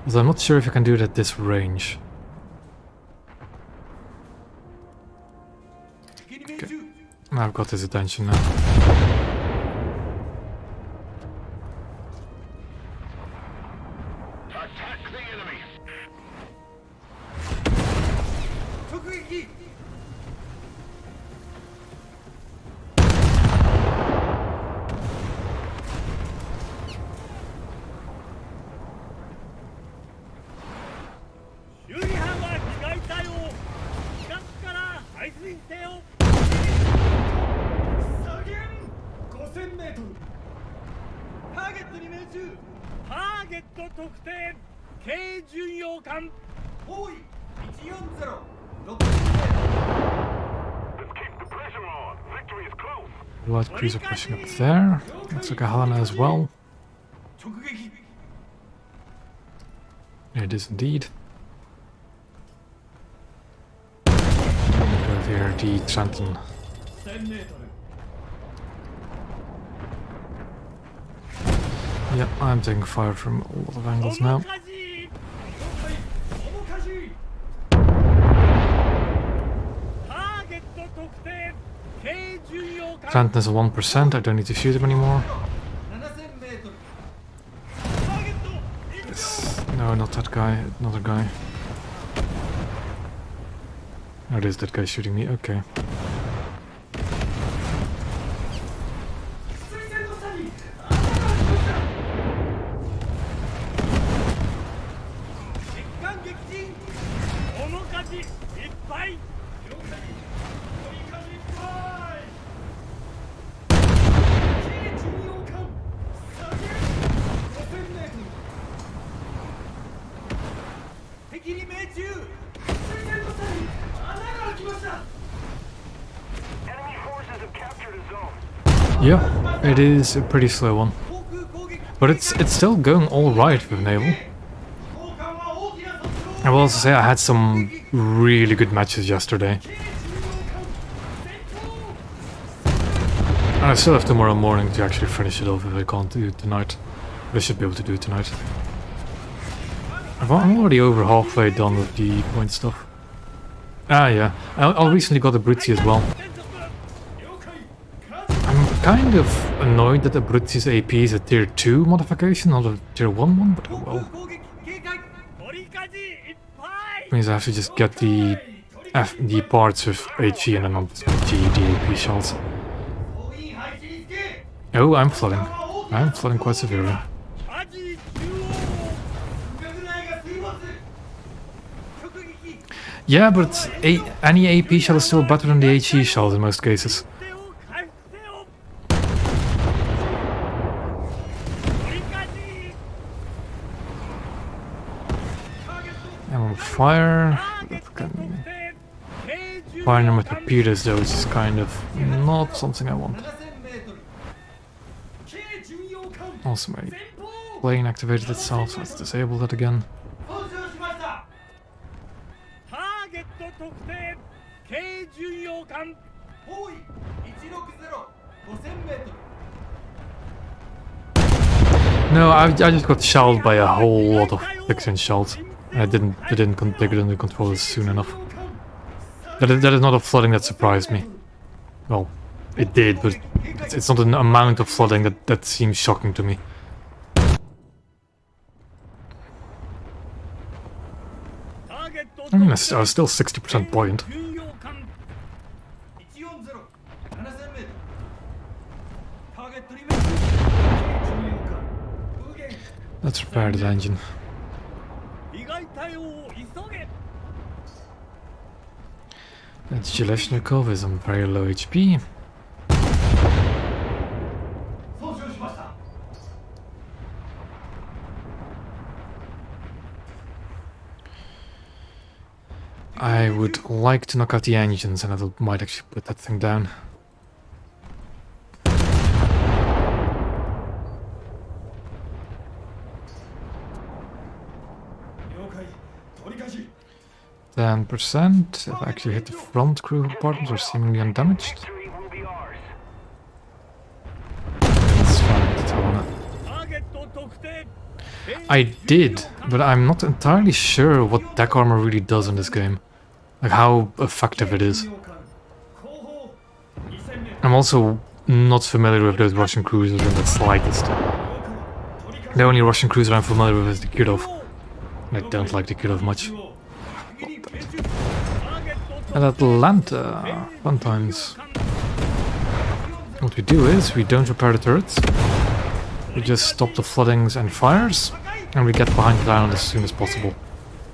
Although I'm not sure if you can do it at this range. 敵に命中 I've got his attention now. Attack the enemy. 直撃 修理班は被害対応近くから排水せよ左舷 5000m ターゲットに命中ターゲット特定 K 巡洋艦包囲140 6000m Let's keep the pressure on. Victory is close. Light cruiser pushing up there. Looks like a Helena as well. 直撃 It is indeed. Go here, the Trenton. 1000m Yep, I'm taking fire from a lot of angles now. 面火事面火事ターゲット特定 K 巡洋艦 Trenton is at 1%, I don't need to shoot him anymore. 7000m ターゲット炎上 No, not that guy, another guy. Oh, it is that guy shooting me, okay. 水戦の下に穴がありました敵艦撃沈面火事いっぱい了解追い風いっぱい K 巡洋艦左舷 5000m 敵に命中水戦の下に穴が開きました Enemy forces have captured a zone. Yeah, it is a pretty slow one. 航空攻撃 But it's still going alright with naval. 砲艦は大きな突破 I will also say I had some really good matches yesterday. K 巡洋艦戦闘 And I still have tomorrow morning to actually finish it off if I can't do it tonight. But I should be able to do it tonight. I'm already over halfway done with the point stuff. Ah yeah, I recently got a Abruzzi as well. 連続 了解 I'm kind of annoyed that the Abruzzi's AP is a tier 2 modification, not a tier 1 one, but oh 航 well. 空攻撃警戒 鳥火事いっぱい Means I have to just get the parts with HE and then I'll just make the AP shells. 総員配置につけ Oh, I'm flooding. I'm flooding quite severely. Yeah, but any AP shell is still better than the HE shells in most cases. 手を返せよ取り返し I'm on fire. ターゲット特定計14 Firing with torpedoes though is kind of not something I want. 7000メートル K 巡洋艦 Also, my 前方 plane activated itself, so let's disable that again. 操縦しました ターゲット特定軽巡洋艦方位160 5000メートル No, I just got shelled by a whole lot of 6-inch shells. And I didn't take it under control soon enough. That is not a flooding that surprised me. Well, it did, but it's not an amount of flooding that seems shocking to me. ターゲット I mean, I was still 60% buoyant. 巡洋艦140 7000メートルターゲットリメイク K 巡洋艦右舷 Let's repair that engine. 被害対応を急げ That Zhelezhnikov is on very low HP. 操縦しました I would like to knock out the engines, and I might actually put that thing down. Torikashi. 10%. I've actually hit the front crew compartments, are seemingly undamaged. Victory will be ours. That's fine to tell on it. ターゲット特定 I did, but I'm not entirely sure what deck armor really does in this game. Like how effective it is. 後方2000メート I'm also not familiar with those Russian cruisers in the slightest. ル The only Russian cruiser I'm familiar with is the Kirov. I don't like the Kirov much. ターゲット And Atlanta, fun times. What we do is, we don't repair the turrets. We just stop the floodings and fires, and we get behind the island as soon as possible.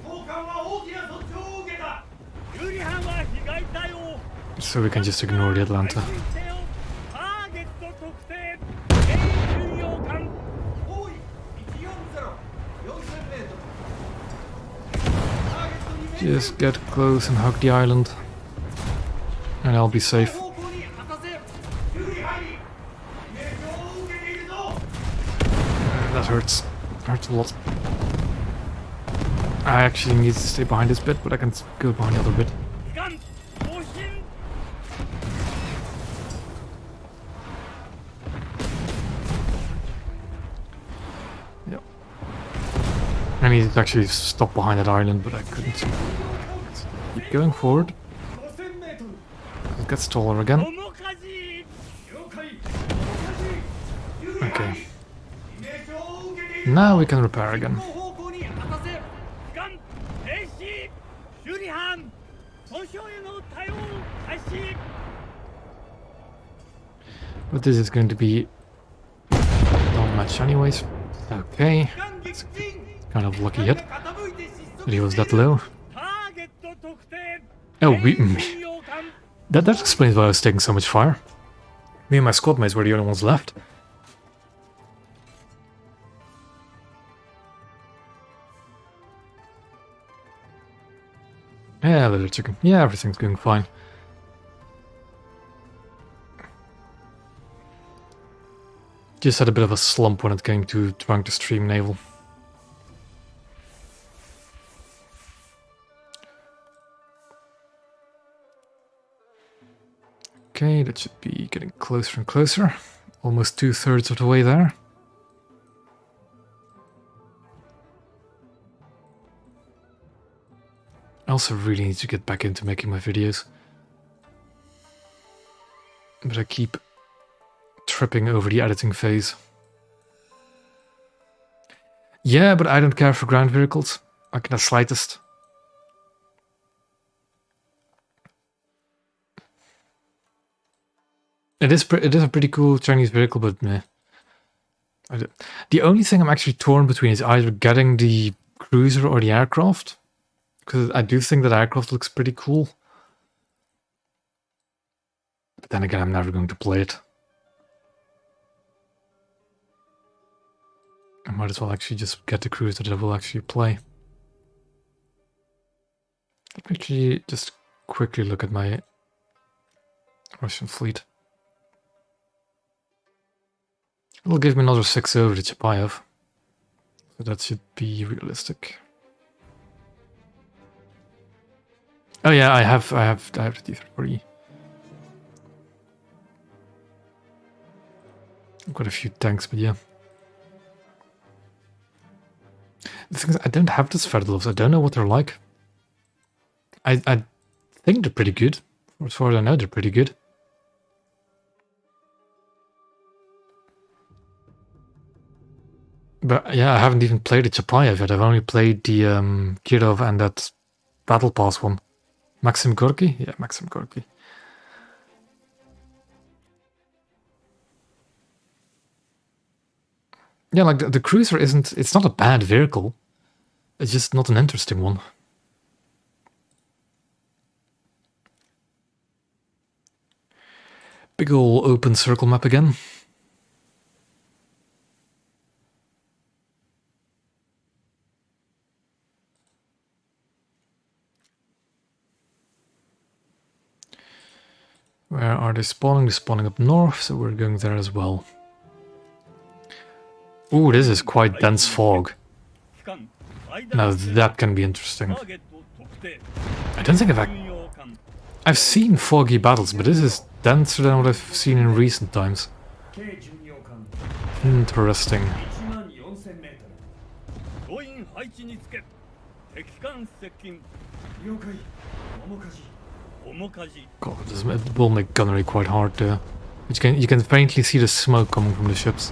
砲艦は大きな措置を受けた有利班は被害対応 So we can just ignore the Atlanta. ターゲット特定軽巡洋艦方位140 4000メートルターゲットリメイク Just get close and hug the island, and I'll be safe. 方向に果たせ有利入りイメージを受けているぞ That hurts. Hurts a lot. I actually need to stay behind this bit, but I can go behind the other bit. 時間更新 Yep. I needed to actually stop behind that island, but I couldn't. Let's keep going forward. 5000メートル It gets taller again. 面舵了解有利入り Okay. イメージを受けている Now we can repair again. 方向に果たせ時間停止有利班損傷への対応開始 But this is going to be not much anyways. Okay. 間撃沈 Kind of lucky hit 傾いて失速 that he was that low. ターゲット特定 Oh, 軽巡洋艦 that explains why I was taking so much fire. Me and my squad mates were the only ones left. Yeah, little chicken. Yeah, everything's going fine. Just had a bit of a slump when it came to trying to stream naval. Okay, that should be getting closer and closer. Almost 2/3 of the way there. I also really need to get back into making my videos. But I keep tripping over the editing phase. Yeah, but I don't care for ground vehicles. Like the slightest. It is a pretty cool Chinese vehicle, but meh. The only thing I'm actually torn between is either getting the cruiser or the aircraft. Because I do think that aircraft looks pretty cool. But then again, I'm never going to play it. I might as well actually just get the cruiser that I will actually play. Let me actually just quickly look at my Russian fleet. It'll give me another 6 over the Chapayev. So that should be realistic. Oh yeah, I have the D340. I've got a few tanks, but yeah. The thing is, I don't have the Sverdlovs. I don't know what they're like. I think they're pretty good. As far as I know, they're pretty good. But yeah, I haven't even played the Chapayev yet. I've only played the Kirov and that Battle Pass one. Maxim Gorky? Yeah, Maxim Gorky. Yeah, like the cruiser isn't... It's not a bad vehicle. It's just not an interesting one. Big ol' open circle map again. Where are they spawning? They're spawning up north, so we're going there as well. Ooh, this is quite dense fog. Now that can be interesting. I don't think I've seen foggy battles, but this is denser than what I've seen in recent times. Interesting. God, it will make gunnery quite hard there. You can faintly see the smoke coming from the ships.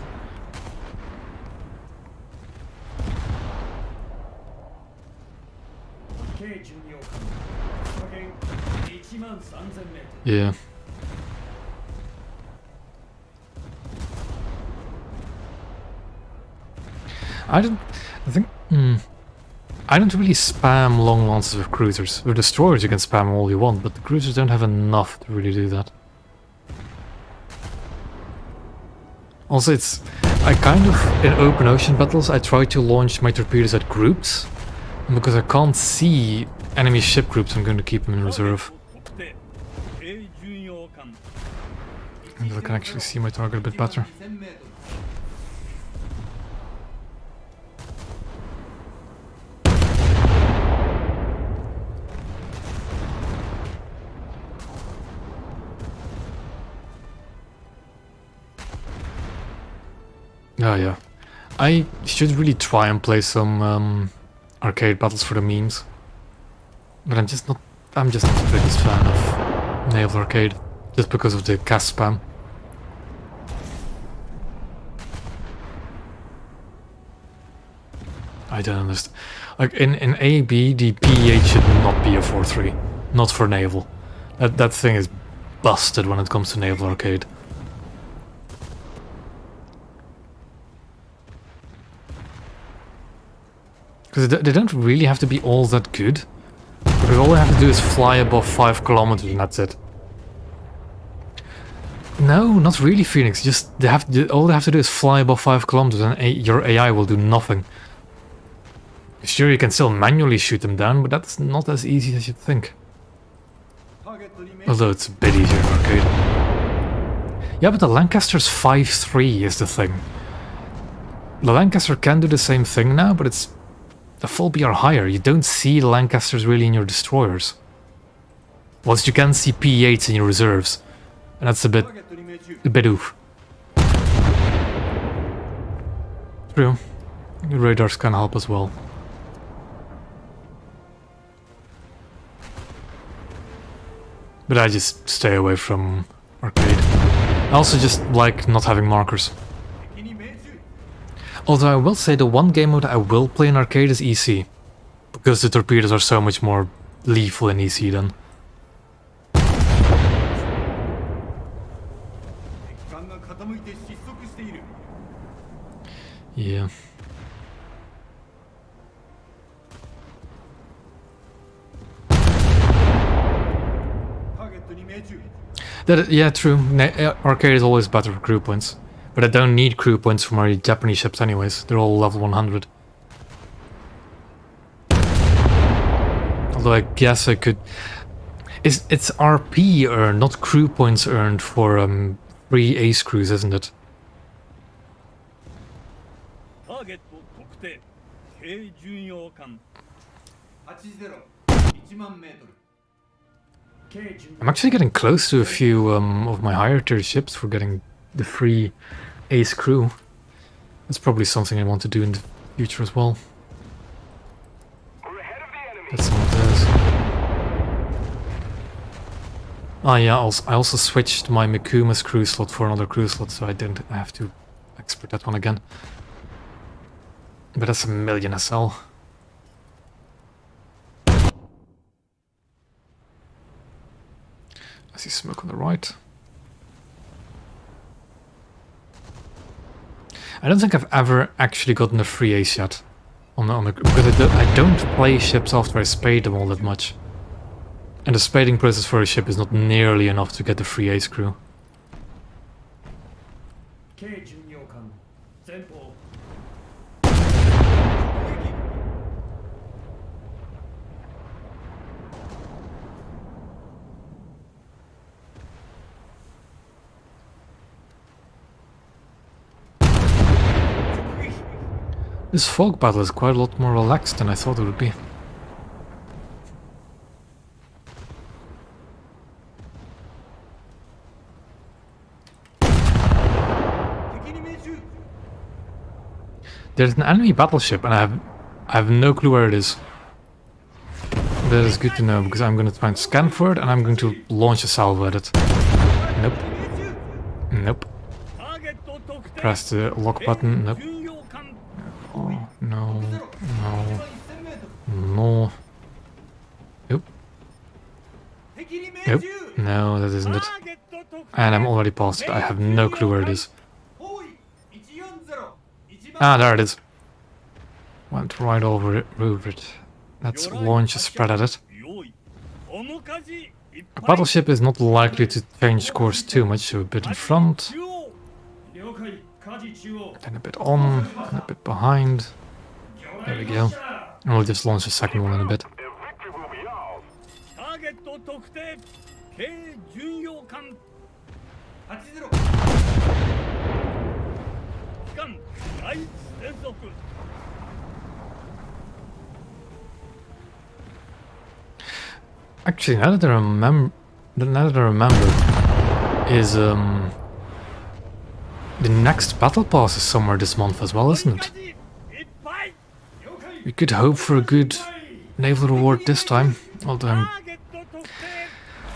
Yeah. I don't really spam long lances with cruisers. With destroyers you can spam all you want, but the cruisers don't have enough to really do that. Also, I kind of, in open ocean battles, I try to launch my torpedoes at groups. And because I can't see enemy ship groups, I'm going to keep them in reserve. Until I can actually see my target a bit better. Oh yeah. I should really try and play some arcade battles for the memes. But I'm just not the biggest fan of Naval Arcade. Just because of the cast spam. I don't understand. Like in AB, the PE8 should not be a 4-3. Not for Naval. That thing is busted when it comes to Naval Arcade. Because they don't really have to be all that good. Because all they have to do is fly above 5 kilometers and that's it. No, not really, Phoenix. Just all they have to do is fly above 5 kilometers and your AI will do nothing. Sure, you can still manually shoot them down, but that's not as easy as you'd think. Although it's a bit easier in arcade. Yeah, but the Lancaster's 5.3 is the thing. The Lancaster can do the same thing now, but it's a full BR higher. You don't see the Lancasters really in your destroyers. Whilst you can see PE8s in your reserves. And that's a bit oof. True. The radars can help as well. But I just stay away from arcade. I also just like not having markers. Although I will say the one game mode I will play in arcade is EC. Because the torpedoes are so much more lethal in EC then. Yeah. トに命中 Yeah, true. Arcade is always better for crew points. But I don't need crew points for my Japanese ships anyways. They're all level 100. Although I guess I could... It's RP earned, not crew points earned for free ace crews, isn't it? ターゲット特定軽巡洋艦80 1万メートル I'm actually getting close to a few of my higher tier ships for getting the free ace crew. That's probably something I want to do in the future as well. We're ahead of the enemy. That's some of those. Oh yeah, I also switched my Mikuma's crew slot for another crew slot, so I didn't have to export that one again. But that's a million SL. I see smoke on the right. I don't think I've ever actually gotten a free ace yet. Because I don't play ships after I spade them all that much. And the spading process for a ship is not nearly enough to get the free ace crew. 軽巡洋艦前方 This fog battle is quite a lot more relaxed than I thought it would be. There's an enemy battleship and I have no clue where it is. That is good to know because I'm going to try and scan for it and I'm going to launch a salvo at it. Nope. Nope. Press the lock button. Nope. Oh, no. No. No. Nope. Nope. No, that isn't it. And I'm already past it. I have no clue where it is. Ah, there it is. Went right over it. Let's launch a spread at it. A battleship is not likely to change course too much, so a bit in front, then a bit on, and a bit behind. There we go. And we'll just launch a second one in a bit. Their victory will be ours. ターゲット特定軽巡洋艦80 機関第一戦速 Actually, now that I remember, is the next battle pass is somewhere this month as well, isn't it? いっぱい We could hope for a good naval reward this time. Although ターゲット特定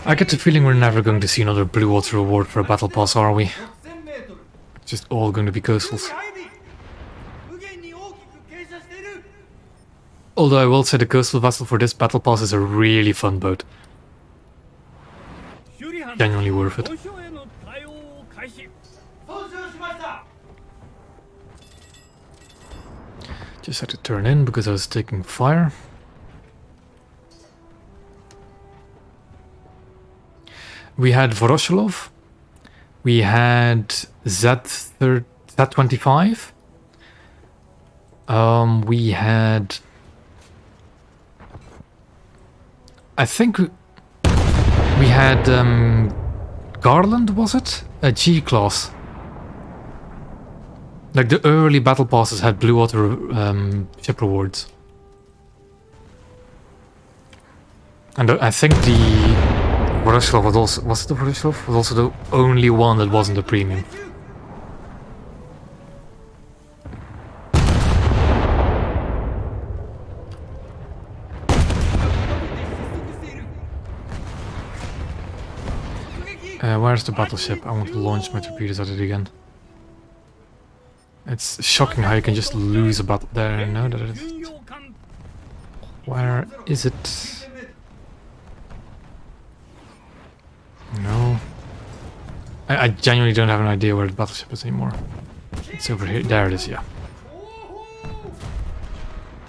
I get the feeling we're never going to see another blue water reward for a battle pass, are we? 6000メートル It's just all going to be coastals. 配備無限に大きく傾斜している Although I will say the coastal vessel for this battle pass is a really fun boat. 修理班 Genuinely worth it. 交渉への対応を開始 操縦しました Just had to turn in because I was taking fire. We had Voroshilov. We had Z25. We had... I think we had Garland, was it? A G-class. Like the early battle passes had blue water ship rewards. And I think the Voroshilov was also... Was it the Voroshilov? Was also the only one that wasn't a premium. Where's the battleship? I want to launch my torpedoes at it again. It's shocking how you can just lose a battle there. No, that is. 巡洋艦 Where is it? No. I genuinely don't have an idea where the battleship is anymore. It's over here. There it is, yeah.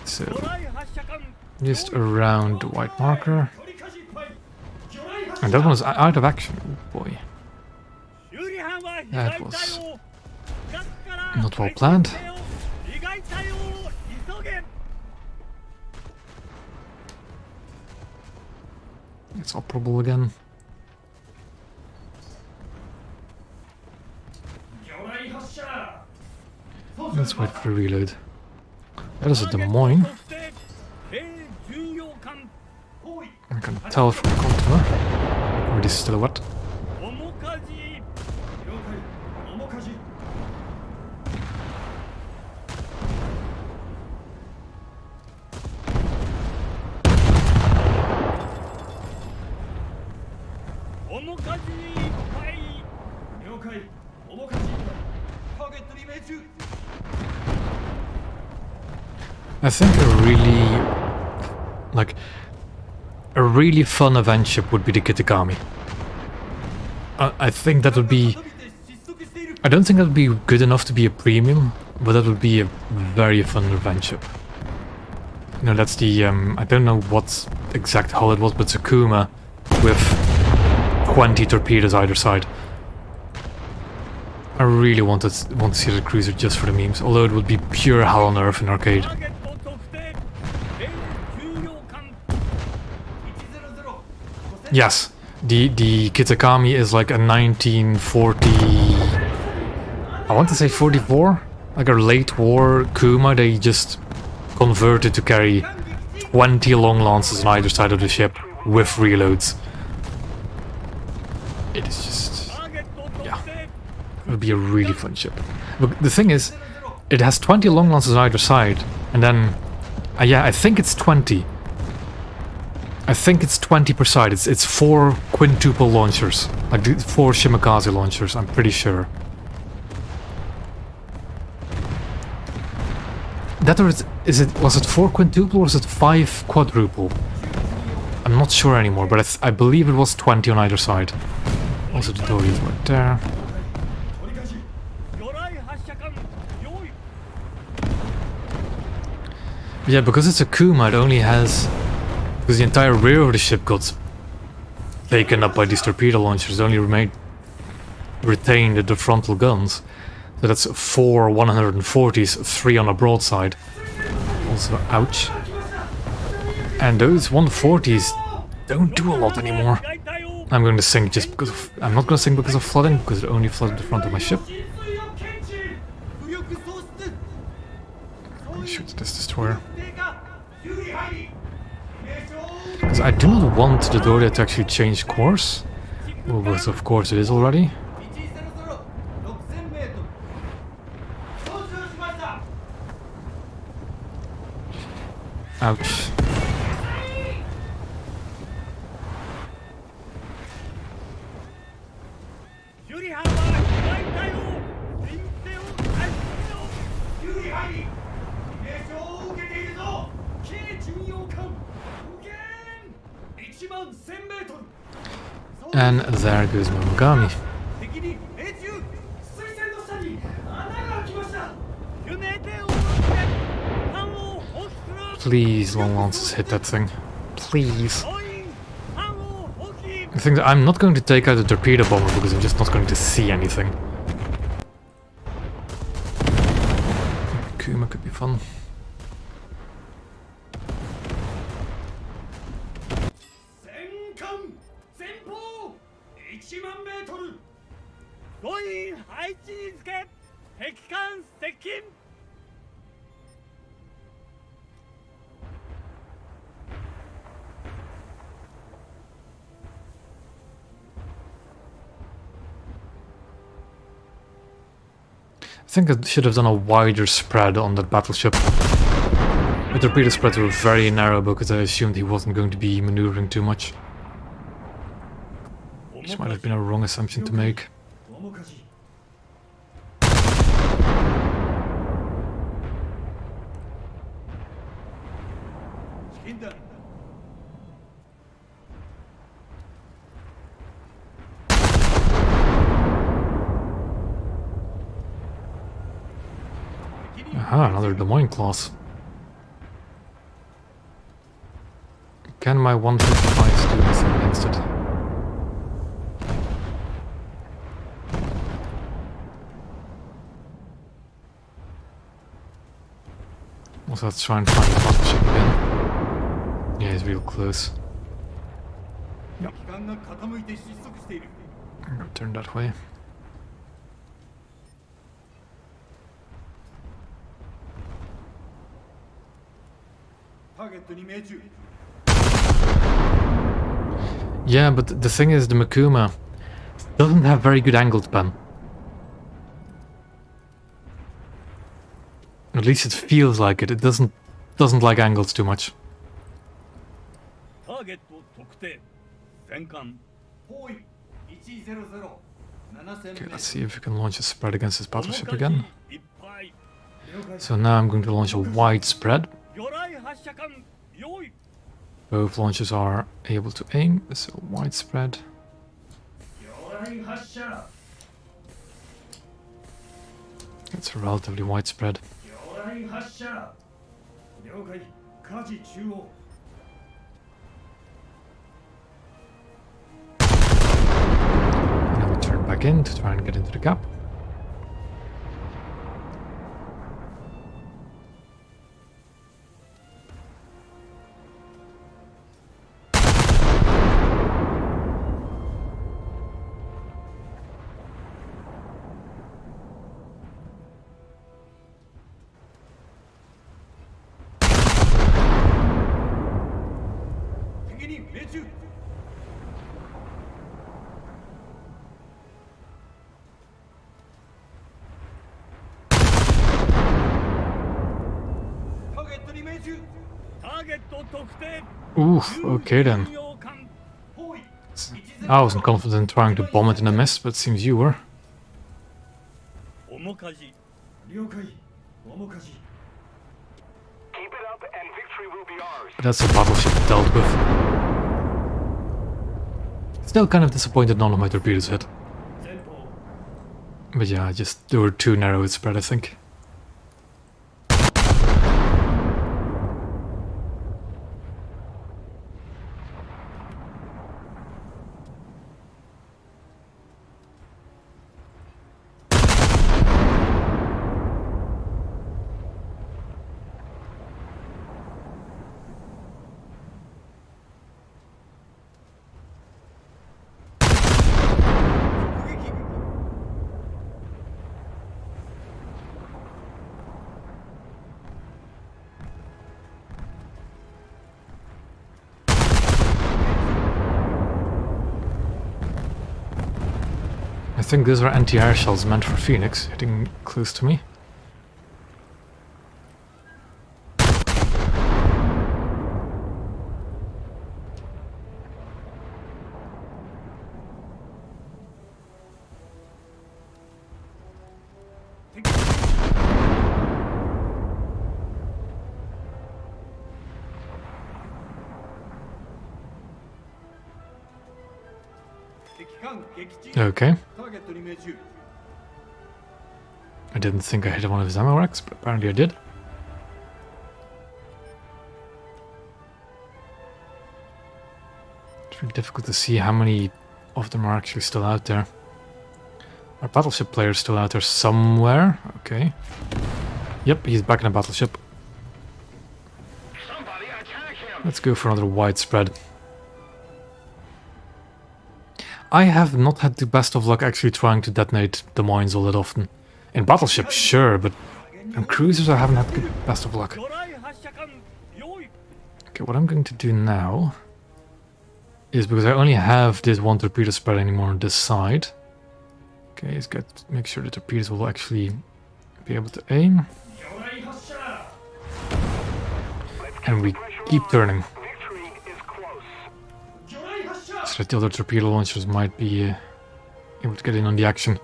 So, 魚雷発射艦 just around the white marker. 取り舵いっぱい魚雷発 And that one is out of action. Oh boy. 修理班は被 That 害 was 体を深くから not well planned. 被害体を急げ It's operable again. 魚雷発射 Let's wait for the reload. That is a Des Moines. そして軽巡洋艦 包囲 I can tell from the contour. Or this silhouette. 面舵了解面舵 面舵にはい了解面舵ターゲットに命中 I think a really fun event ship would be the Kitakami. I think that would be. 伸びて失速している I don't think that would be good enough to be a premium, but that would be a very fun event ship. You know, that's the I don't know what exact hull it was, but Tsukuma with 20 torpedoes either side. I really want to see the cruiser just for the memes, although it would be pure hell on earth in arcade. ターゲット特定軽巡洋艦 100 Yes, the Kitakami is like a 1940. I want to say 44, like a late war Kuma. They just converted to carry 20 long lances on either side of the ship with reloads. It is just, ターゲット特 yeah, 定 it would be a really fun ship. But the thing is, it has 20 long lances on either side, and then, yeah, I think it's 20. I think it's 20 per side. It's 4 quintuple launchers, like 4 Shimakaze launchers. I'm pretty sure. That or was it 4 quintuple or was it 5 quadruple? I'm not sure anymore, but I believe it was 20 on either side. Also the door is right there. 取り返し魚雷発射艦用意 Yeah, because it's a Kuma, it only has... Because the entire rear of the ship got taken up by these torpedo launchers, it only retained the frontal guns. So that's 4 140s, 3 on a broadside. Also, ouch. And those 140s don't do a lot anymore. 被害体を I'm going to sink just because of... I'm not going to sink because of flooding, because it only flooded the front of my ship. 浸水を検知武力喪失 Shoot this destroyer. 低下修理入り名称 Because I do not want the Doria to actually change course. Well, because of course it is already. 1006000メートル操縦しました Ouch. 修理班は被害体を臨戦を開始せよ修理入り名称を受けているぞ軽巡洋艦無限11000メートル And there goes Momogami. 敵に命中水栓の下に穴が開きました 救命艇を下ろして艦を放棄する Please, long lances, hit that thing. Please. 総員艦を放棄 The thing that I'm not going to take out the torpedo bomber because I'm just not going to see anything. Kuma could be fun. 戦艦前方1万メートル総員配置につけ敵艦接近 I think I should have done a wider spread on that battleship. The torpedo spreads were very narrow because I assumed he wasn't going to be maneuvering too much. Which might have been a wrong assumption to make. 面舵試験だ Aha, another Des Moines class. Can my 155s do anything against it? Also, let's try and find the battleship again. Yeah, he's real close. 機関が傾いて失速している I'm gonna turn that way. ターゲットに命中 Yeah, but the thing is, the Makuma doesn't have very good angled pen. At least it feels like it. It doesn't like angles too much. ターゲット特定戦艦包囲100 Okay, let's see if we can launch a spread against this battleship again. いっぱい So now I'm going to launch a wide spread. 魚雷発射艦用意 Both launches are able to aim, so wide spread. 魚雷発射 It's a relatively wide spread. 魚雷発射了解火事中央 And then we turn back in to try and get into the gap. Oof, okay then. I wasn't confident in trying to bomb it in a miss, but it seems you were. 面かじ了解面かじ Keep it up and victory will be ours. But that's a battleship dealt with. Still kind of disappointed none of my torpedoes hit. 前方 But yeah, they were too narrow with spread, I think. I think those are anti-air shells meant for Phoenix, hitting close to me. Okay. I didn't think I hit one of his ammo racks, but apparently I did. It's really difficult to see how many of them are actually still out there. Our battleship player is still out there somewhere. Okay. Yep, he's back in a battleship. Somebody attack him! Let's go for another wide spread. I have not had the best of luck actually trying to detonate the mines all that often. In battleships, sure, but in cruisers I haven't had the best of luck. 魚雷発射艦用意 Okay, what I'm going to do now is, because I only have this one torpedo spread anymore on this side. Okay, it's got to make sure the torpedoes will actually be able to aim. 魚雷発射 And we keep turning, Victory is close. 魚雷発射 so that the other torpedo launchers might be able to get in on the action.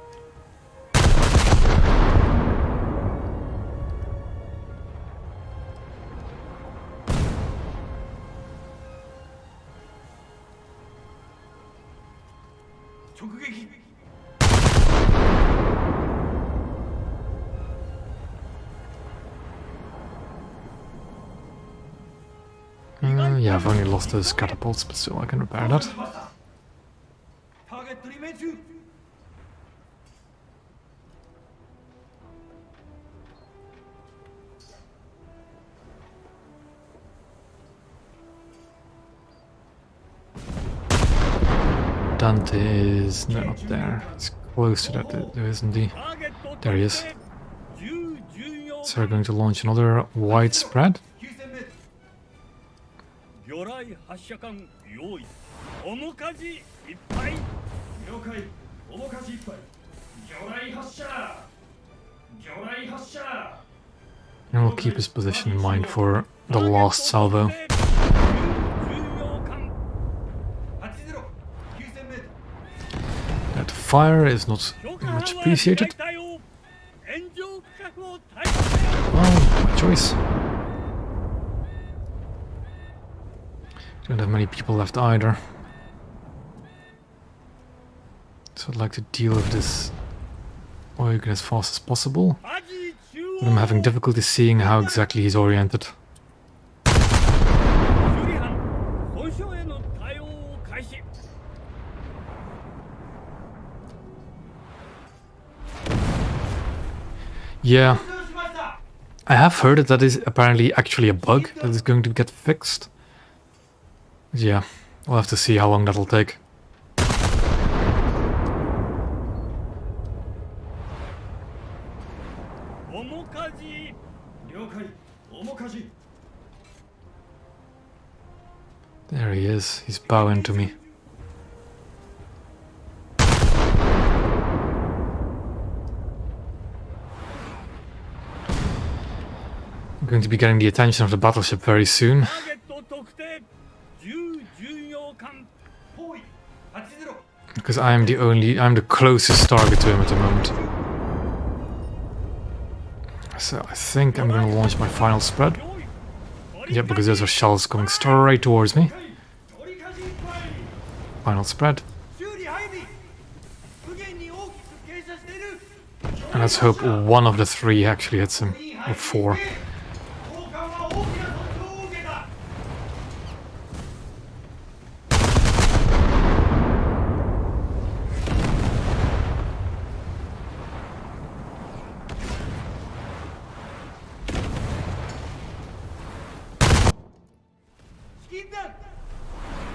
Yeah, I've only lost those catapults, but still I can repair that. ターゲットに命中 敵 Dante is no, not there. He's close to that, there isn't he? ターゲット There he is. 特定10巡洋 So we're going to launch another widespread. 9000メート魚雷発射管用意面かじいっぱいル了解面かじいっぱい魚雷発射魚雷発射 And we'll keep his position in mind for the last salvo. 10巡洋艦80 9000メート That fire is not 許可 much は appreciated. たよ炎上区画を退避せよ Well, my choice. Don't have many people left either. So I'd like to deal with this Eugen as fast as possible. アジ中 But I'm having difficulty seeing how exactly he's oriented. 修理班損傷への対応を開始 Yeah, 到着しました I have heard that is apparently actually a bug that is going to get fixed. Yeah, we'll have to see how long that'll take. 面かじ了解面かじ There he is. He's bowing to me. I'm going to be getting the attention of the battleship very soon. ターゲット特定10巡洋艦包囲80 Because I'm the closest target to him at the moment. So I think I'm gonna launch my final spread. 用意 Yeah, because those are shells coming straight towards me. 取りかじいっぱい Final spread. 修理配備右舷に大きく傾斜している And let's hope one of the three actually hits him. Or four. 砲艦は大きな損傷を受けた 資金弾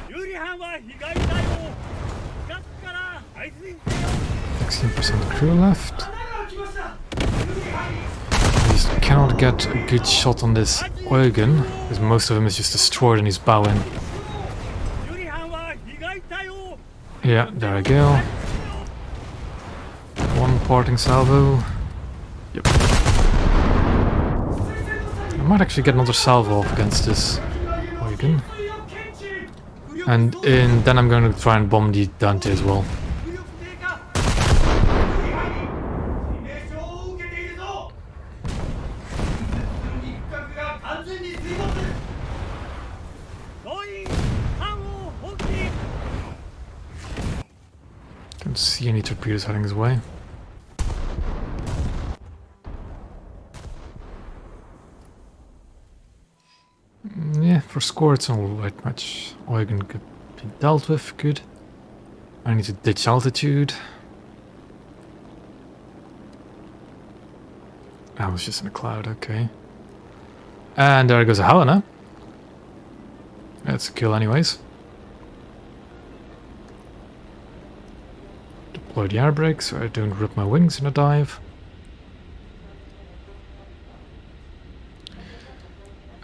修理班は被害対応区画から排水せよ 16% crew left. 穴が開きました修理配備 I just cannot get a good shot on this Eugen, because most of him is just destroyed and he's bowing. 修理班は被害対応 Yeah, there I go. One parting salvo. Yep. I might actually get another salvo off against this Eugen. 水を検知 And then I'm going to try and bomb the Dante as well. 浮力低下修理配備致命傷を受けているぞ区画が完全に水没総員艦を放棄 Don't see any torpedoes heading his way. Yeah, for score it's an alright match. Eugen could be dealt with, good. I need to ditch altitude. I was just in a cloud, okay. And there goes a Helena. That's a kill anyways. Deploy the air brake so I don't rip my wings in a dive.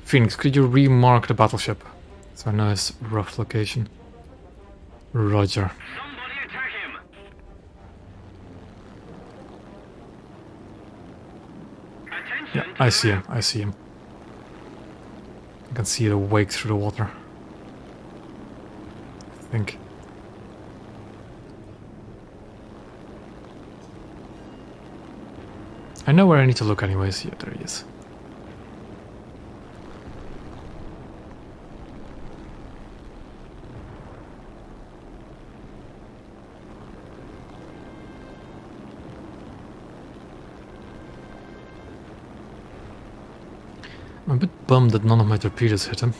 Phoenix, could you remark the battleship? So I know his rough location. Roger. Somebody attack him! Attention! Yeah, I see him, I see him. I can see the wake through the water. I think. I know where I need to look anyways. Yeah, there he is. I'm a bit bummed that none of my torpedoes hit him.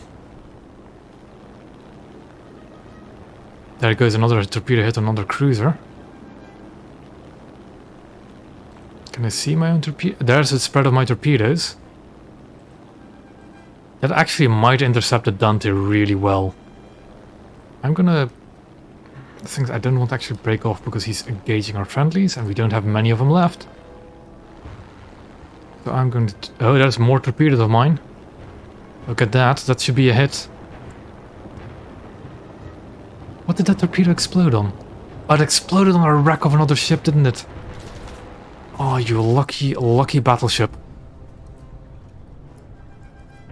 There goes another torpedo hit another cruiser. Can I see my own torpedo? There's the spread of my torpedoes. That actually might intercept the Dante really well. I'm gonna The things I don't want to actually break off because he's engaging our friendlies and we don't have many of them left. So I'm going to... Oh, there's more torpedoes of mine. Look at that. That should be a hit. What did that torpedo explode on? Oh, it exploded on a wreck of another ship, didn't it? Oh, you lucky, lucky battleship.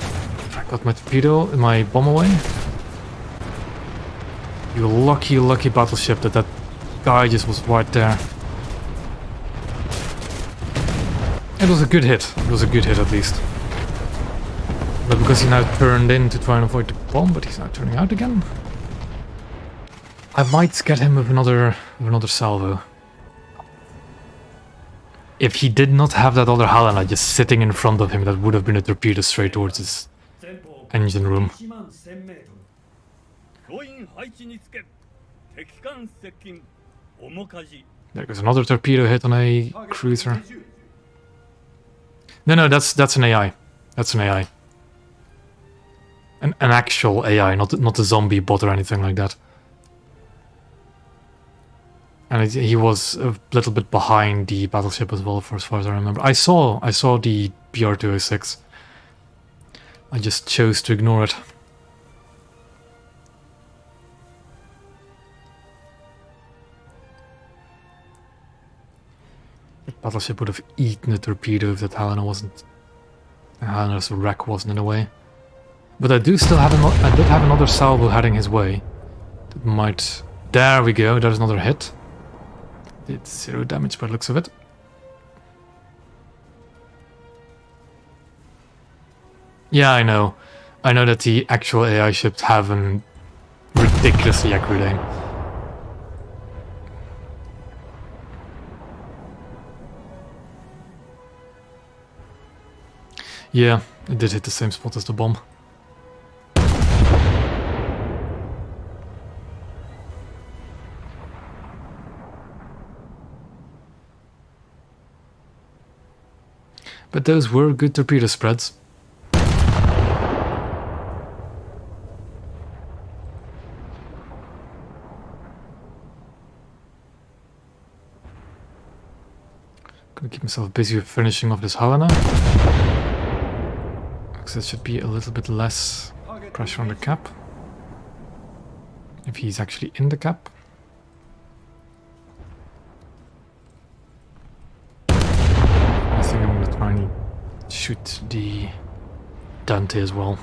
I got my torpedo, my bomb away. You lucky, lucky battleship that guy just was right there. It was a good hit. It was a good hit at least. But because he now turned in to try and avoid the bomb, but he's now turning out again. I might get him with another salvo. If he did not have that other Helena just sitting in front of him, that would have been a torpedo straight towards his 前方 engine room. 1万1000メートル 教員配置につけ敵艦接近面舵 There goes another torpedo hit on a cruiser. No, that's an AI. That's an AI. An actual AI, not a zombie bot or anything like that. And he was a little bit behind the battleship as well, for as far as I remember. I saw the BR-206. I just chose to ignore it. The battleship would have eaten the torpedo if that Helena wasn't... Helena's wreck wasn't in the way. But I do still have I did have another salvo heading his way. That might... There we go, there's another hit. Did 0 damage by the looks of it. Yeah, I know. I know that the actual AI ships have an ridiculously accurate aim. Yeah, it did hit the same spot as the bomb. But those were good torpedo spreads. Gonna keep myself busy with finishing off this Helena. Because that should be a little bit less pressure on the cap. If he's actually in the cap. I think I'm gonna try and shoot the Dante as well.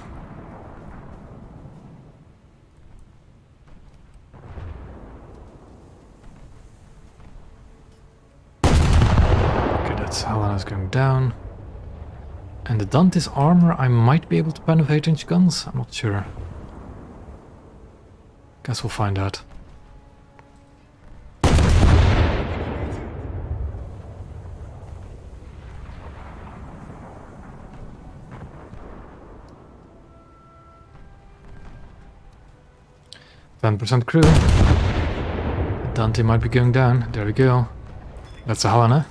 Okay, that's Helena's going down. And the Dante's armor, I might be able to pen with 8-inch guns. I'm not sure. Guess we'll find out. %% crew. Dante might be going down. There we go. That's a Helena.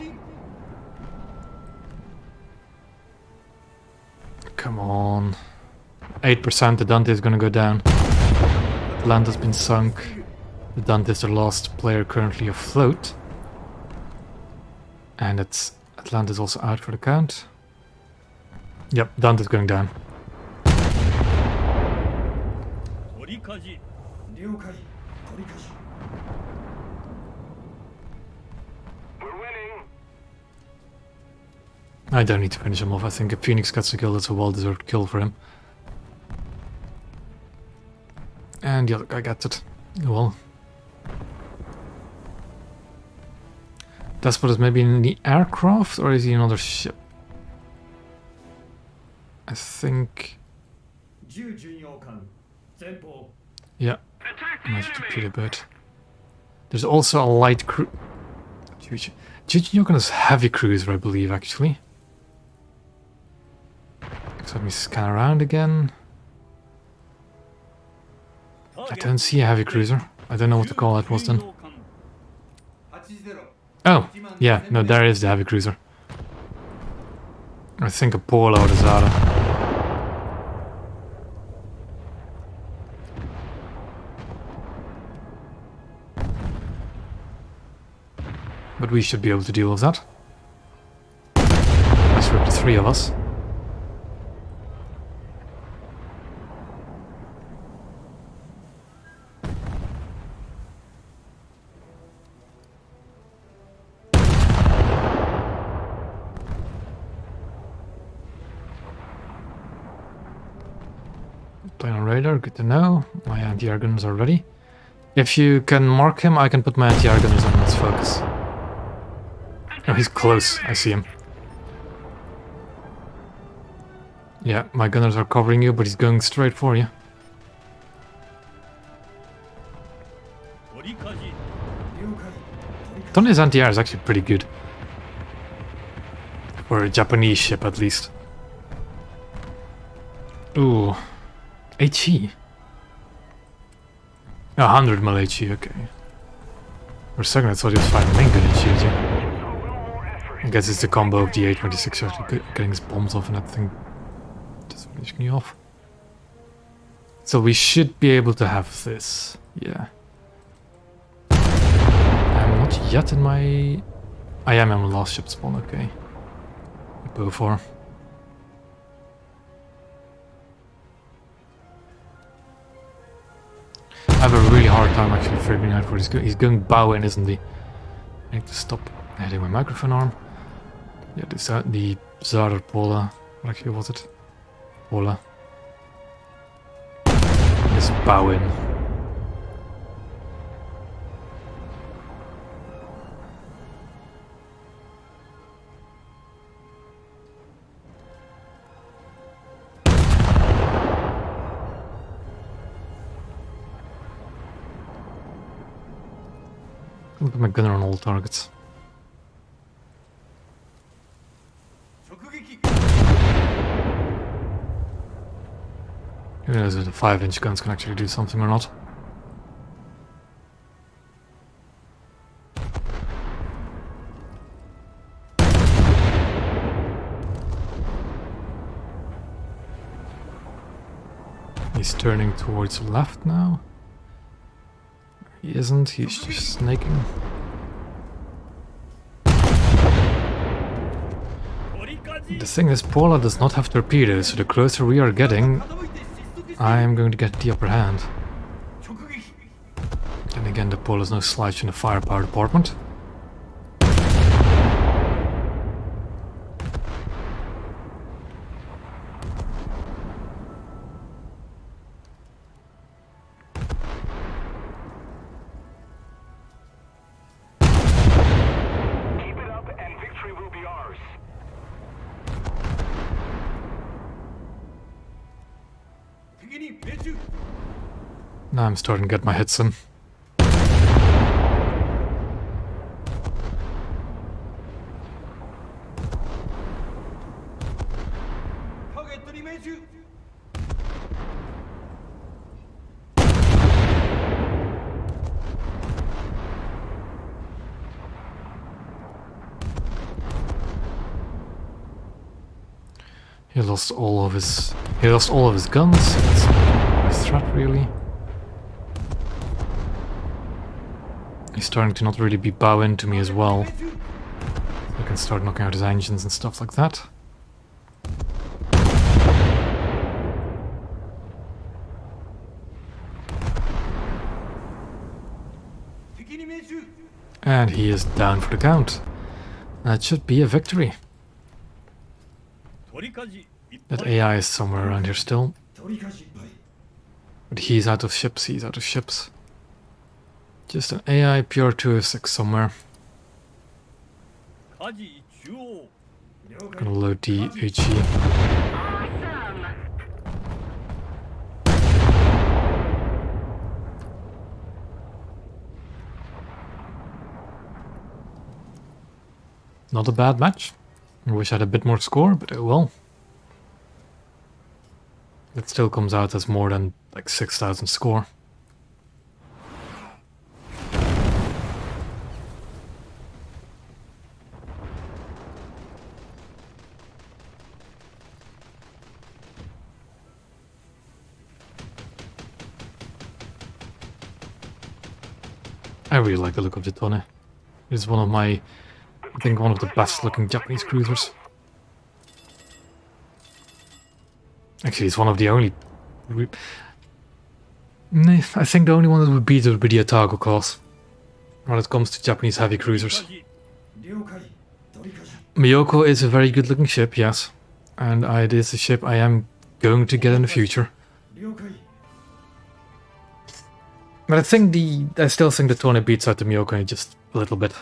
Come on. 8%, the Dante is gonna go down. Land has been sunk. The Dante is the last player currently afloat. And it's Atlantis also out for the count. Yep, Dante's going down. 取り舵 了解取り返し We're winning. I don't need to finish him off. I think if Phoenix gets a kill, it's a well-deserved kill for him. And the other guy gets it. Well. Despot is maybe in the aircraft, or is he another ship? I think... 10巡洋艦前方 Yeah, Attack the nice enemy. torpedo boat. There's also a light crew... Jujin is heavy cruiser, I believe, actually. So let me scan around again. I don't see a heavy cruiser. I don't know what to call that was then. 80 Oh, yeah, no, there is the heavy cruiser. I think a Polo or the Zara. but we should be able to deal with that. That's for the three of us. Plane on radar, good to know. My anti-air gunners are ready. If you can mark him, I can put my anti-air gunners on. Let's focus. Oh, he's close. I see him. Yeah, my gunners are covering you, but he's going straight for you. 取り舵 Tony's anti-air is actually pretty good. For a Japanese ship, at least. Ooh. HE. 100 mil HE, okay. For a second I thought he was firing main gun HE. I guess it's the combo of the A26 actually getting his bombs off and that thing just finishing you off. So we should be able to have this, yeah. I'm not yet in my... I am on the last ship spawn, okay. Beaufort. I have a really hard time actually figuring out where he's going. He's going bow in, isn't he? I need to stop hitting my microphone arm. Yeah, the Zarer Pola. What actually was it? Pola. Just bow in. I'll put my gunner on all targets. 直撃 Who knows if the 5-inch guns can actually do something or not. He's turning towards the left now. He isn't, he's just snaking. 取り舵 The thing is, Pola does not have torpedoes, so the closer we are getting, 傾いて失速して I am going to get the upper hand. 直撃 And again, the Pola's no slouch in the firepower department. Keep it up and victory will be ours. 敵に命中 Now I'm starting to get my hits in. ターゲットに命中 He lost all of his guns. It's not a threat really. He's starting to not really be bow into me as well. I can start knocking out his engines and stuff like that. And he is down for the count. That should be a victory. 取り舵一 That 本 AI is somewhere around here still. 取り舵いっぱい But he's out of ships, he's out of ships. Just an AI PR206 somewhere. 舵中央 了解 Gonna load the HE. Not a bad match. I wish I had a bit more score, but oh well. It still comes out as more than like 6,000 score. I really like the look of the Tone. It's one of my, I think, one of the best looking Japanese cruisers. Actually, it's one of the only... I think the only one that would beat it would be the Otago class when it comes to Japanese heavy cruisers. 了解取り返し Miyoko is a very good looking ship, yes. And it is a ship I am going to get in the future. 了解 But I still think the Tone beats out the Miyoko just a little bit.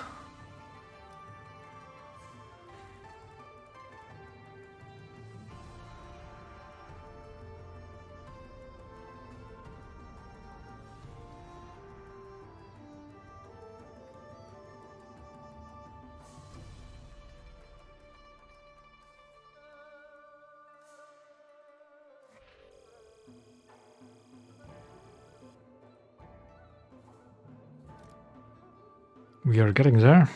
We are getting there.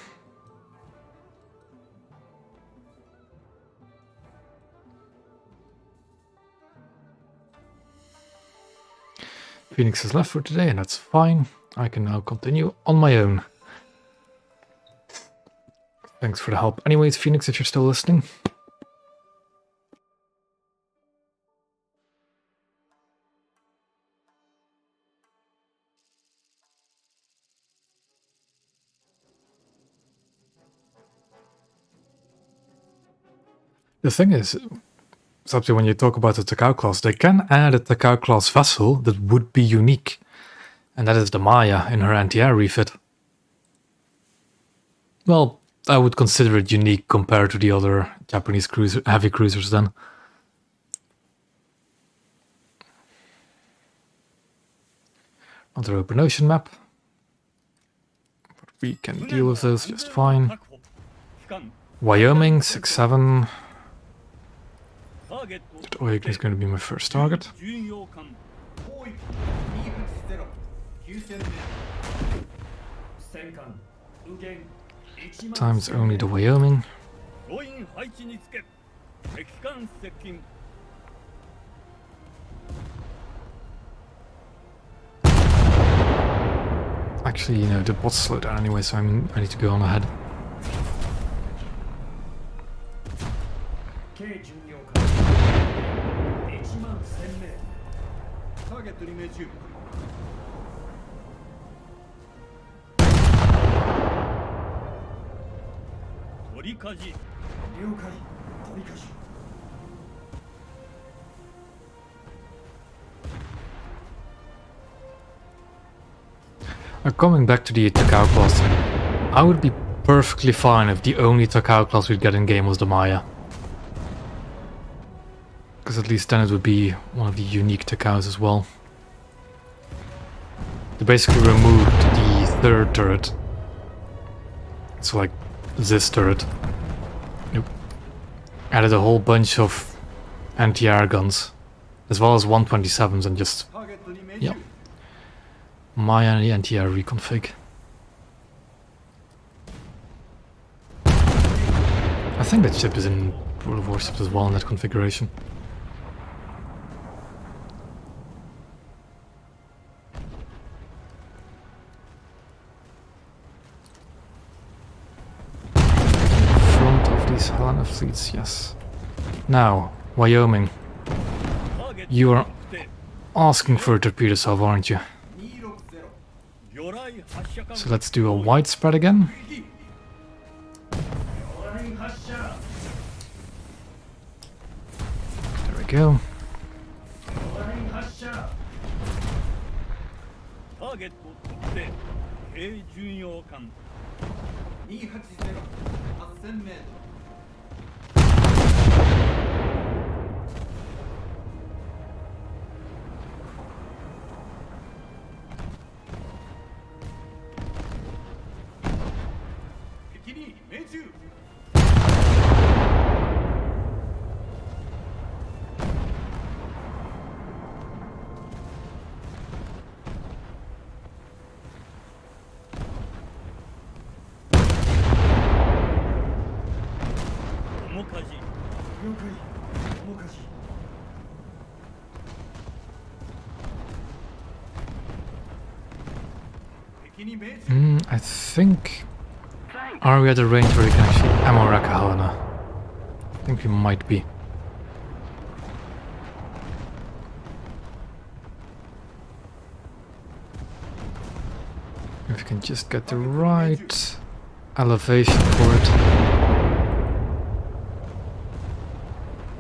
Phoenix is left for today, and that's fine. I can now continue on my own. Thanks for the help. Anyways, Phoenix, if you're still listening. The thing is, especially when you talk about the Takao class, they can add a Takao class vessel that would be unique. And that is the Maya in her anti-air refit. Well, I would consider it unique compared to the other Japanese heavy cruisers then. Another open ocean map. But we can deal with those just fine. Wyoming, 6-7. Oyek is going to be my first target. 包囲280 9000名戦艦右舷1万 Times only the Wyoming. 総員配置につけ敵艦接近 Actually, you know, the bots slow down anyway, so I need to go on ahead. 軽巡洋艦1万1000名ターゲットに命中取り舵了解取り返し Coming back to the Takao class, I would be perfectly fine if the only Takao class we'd get in game was the Maya. Because at least then it would be one of the unique Takaos as well. They basically removed the third turret. So like this turret. Nope. Added a whole bunch of anti-air guns. As well as 127s and just... ターゲットに命中 Yep. Maya and the anti-air reconfig. I think that ship is in World of Warships as well in that configuration. Front of these Helena fleets, yes. Now, Wyoming. ターゲット You are につけ asking for a torpedo salvo, aren't you? 260 魚雷発射艦 So let's do a widespread again. 魚雷発射 There we go. 魚雷発射ターゲット特定軽巡洋艦280 8000名 敵に命中 友舵了解友舵 敵に命中 I think Are we at a range where we can actually ammo rack a Helena? I think we might be. If we can just get the right elevation for it.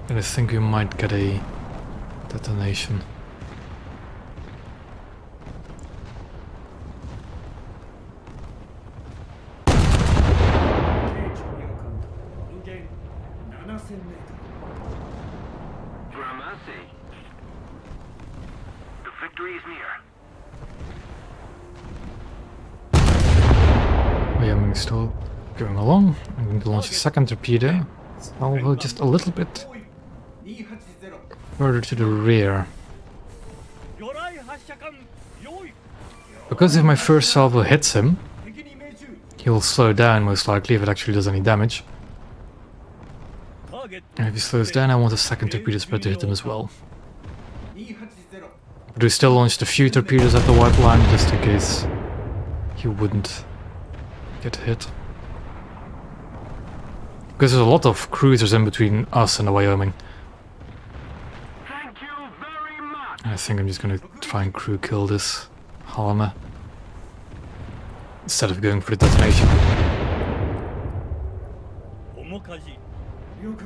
And I think we might get a detonation. Gramercy. The victory is near. Wyoming still going along. I'm going to launch a second torpedo. Salvo just a little bit 280 further to the rear. 魚雷発射管用意 Because if my first salvo hits him, 敵に命中 he'll slow down most likely if it actually does any damage. ターゲット And if he slows down, I want a second torpedo spread to hit him as well. 280 But we still launched a few torpedoes at the white line just in case he wouldn't get hit. Because there's a lot of cruisers in between us and the Wyoming. Thank you very much. I think I'm just gonna try and crew kill this Helena instead of going for the detonation. 面かじ了解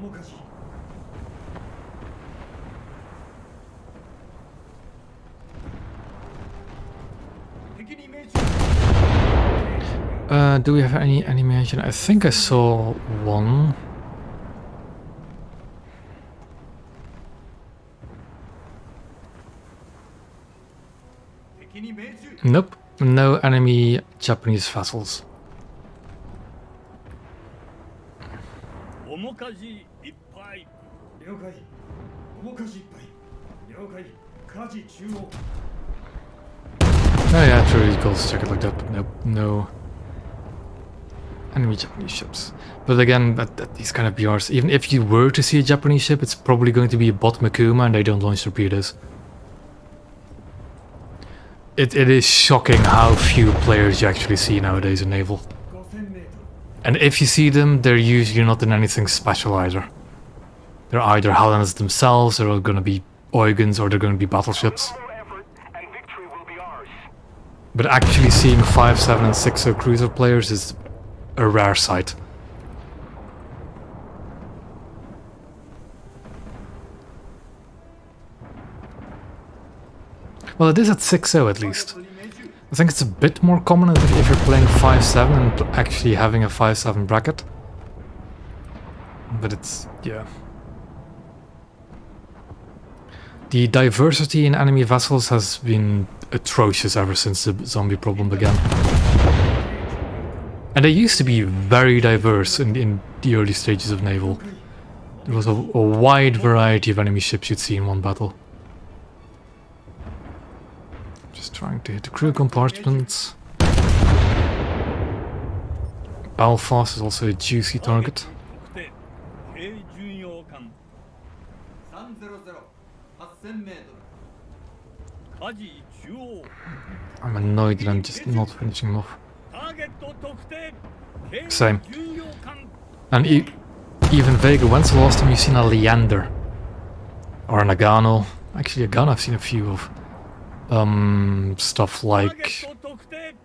面かじ 敵に命中 Do we have any animation? I think I saw one. 敵に命中 Nope, no enemy Japanese vessels. 面かじいっぱい了解面かじいっぱい了解火事中央 Oh yeah, true, you could check it like that, but nope, no enemy Japanese ships. But again, at these kind of BRs, even if you were to see a Japanese ship, it's probably going to be a bot Makuma and they don't launch torpedoes. It is shocking how few players you actually see nowadays in naval. 5000 メートル And if you see them, they're usually not in anything special either. They're either Helenas themselves, or they're going to be Oigons, or they're going to be battleships. Little effort, and victory will be ours. But actually seeing 5, 7 and 6 cruiser players is a rare sight. Well, it is at 6-0 at least. に命中 I think it's a bit more common if you're playing 5-7 and actually having a 5-7 bracket. But it's, yeah. The diversity in enemy vessels has been atrocious ever since the zombie problem began. And they used to be very diverse in the early stages of naval. There was a wide variety of enemy ships you'd see in one battle. Just trying to hit the crew compartments. Belfast is also a juicy target. 特定軽巡洋艦300 8000メートル火事中央 I'm annoyed that I'm just not finishing them off. ターゲット特定軽 Same. 巡洋艦 And even Vega, when's the last time you've seen a Leander? Or a Nagano? Actually, a gun I've seen a few of. Stuff ターゲ like... ット特定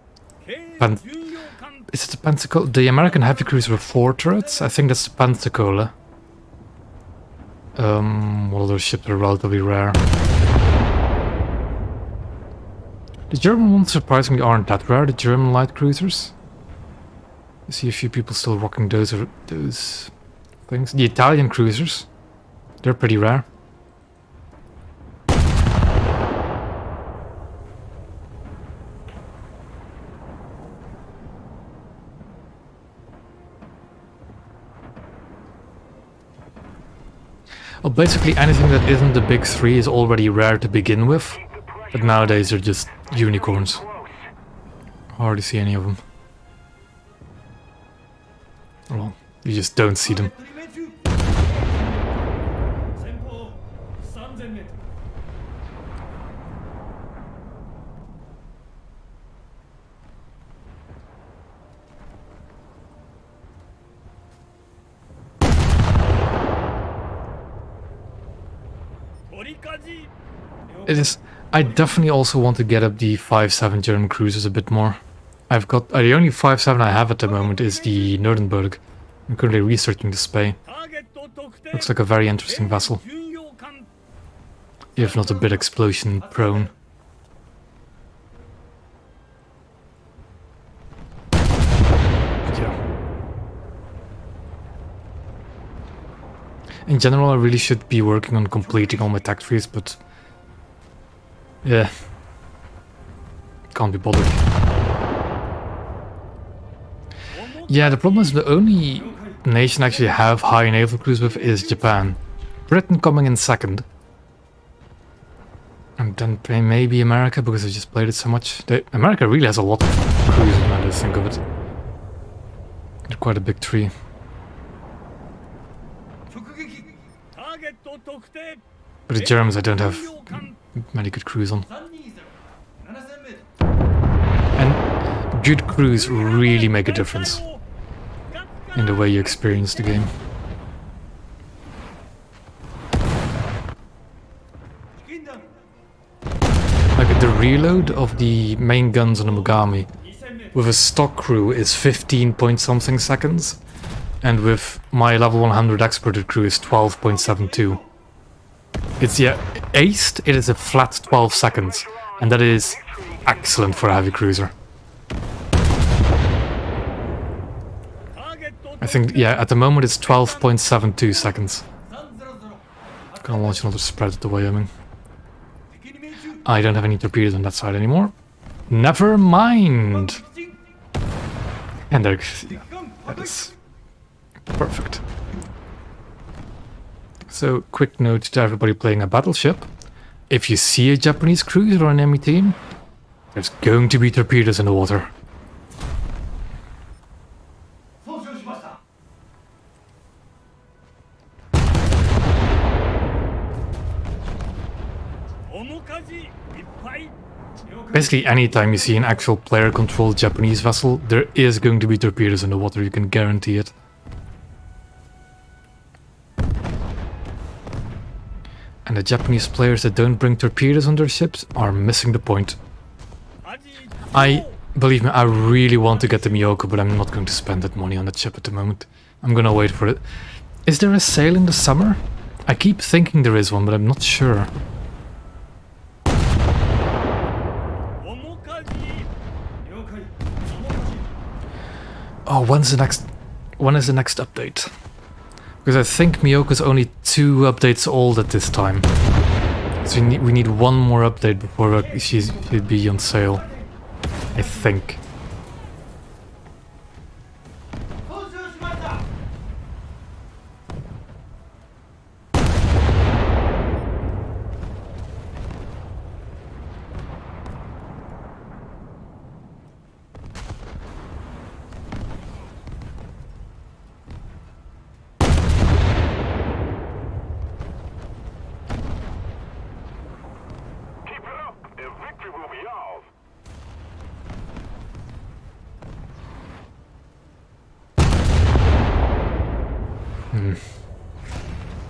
Pen- 軽巡洋艦 Is it the Pensacola? The American heavy cruiser with 4 turrets? I think that's the Pensacola. What other ships are relatively rare? The German ones surprisingly aren't that rare, the German light cruisers. I see a few people still rocking those things. The Italian cruisers, they're pretty rare. Well, basically anything that isn't the big three is already rare to begin with, but nowadays they're just unicorns. Close. Hardly see any of them. Well, you just don't see them. ターゲットに命中前方3000メートル I It is. I definitely also want to get up the 5.7 German cruisers a bit more. I've got the only 5.7 I have at the moment is the Nuremberg. I'm currently researching the Spey. Looks like a very interesting vessel, if not a bit explosion prone. Yeah. In general, I really should be working on completing all my tech trees, but yeah, can't be bothered. Yeah, the problem is the only nation I actually have high naval cruise with is Japan. Britain coming in second. And then maybe America, because I just played it so much. America really has a lot of cruises now that I think of it. They're quite a big tree. But the Germans I don't have many good crews on. And good crews really make a difference in the way you experience the game. Like the reload of the main guns on the Mogami with a stock crew is 15 point something seconds, and with my level 100 experted crew is 12.72. It's aced, it is a flat 12 seconds, and that is excellent for a heavy cruiser. I think, yeah, at the moment it's 12.72 seconds. Gonna launch another spread at the Wyoming. I don't have any torpedoes on that side anymore. Never mind! And there, that is perfect. So, quick note to everybody playing a battleship. If you see a Japanese cruiser or an enemy team, there's going to be torpedoes in the water. Basically, anytime you see an actual player-controlled Japanese vessel, there is going to be torpedoes in the water, you can guarantee it. And the Japanese players that don't bring torpedoes on their ships are missing the point. Believe me, I really want to get the Miyoko, but I'm not going to spend that money on that ship at the moment. I'm gonna wait for it. Is there a sale in the summer? I keep thinking there is one, but I'm not sure. Oh, when is the next update? Because I think Miyoko's only 2 updates old at this time. So we need one more update before she'd be on sale. I think.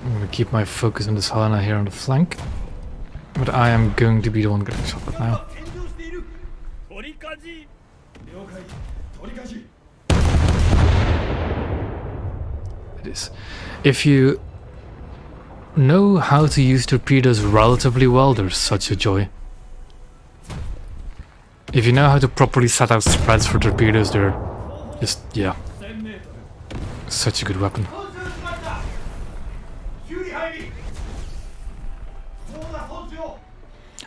I'm gonna keep my focus on this Helena here on the flank. But I am going to be the one getting shot at now. It is. If you know how to use torpedoes relatively well, there's such a joy. If you know how to properly set out spreads for torpedoes, they're just, yeah, such a good weapon.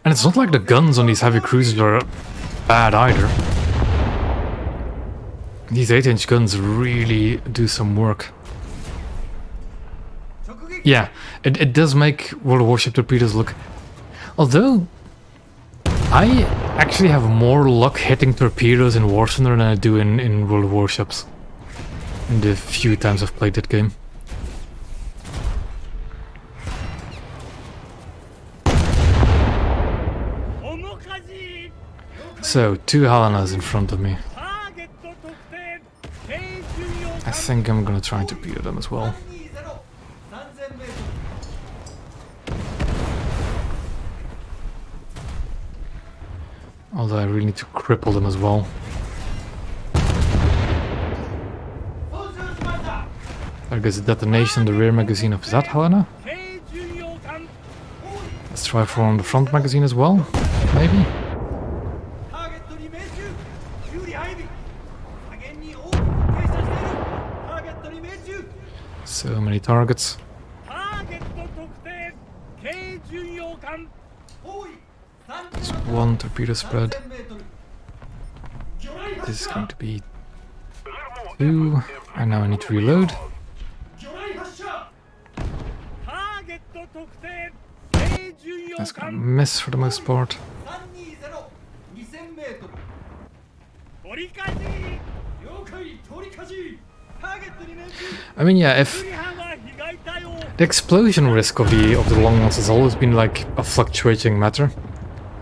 And it's not like the guns on these heavy cruisers are bad either. These 8-inch guns really do some work. Yeah, it does make World of Warship torpedoes look... Although, I actually have more luck hitting torpedoes in War Thunder than I do in World of Warships. In the few times I've played that game. So, 2 Helenas in front of me. I think I'm gonna try and torpedo them as well. Although I really need to cripple them as well. There goes a detonation in the rear magazine of that Helena. 軽巡洋艦 Let's try for on the front magazine as well, maybe. ターゲットに命中修理配備加減に大きく傾斜しているターゲットに命中 So many targets. ターゲット特定軽巡洋艦 包囲 It's one torpedo spread. 3000メートル魚雷 This is 発 going 射 to be 2. And now I need to reload. 魚雷発射ターゲット特定軽巡洋 That's gonna 艦 miss for the most part. 320-2000メートル取り返し了解取り舵ターゲットに命中 I mean, yeah, if 釣り班は被害対応 the explosion risk of the long ones has always been like a fluctuating matter.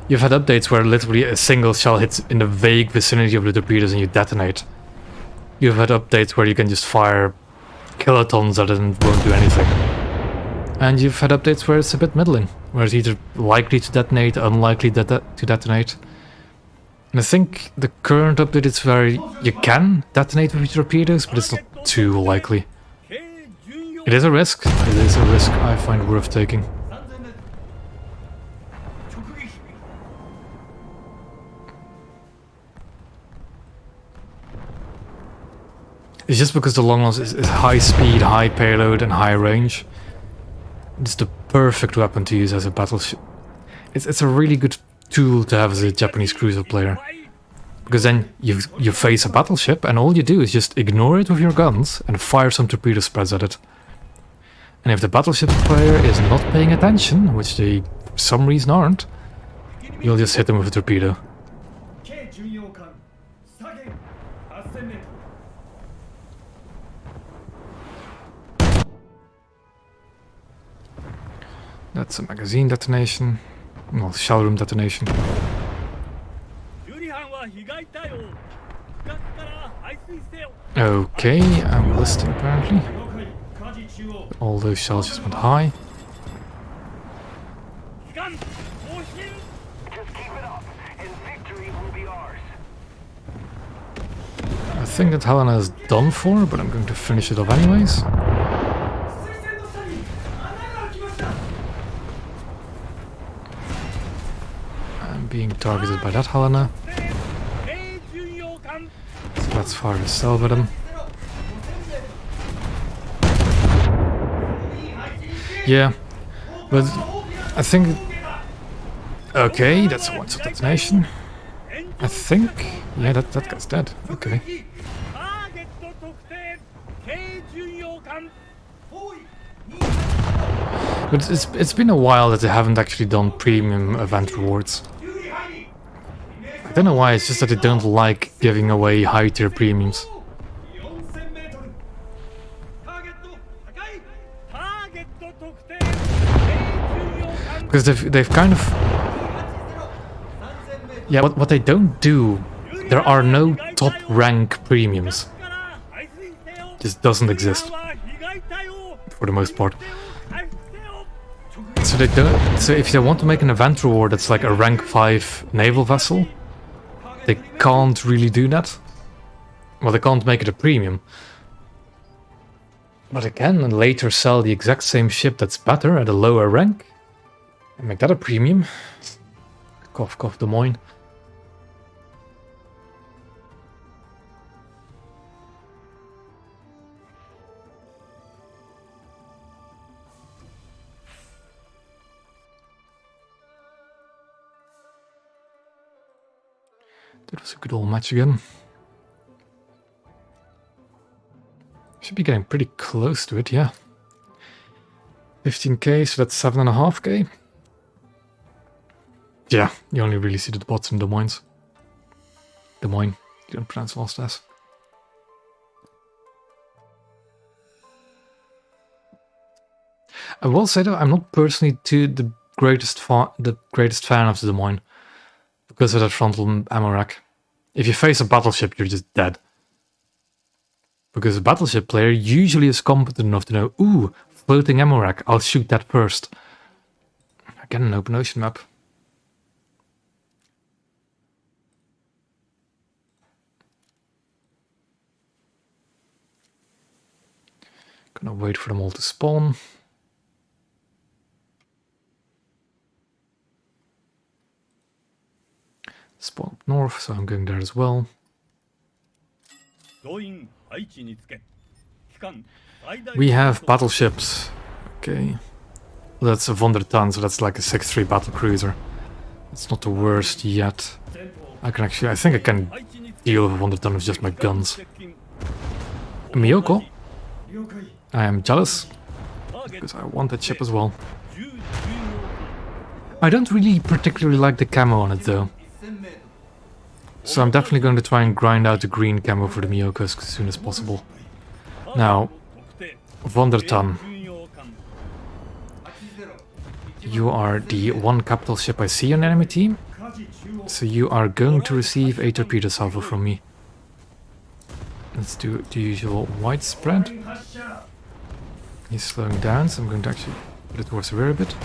You've had updates where literally a single shell hits in the vague vicinity of the torpedoes and you detonate. You've had updates where you can just fire kilotons at it and won't do anything. And you've had updates where it's a bit middling, where it's either likely to detonate, unlikely to detonate. And I think the current update is where you can detonate with your torpedoes, but it's not too likely. 軽巡洋 It is a risk. It is a risk I find worth taking. 3000メートル直撃 It's just because the Longlance is high speed, high payload, and high range. It's the perfect weapon to use as a battleship. It's a really good tool to have as a Japanese cruiser player. Because then you face a battleship and all you do is just ignore it with your guns and fire some torpedo spreads at it. And if the battleship player is not paying attention, which they for some reason aren't, you'll just hit them with a torpedo. 軽巡洋艦左舷8000メートル That's a magazine detonation. Well, shell room detonation. 修理班は被害対応深くから排水せよ Okay, I'm listing apparently. 了解舵中央 All those shells just went high. 機関更新 Just keep it up, and victory will be ours. I think that Helena is done for, but I'm going to finish it off anyways. 水栓の下に穴が開きました I'm being targeted by that Helena, 軽巡洋艦 so let's fire a salve at him. Yeah, but I think... Okay, that's a one-shot detonation. I think... Yeah, that guy's dead. Okay. ターゲット特定軽巡洋艦 包囲 But it's been a while that they haven't actually done premium event rewards. 修理配備 I don't know why, it's just that they don't like giving away high-tier premiums. 4000メートルターゲット破壊ターゲット特定軽巡洋艦 Because they've kind of... 3000メートル Yeah, what they don't do... There are no top rank premiums. から排水せよ Just doesn't exist 修理班は被害対応 for the most part. 回復せよ So they don't. So if they want to make an event reward that's like a rank 5 naval vessel, they can't really do that. Well, they can't make it a premium. But they can later sell the exact same ship that's better at a lower rank and make that a premium. Cough, cough, Des Moines. That was a good old match again. Should be getting pretty close to it, yeah. 15k, so that's 7.5k. Yeah, you only really see the bots in Des Moines. Des Moines, you don't pronounce last S. I will say though, I'm not personally the greatest fan of the Des Moines because of that frontal ammo rack. If you face a battleship, you're just dead. Because a battleship player usually is competent enough to know, ooh, floating ammo rack, I'll shoot that first. Again, an open ocean map. Gonna wait for them all to spawn. Spawn up north, so I'm going there as well. 総員配置につけ機関最大 We have battleships. Okay. Well, that's a Vondertan, so that's like a 6-3 battle cruiser. It's not the worst yet. I think I can deal with a Vondertan with just my guns. Miyoko, 了解 I am jealous, because I want that ship as well. 10 I don't really particularly like the camo on it though. 1000メートル So I'm definitely going to try and grind out the green camo for the Miyokos as soon as possible. Now, Vondertan, 巡洋艦 80 you are the one capital ship I see on the enemy team, 火事中央 so you are going to receive a torpedo salvo from me. Let's do the usual widespread. 発射 He's slowing down, so I'm going to actually put it towards the rear a bit.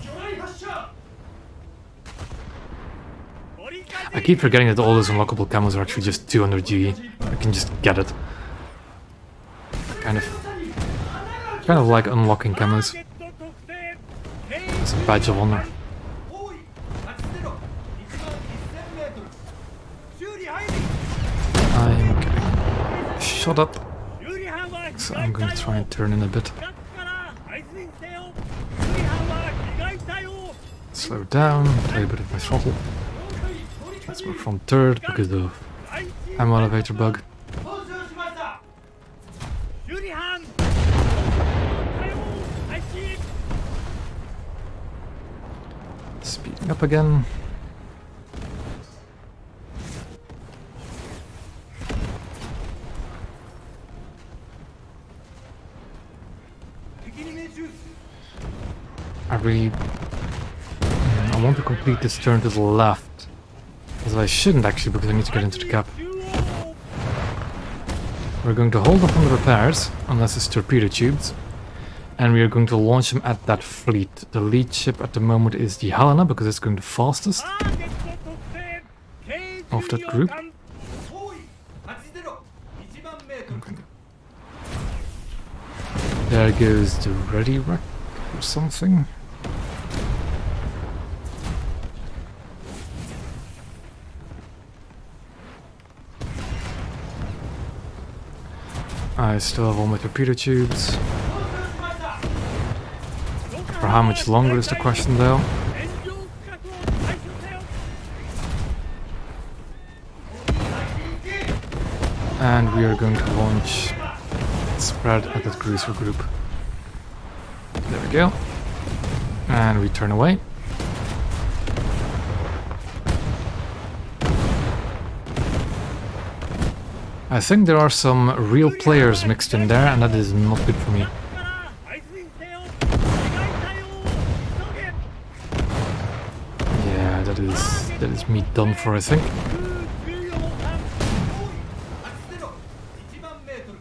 魚雷発射 I keep forgetting that all those unlockable camos are actually just 200 GE. I can just get it. Kind of like unlocking camos. ターゲット特定 It's a badge of honor. 包囲80 1万1000メートル修理入り I'm getting shot up, 修理班は so I'm going to try and turn in a bit. 近くから排水せよ修理班は被害対応 Slow down, play a bit of my throttle. 了解取り Let's move from third because of 配置 ammo elevator bug. 操縦しました 修理班対応配置 Speeding up again. I want to complete this turn to the left. As I shouldn't actually, because I need to get into the cap. 中央 We're going to hold off on the repairs, unless it's torpedo tubes. And we are going to launch them at that fleet. The lead ship at the moment is the Helena, because it's going the fastest ターゲット特定軽 of that 巡洋 group. 艦 包囲80 1万メートル There goes the ready wreck or something. I still have all my torpedo tubes. 操縦しました For how much longer is the question though? 炎上区画を排除せよ And we are going to launch spread at that cruiser group. There we go. And we turn away. I think there are some real players mixed in there, and that is not good for me. 近くから排水せよ被害対応急げ Yeah, that is me done for, I think. 空巡洋艦包囲80 1万メートル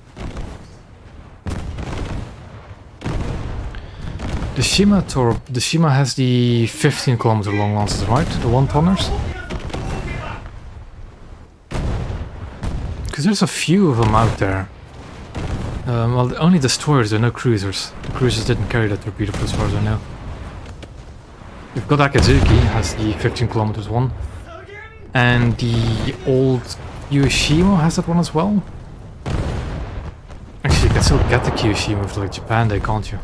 The Shima has the 15-kilometer long lances, right? The 1-tonners? Because there's a few of them out there. Well, only destroyers, there are no cruisers. The cruisers didn't carry that torpedo as far as I know. We've got Akazuki, has the 15 kilometers one. And the old Yushima has that one as well. Actually, you can still get the Kyushima with like Japan Day, can't you?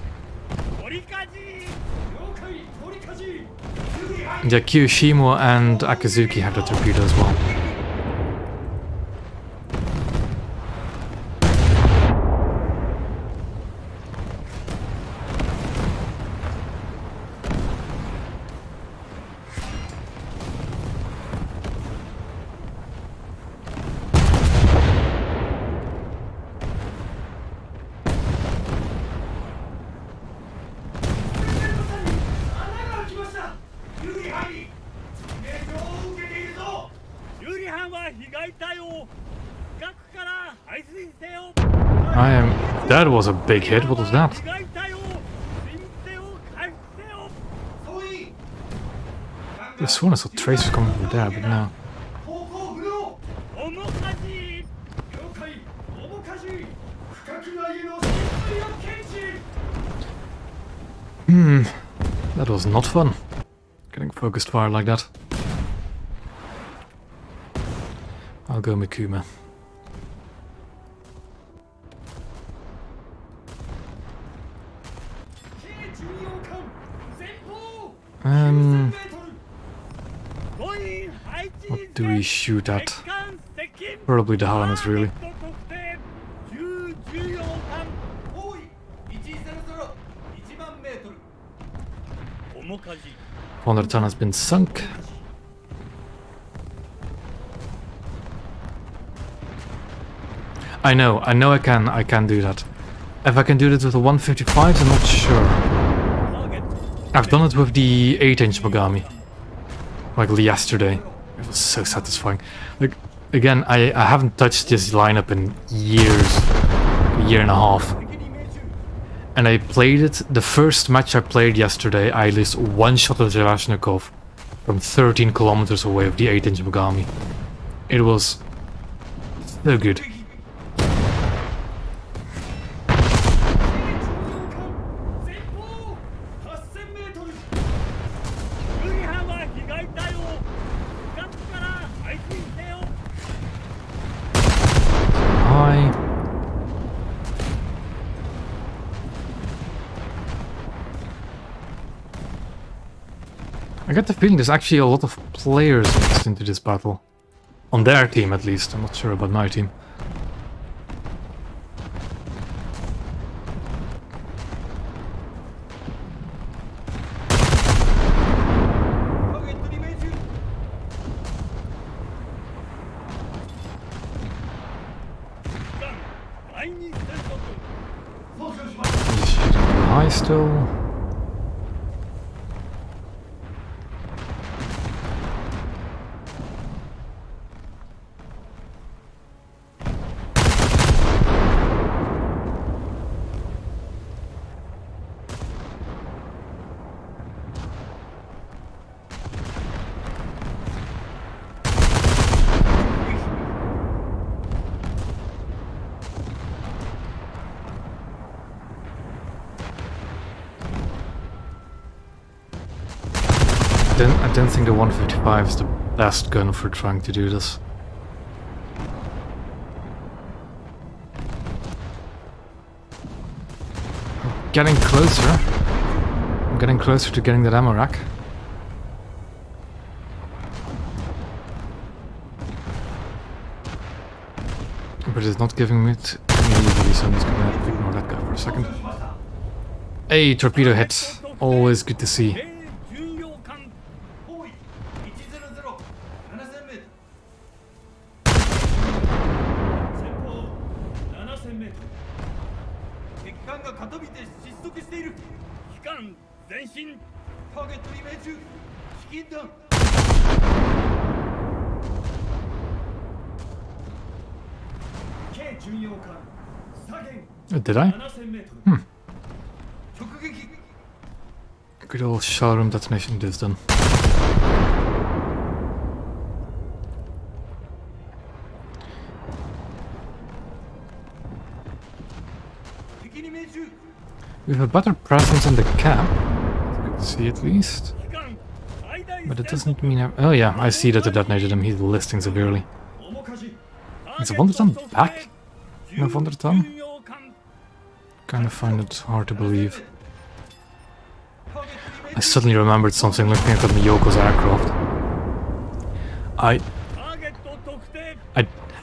取りかじ 了解取りかじ修理入り Yeah, Kyushima and Akazuki have the torpedo as well. That was a big hit, what was that? The sworn I saw tracers coming from there, but no. 方向不能 面かじ 了解面かじ深くなへの進水を決 That was not fun. Getting focused fire like that. I'll go Mikuma. 軽巡洋艦前方 What do we shoot at? 敵艦接近 Probably the Highlanders, really. ターゲット特定重重要艦方位100 1万メートル面舵 Wonderton has been sunk. I know I can do that. If I can do this with the 155s, I'm not sure. ターゲット I've done it with the 8-inch Mogami. Like yesterday. It was so satisfying. Like, again, I haven't touched this lineup in years. A year and a half. 敵に命中 And I played it, the first match I played yesterday, I lost one shot of Zhelashnikov from 13 kilometers away with the 8-inch Mogami. It was so good. 前方8000メートル有利班は被害対応深くから排水せよ Hi. I get the feeling there's actually a lot of players mixed into this battle. On their team, at least. I'm not sure about my team. He's shooting too high still. I don't think the 155 is the best gun for trying to do this. Getting closer. I'm getting closer to getting that ammo rack. But it's not giving me it immediately, so I'm just gonna ignore that guy for a second. Hey, torpedo hit. Always good to see. 重要艦方位100 7000メートル前方7000メートル敵艦が傾いて失速している機関前進ターゲットに命中至近弾 軽巡洋艦左舷 Did I? 7000メートル直撃 Good old shell room detonation it is done. 敵に命中 We have a better presence in the camp. Good to see at least. 機関最大 But it doesn't mean oh yeah, I see that it detonated him. He's listing severely. 面舵 Is Wonderton back? No Wonderton? 重要艦 Kind of find it hard to believe. ターゲットに命 I suddenly remembered something looking at the Miyoko's aircraft.ターゲット特定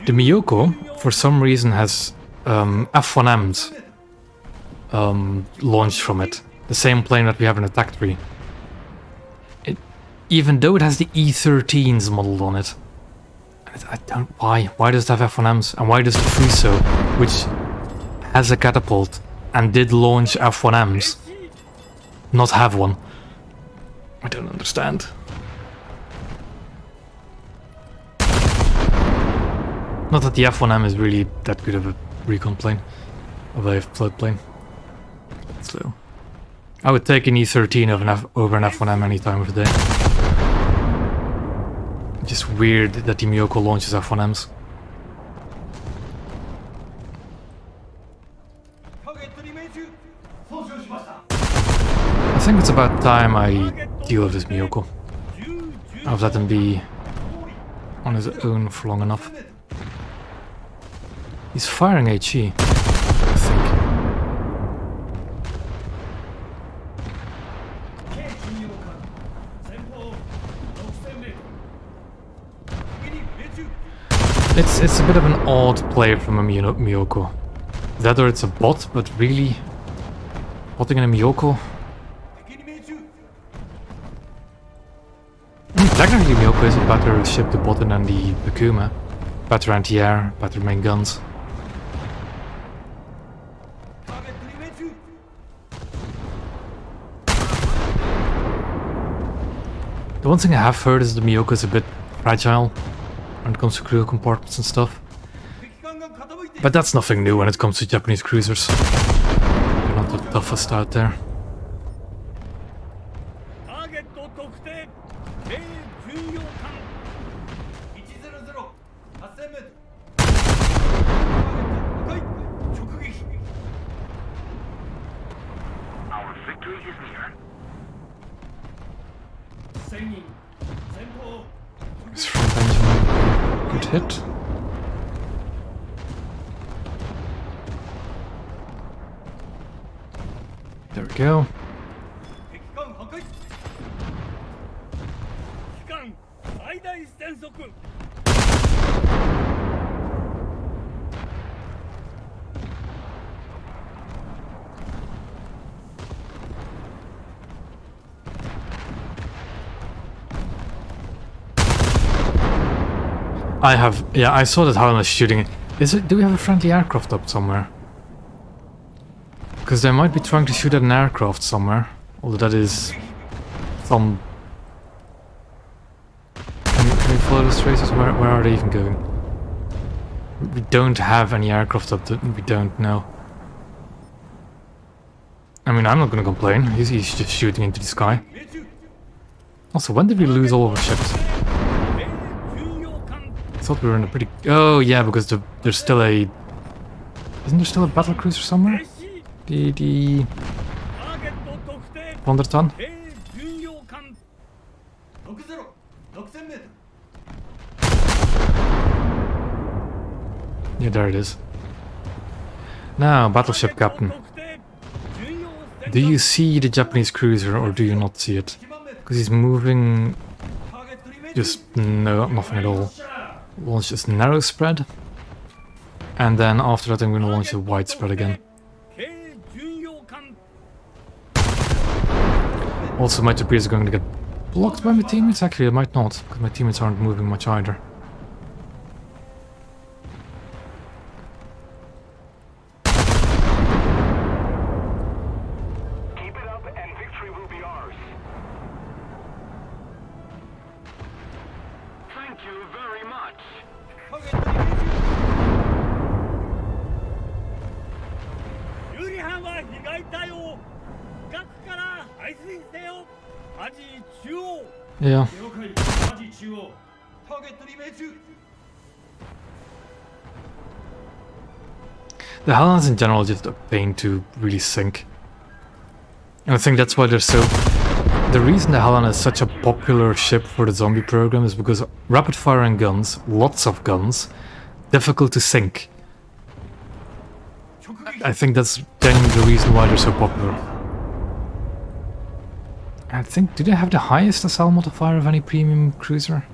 The Miyoko, for some reason, has F1Ms launched from it. The same plane that we have in Attack 3. Even though it has the E-13s modeled on it. I don't... Why does it have F1Ms? And why does the Fuso, which has a catapult and did launch F1Ms, not have one? I don't understand. Not that the F1M is really that good of a recon plane. Of a float plane. So... I would take an E-13 over an F1M any time of the day. Just weird that the Miyoko launches F1Ms. ターゲットに命中操縦しました I think it's about time I deal with this Miyoko. I've let him be on his own for long enough. He's firing HE, I think. 軽巡洋艦前方6000メートル敵に命中 It's a bit of an odd play from a Miyoko. That or it's a bot, but really? Botting in a Miyoko? 敵に命中 Technically Miyoko is a better ship to bot in than the Bakuma. Better anti-air, better main guns. ターゲットに命中 The one thing I have heard is the Miyoko is a bit fragile when it comes to crew compartments and stuff. 敵艦が傾いている But that's nothing new when it comes to Japanese cruisers. They're not the toughest out there. ターゲット特定軽巡洋艦100 8000メートルターゲット赤い直撃 Our victory is near. 1000人前方 Is front engine good hit? There we go. 敵艦破壊機関最大戦速 I saw that Howland is shooting. Do we have a friendly aircraft up somewhere? Because they might be trying to shoot at an aircraft somewhere. Although that is some... Can we follow the traces? Where are they even going? We don't have any aircraft up that we don't know. I mean, I'm not gonna complain. He's just shooting into the sky. 命中 Also, when did we lose all of our ships? 軽巡洋艦 I thought we were in a pretty... Oh, yeah, because there's still a... Isn't there still a battle cruiser somewhere? 停止 The ターゲット特定 100 ton? 軽巡洋艦60 6000メートル Yeah, there it is. Now, battleship captain. 特定巡洋戦 Do you see the Japanese cruiser or do you not see it? 1万メートル Because he's moving ターゲットに命中 just nothing at all. シャー Launch this narrow spread. And then after that I'm gonna launch a wide spread again. 軽巡洋艦 Also my torpedoes are going to get blocked by my teammates. Actually I might not, because my teammates aren't moving much either. Keep it up and victory will be ours. Thank you very much. ターゲットに命中有利班は被害対応深くから排水せよアジ中央 Yeah. 了解アジ中央ターゲットに命中 The Hellands in general are just a pain to really sink. And I think that's why they're so... The reason the Hellan is such a popular ship for the zombie program is because rapid firing guns, lots of guns, difficult to sink. 直撃 I think that's genuinely the reason why they're so popular. I think, do they have the highest SL modifier of any premium cruiser?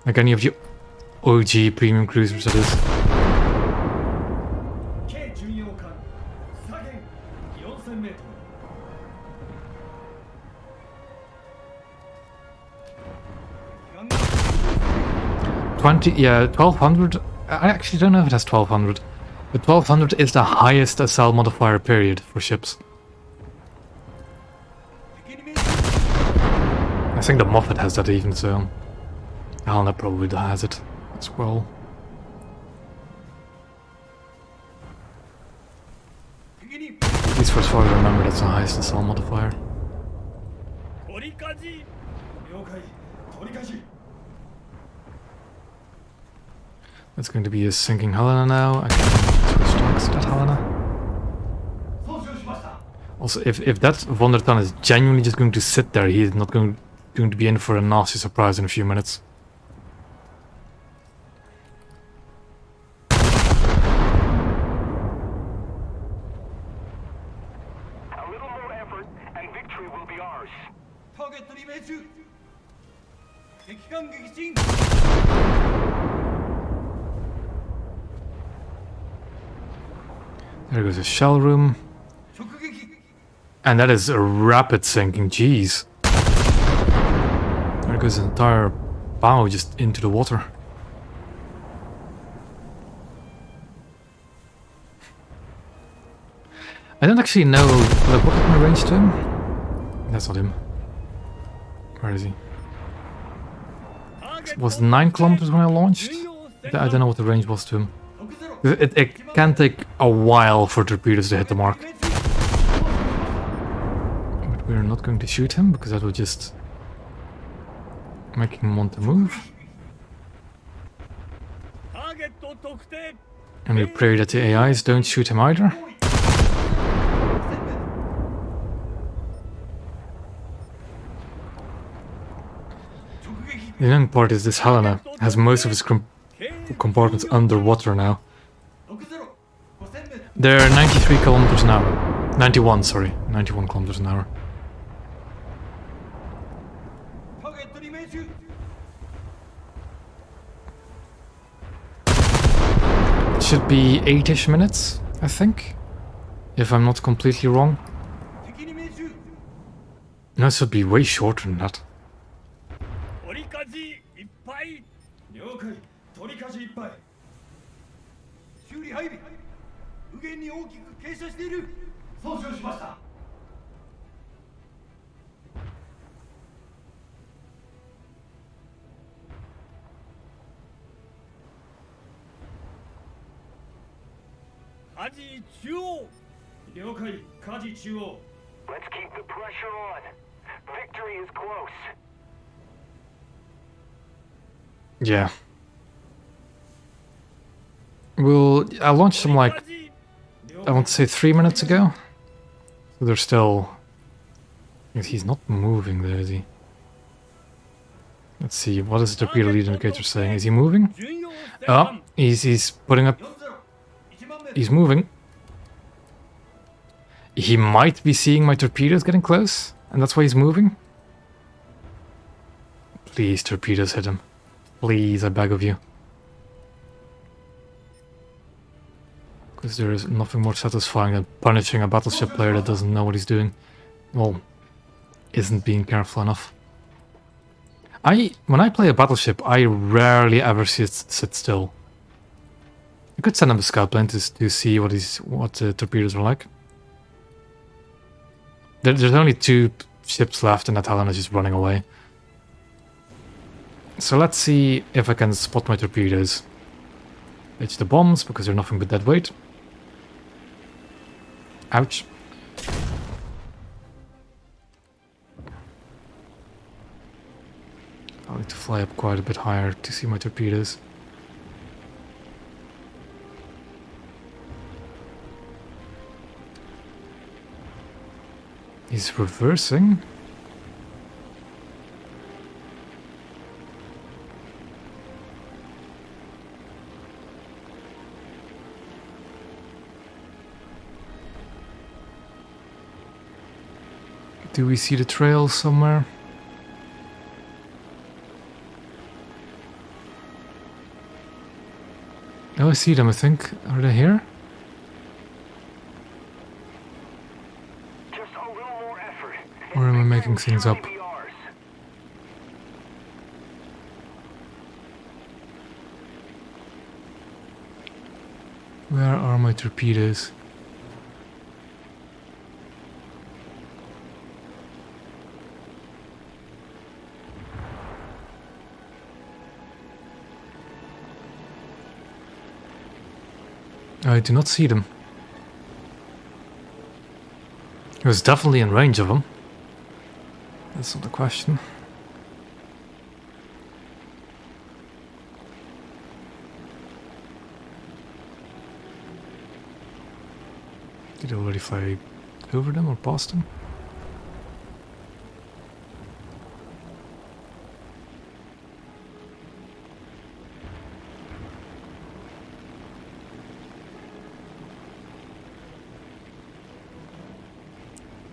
Like any of the OG premium cruisers, that is. 軽巡洋艦左舷4000メートル 20, yeah, 1200. I actually don't know if it has 1200. But 1200 is the highest SL modifier period for ships. 敵に命中 I think the Moffat has that even, so... Helena probably has it as well. 敵に At least for as far as I remember, that's the highest SL modifier. 取りかじ了解取り返し It's going to be a sinking Helena now. I can switch tanks to that Helena. 操縦しました Also, if that Vondertan is genuinely just going to sit there, he is not going to be in for a nasty surprise in a few minutes. A little more effort, and victory will be ours. ターゲットに命中敵艦撃沈 There goes a shell room. 直撃 And that is a rapid sinking, jeez. There goes an entire bow just into the water. I don't actually know, like, what is my range to him? That's not him. Where is he? It was 9 kilometers when I launched? I don't know what the range was to him. 60 It can take a while for torpedoes to hit the mark. But we're not going to shoot him because that would just make him want to move. ターゲット特定 And we pray that the AIs don't shoot him either. The annoying part is this Helena has most of his compartments underwater now. 60 5000 They're 93 kilometers an hour. 91, sorry. 91 kilometers an hour. ターゲットに命中 It should be 8-ish minutes, I think. If I'm not completely wrong. 敵に命中 No, it should be way shorter than that. 折りかじいっぱい了解取り舵いっぱい修理配備右舷に大きく傾斜している操縦しました舵中央了解舵中央 Let's keep the pressure on. Victory is close. Yeah. Well, I launched them like, 舵 I want to say 3 minutes ago. So they're still... He's not moving there, is he? Let's see, what is the torpedo lead indicator saying? Is he moving? 巡洋戦 Oh, 艦 he's putting up... 40 1万名 He's moving. He might be seeing my torpedoes getting close, and that's why he's moving. Please, torpedoes, hit him. Please, I beg of you. Because there is nothing more satisfying than punishing a battleship player that doesn't know what he's doing. Well, isn't being careful enough. When I play a battleship, I rarely ever sit still. I could send him a scout plane to see what the torpedoes are like. There's only 2 ships left and that Helena is just running away. So let's see if I can spot my torpedoes. It's the bombs, because they're nothing but dead weight. Ouch. I'll need to fly up quite a bit higher to see my torpedoes. He's reversing. Do we see the trail somewhere? Oh, I see them, I think. Are they here? Just a little more effort. Or am I making things up? Will be ours. Where are my torpedoes? I do not see them. He was definitely in range of them. That's not the question. Did I already fly over them or past them?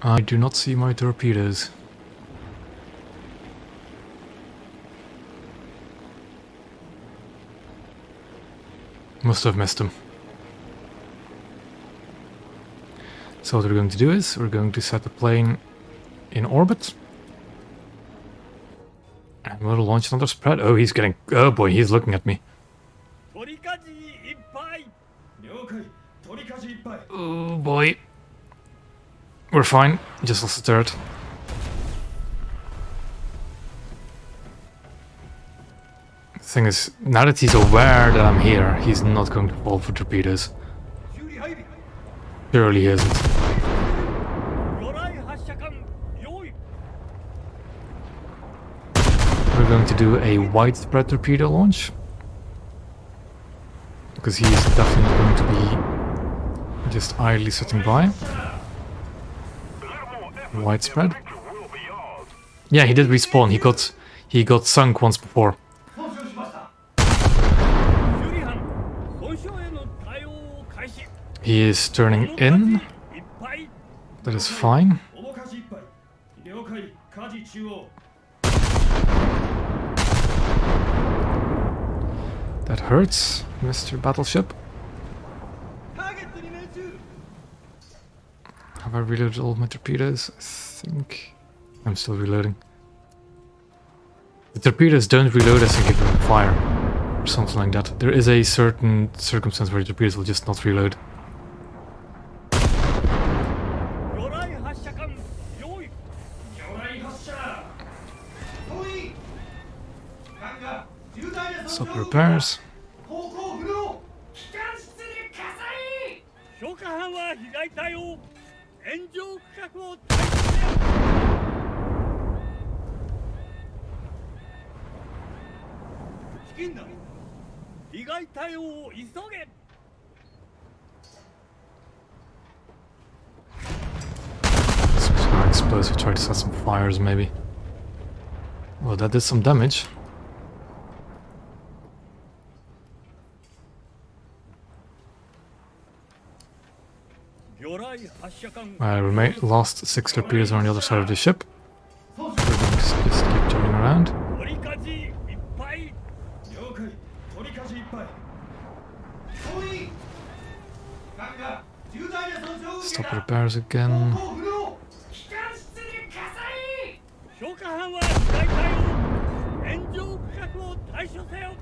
I do not see my torpedoes. Must have missed them. So what we're going to do is, we're going to set the plane in orbit. And we'll launch another spread. Oh, he's getting... Oh boy, he's looking at me. 取り舵いっぱい了解取り舵いっぱい Oh boy. We're fine. Just lost the turret. The thing is, now that he's aware that I'm here, he's not going to fall for torpedoes. 修理配備 Surely he isn't. 魚雷発射管用意 We're going to do a widespread torpedo launch. Because he is definitely going to be just idly sitting by. Widespread. Yeah, he did respawn. He got sunk once before. 損傷しました 修理班損傷への対応を開始 He is turning in. いっぱい That is fine. 重舵いっぱい了解舵中央 That hurts, Mr. Battleship. ターゲットに命中 Have I reloaded all of my torpedoes? I think I'm still reloading. The torpedoes don't reload as you give them fire, or something like that. There is a certain circumstance where the torpedoes will just not reload. 魚雷発射管用意魚雷発射遠いガンが渋滞で損 Stop 傷を受けた repairs. 航行不能機関室に火災消火班は被害対応炎上区画を退避せよ危険だ被害対応を急げ Our explosive tried to set some fires, maybe. Well, that did some damage. Last 6 torpedoes are on the other side of the ship. We're going to just keep turning around. 取り舵いっぱい了解取り舵いっぱい遠いガンが渋滞で損傷を受け Stop た repairs again. 航行不能機関室に火災消火班は被害対応炎上区画を対処せよ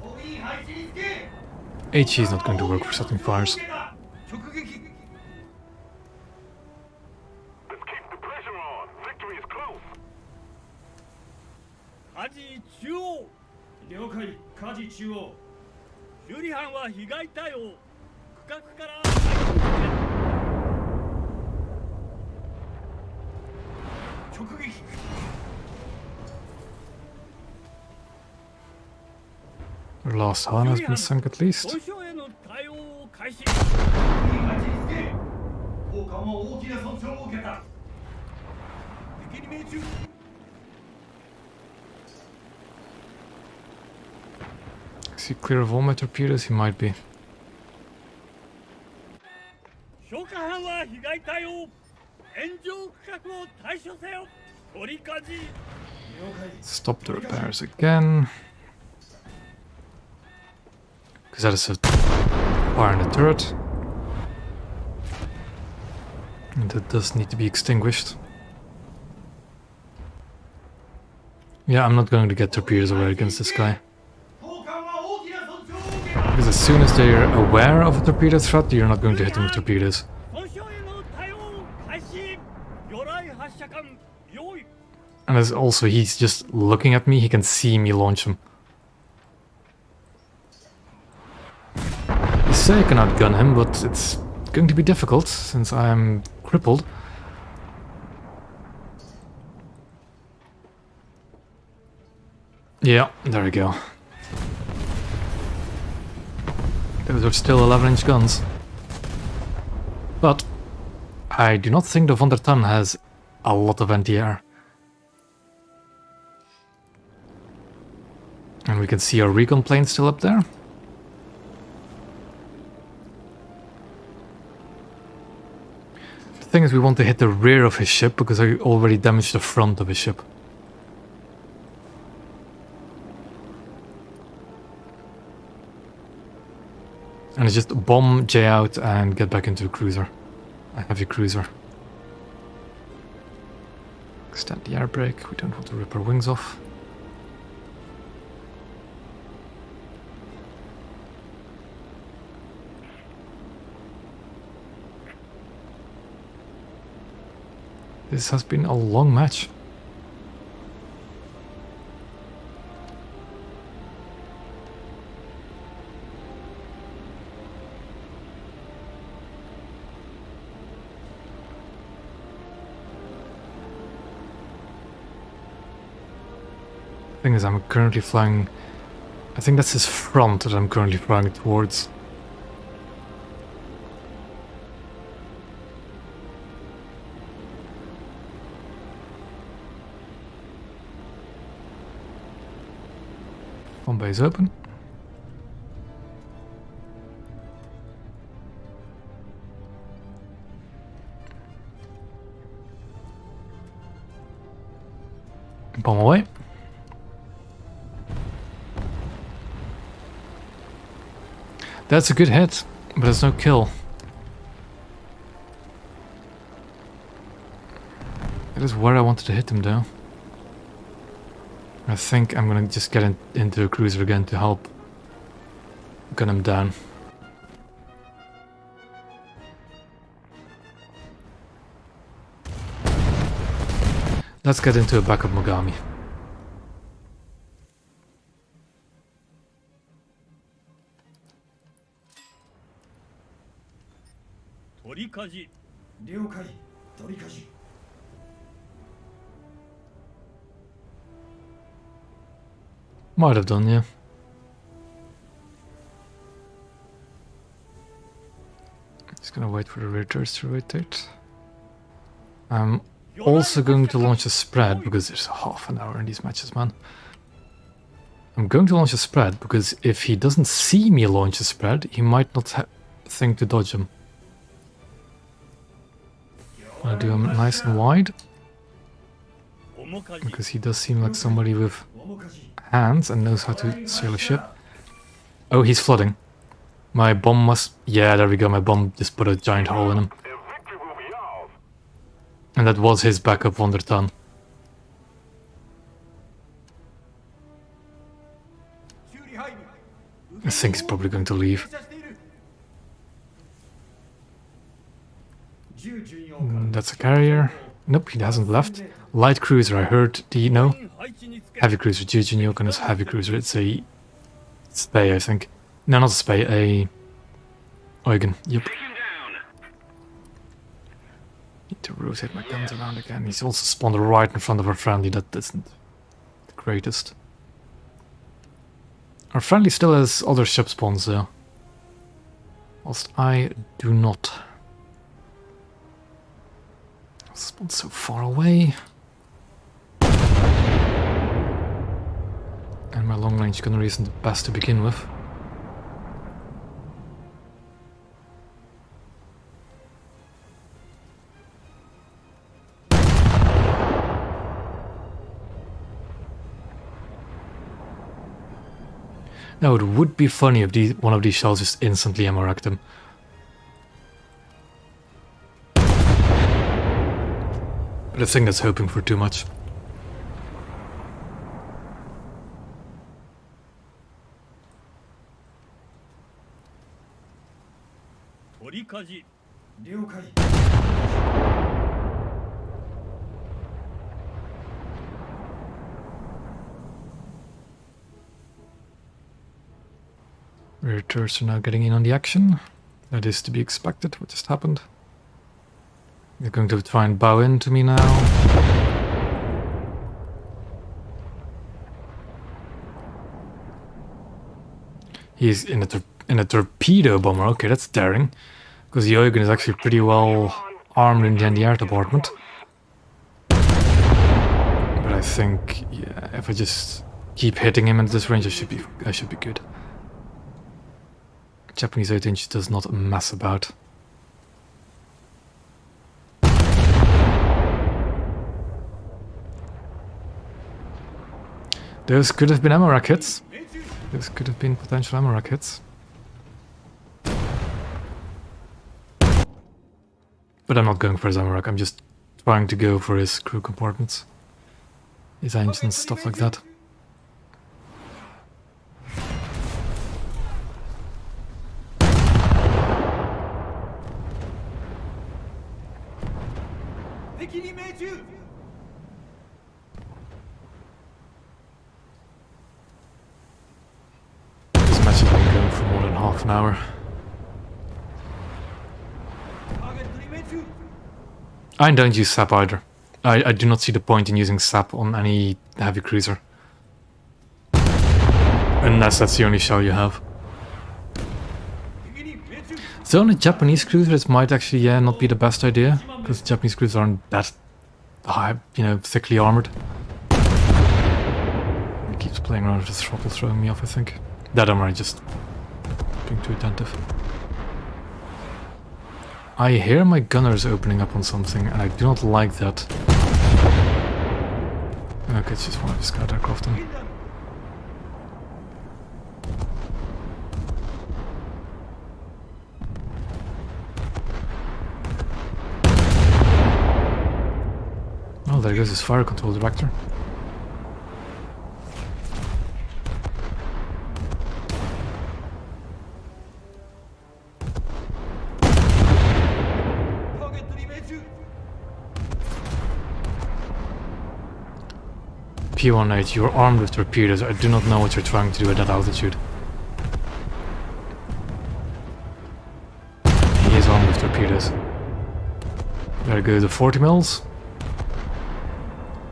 遠い配置につけ HE is not going to work for setting fires. 直撃 Let's keep the pressure on. Victory is close. 舵中央了解舵中央修理班は被害対応区画から直撃 Our last Han has been sunk at least. 損傷への対応を開始いい配置につけ砲艦は大きな損傷を受けた敵に命中 Is he clear of all my torpedoes? He might be. 消火班は被害対応炎上区画を対処せよ取り舵 Stop the repairs again. Because that is a fire in the turret. And that does need to be extinguished. Yeah, I'm not going to get torpedoes away against this guy. 砲艦は大きな損傷を受けた Because as soon as they're aware of a torpedo threat, you're not going to hit them with torpedoes. 損傷への対応開始魚雷発射管用意 And as also, he's just looking at me, he can see me launch him. You say I can outgun him, but it's going to be difficult, since I'm crippled. Yeah, there we go. Those are still 11-inch guns. But I do not think the Von der Tann has a lot of anti-air. And we can see our recon plane still up there. The thing is, we want to hit the rear of his ship because I already damaged the front of his ship. And it's just bomb J out and get back into a cruiser. A heavy cruiser. Extend the air brake, we don't want to rip our wings off. This has been a long match. Thing is, I'm currently flying. I think that's his front that I'm currently flying towards. One bay is open. Bomb away. That's a good hit, but there's no kill. That is where I wanted to hit him though. I think I'm gonna just get into a cruiser again to help gun him down. Let's get into a backup Mogami. Torikaji. 了解取りかじ Might have done, yeah. Just gonna wait for the rear turrets to rotate. I'm also going to launch a spread because there's half an hour in these matches, man. I'm going to launch a spread because if he doesn't see me launch a spread, he might not think to dodge him. I'll do him nice and wide because he does seem like somebody with hands and knows how to sail a ship. Oh, he's flooding. My bomb must... Yeah, there we go. My bomb just put a giant hole in him. And that was his backup Von der Tann. I think he's probably going to leave. That's a carrier. Nope, he hasn't left. Light cruiser, I heard the... No. Heavy cruiser. Juju Nyokan is heavy cruiser. It's a... Spey, I think. No, not a Spey. A... Eugen. Yep. Need to rotate my guns around again. He's also spawned right in front of our friendly. That isn't the greatest. Our friendly still has other ship spawns though. Whilst I do not. Spawned so far away. And my long range gunnery isn't the best to begin with. Now it would be funny if one of these shells just instantly MR'd him. But I think that's hoping for too much. Torikaji. 了解 Rear turrets are now getting in on the action. That is to be expected, what just happened. They're going to try and bow into me now. He's in a torpedo bomber. Okay, that's daring. Because the Eugen is actually pretty well armed in the air department. But I think, yeah, if I just keep hitting him at this range, I should be good. Japanese 8-inch does not mess about. Those could have been Amarak hits. Those could have been potential Amarak hits. But I'm not going for his Amarak, I'm just trying to go for his crew compartments. His engines, stuff like that. This match has been going for more than half an hour. I don't use SAP either. I do not see the point in using SAP on any heavy cruiser. Unless that's the only shell you have. So on a Japanese cruiser, this might actually not be the best idea, because Japanese cruisers aren't that high, thickly armored. He keeps playing around with the throttle, throwing me off, I think. That am I just being too attentive. I hear my gunners opening up on something, and I do not like that. Okay, it's just one of the scout aircraft then. Oh, there goes his fire control director. P-18, you're armed with torpedoes. I do not know what you're trying to do at that altitude. He is armed with torpedoes. There goes the 40 mils.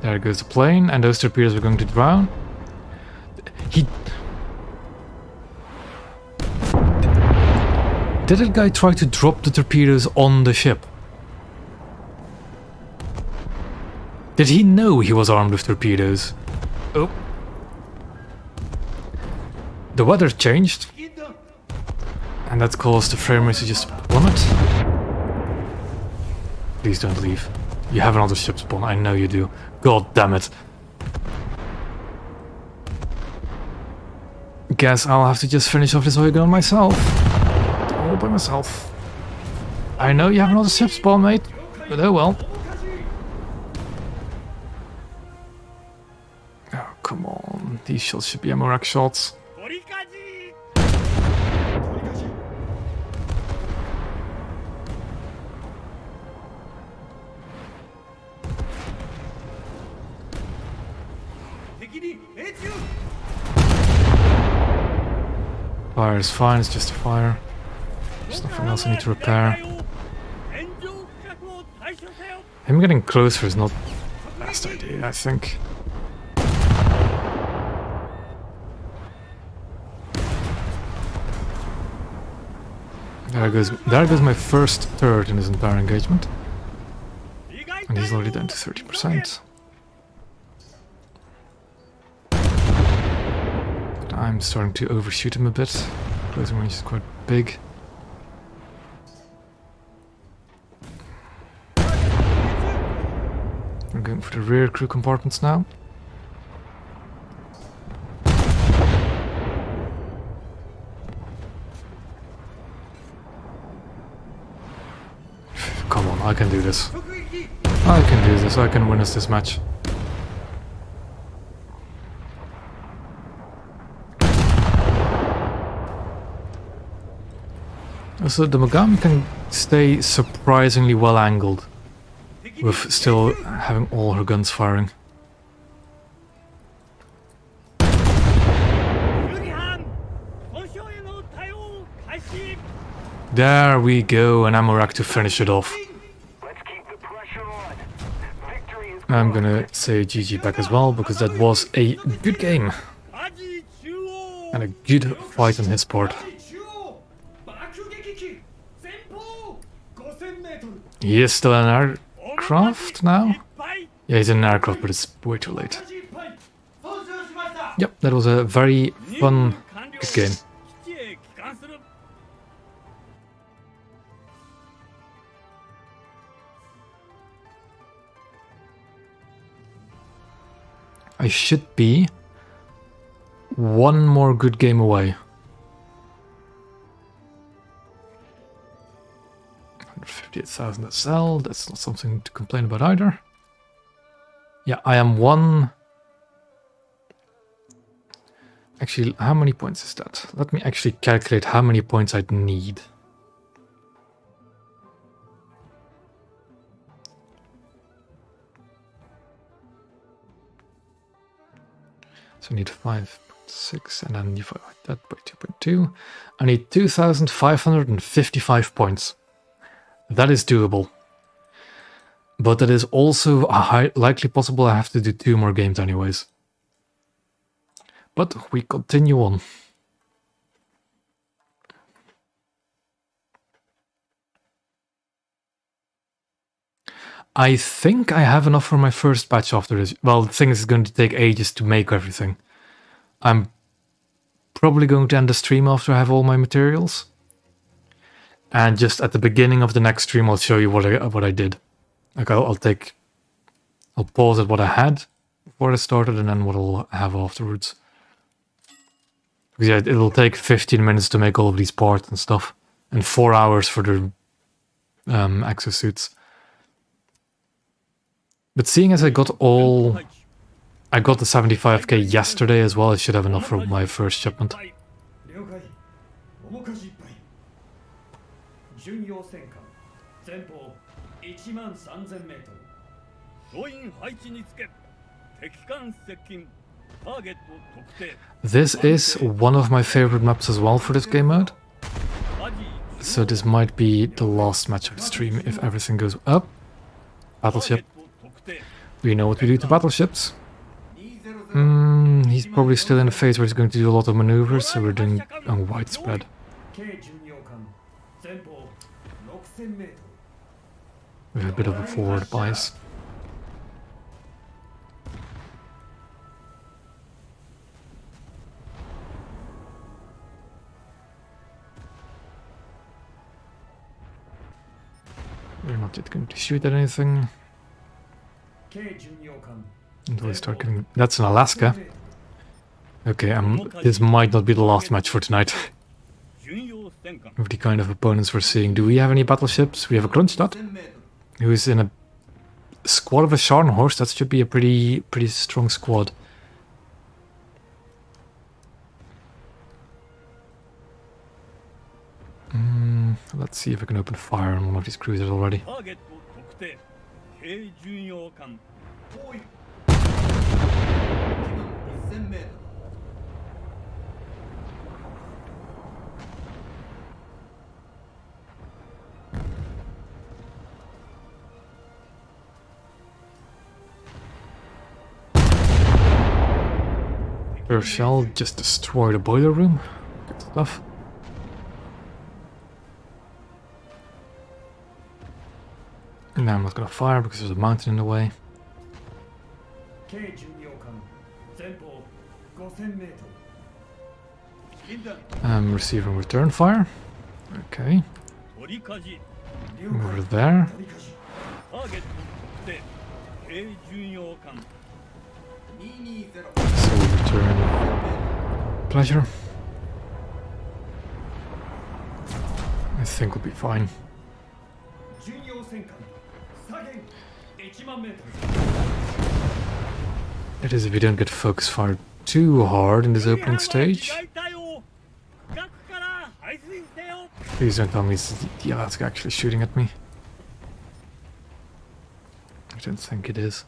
There goes the plane, and those torpedoes are going to drown. Did that guy try to drop the torpedoes on the ship? Did he know he was armed with torpedoes? Oh. The weather changed. And that caused the frame rate to just plummet. Please don't leave. You have another ship spawn, I know you do. God damn it. Guess I'll have to just finish off this oil gun myself. All by myself. I know you have another ship spawn, mate. But oh well. Oh, come on. These shots should be Amarak shots. Fire is fine, it's just a fire. There's nothing else I need to repair. Him getting closer is not the best idea, I think. There goes my first turret in this entire engagement. And he's already down to 30%. But I'm starting to overshoot him a bit. Closing range is quite big. We're going for the rear crew compartments now. Come on, I can do this. I can do this, I can win us this match. Also, the Mogami can stay surprisingly well angled, with still having all her guns firing. There we go, an Amarak to finish it off. Let's keep the pressure on. Victory is I'm gonna say GG back as well, because that was a good game. And a good fight on his part. He is still an aircraft now? Yeah, he's in an aircraft, but it's way too late. いっぱい操縦しました Yep, that was a very fun, good game. 基地へ帰還する I should be one more good game away. 158,000 SL, that's not something to complain about either. Yeah, I am one... Actually, how many points is that? Let me actually calculate how many points I'd need. So I need 5.6 and then divide that by 2.2. I need 2,555 points. That is doable. But that is also likely possible. I have to do 2 more games anyways. But we continue on. I think I have enough for my first batch after this. Well, the thing is, it's going to take ages to make everything. I'm probably going to end the stream after I have all my materials. And just at the beginning of the next stream, I'll show you what I did. Like I'll pause at what I had before I started, and then what I'll have afterwards. Because yeah, it'll take 15 minutes to make all of these parts and stuff, and 4 hours for the exosuits. But seeing as I got the 75k yesterday as well, I should have enough for my first shipment. 了解面かじいっぱい巡洋戦艦前方13000メートル総員配置につけ敵艦接近ターゲット特定 This is one of my favorite maps as well for this game mode. So this might be the last match of the stream if everything goes up. Battleship. We know what we do to battleships. He's probably still in a phase where he's going to do a lot of maneuvers, so we're doing on widespread. 軽巡洋艦前方6000メート We have a bit of a forward bias. We're not yet going to shoot at anything 軽巡洋艦 until we start getting... That's in Alaska. Okay, this might not be the last match for tonight. 巡洋戦艦 With the kind of opponents we're seeing. Do we have any battleships? We have a Kronstadt, 1000メートル who is in a squad of a Scharnhorst. That should be a pretty strong squad. Let's see if I can open fire on one of these cruisers already. ターゲット特定軽巡洋艦遠い11000メートル First shell just destroyed a boiler room. Good stuff. And now I'm not gonna fire because there's a mountain in the way. 軽巡洋艦前方5000メートル近弾 Receiving return fire. Okay, 取り舵 over there. 取りかじターゲット特定軽巡洋艦220 So return. Pleasure. I think we'll be fine. 巡洋戦艦左舷1万メート It is if you don't get focus fired too hard in this opening stage. 被害隊を深くから排水せよ Please don't tell me it's the Alaska actually shooting at me. I don't think it is.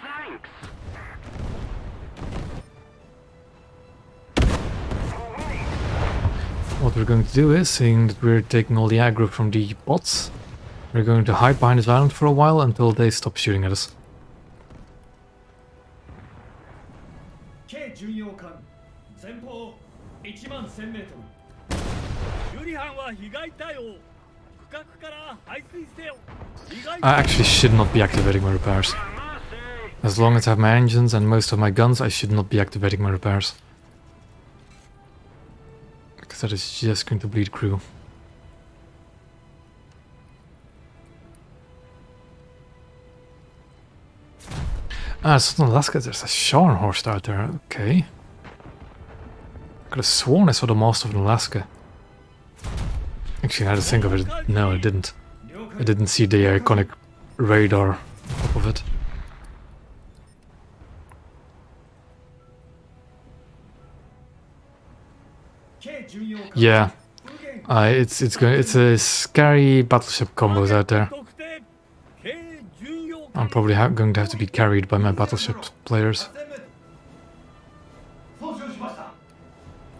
Thanks. we're going to do is, seeing that we're taking all the aggro from the bots, we're going to hide behind this island for a while until they stop shooting at us. 軽巡洋艦前方1万 1000m ユリハンは被害対応区画から排水せよ被害 I actually should not be activating my repairs. As long as I have my engines and most of my guns, I should not be activating my repairs. Because that is just going to bleed crew. Ah, it's not Alaska, there's a Scharnhorst out there, okay. I could have sworn I saw the mast of an Alaska. Actually, I had to think of it, no I didn't. I didn't see the iconic radar on top of it. Yeah, it's a scary battleship combos out there. 特定軽巡洋 I'm probably going to have to be carried by my battleship players, 操縦しました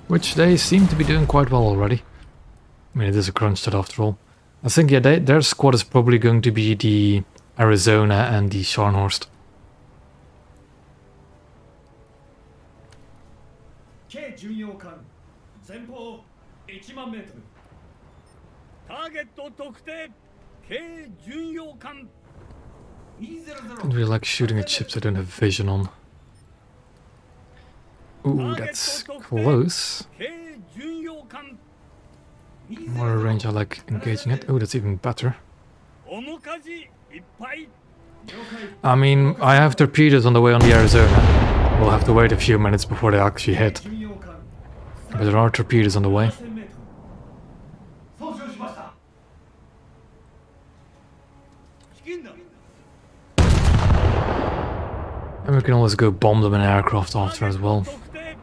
which they seem to be doing quite well already. I mean, it is a Kronstadt after all. I think yeah, their squad is probably going to be the Arizona and the Scharnhorst. 軽巡洋艦前方1万 m ターゲット特定軽巡洋艦 Don't really like shooting at ships I don't have vision on. Ooh, that's close. 軽巡洋艦 What a range I like engaging at. Oh, that's even better. 面かじいっぱい I mean, I have torpedoes on the way on the Arizona. We'll have to wait a few minutes before they actually hit. 巡洋艦 But there are torpedoes on the way. 1000m 操縦しました チキンだ And we can always go bomb them in aircraft after as well. 特定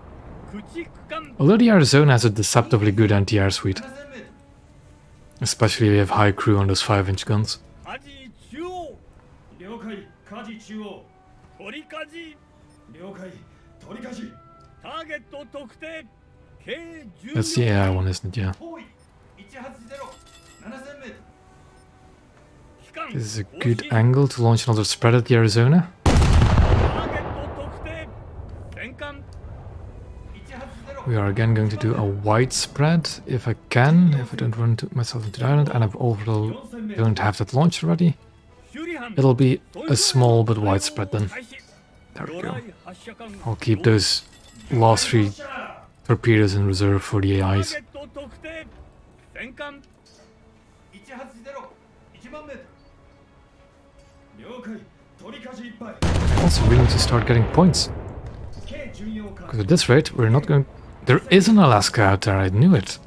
駆逐艦 Although the Arizona has a deceptively good anti-air suite. 7000m Especially if you have high crew on those 5-inch guns. アジ中央了解舵中央鳥かじ了解取り舵ターゲット特定軽巡 That's the 洋 AI 艦 one, isn't it? Yeah. 方位180 7000m 機関 This is a good angle to launch another spread at the Arizona. ターゲット特定戦艦 180 We are again going to do a wide spread if I can, if I don't run myself into the island, and I also don't have that launch already. 修理班 It'll be a small but wide spread then. 開始 There we 魚 go. 雷発射艦 I'll keep those last 3 torpedoes in reserve for the ター AIs. ゲット特定戦艦180 1万 m 了解取り舵いっぱい Also, we need to start getting points. 軽巡洋艦 Because at this rate, we're not going... There is an Alaska out there, I knew it.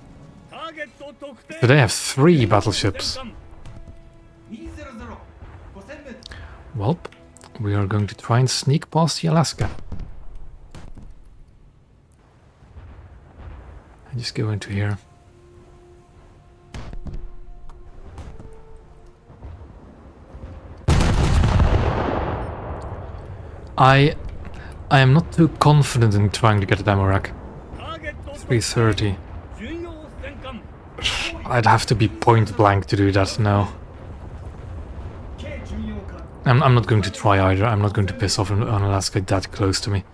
ターゲット特定 But they have 3 battleships. 戦艦200 5000m Well, we are going to try and sneak past the Alaska. And just go into here. I am not too confident in trying to get a demo rack. ターゲット特定 330. 巡洋戦艦 I'd have to be point blank to do that now. 軽巡洋艦 I'm not going to try either. I'm not going to piss off an Alaska that close to me.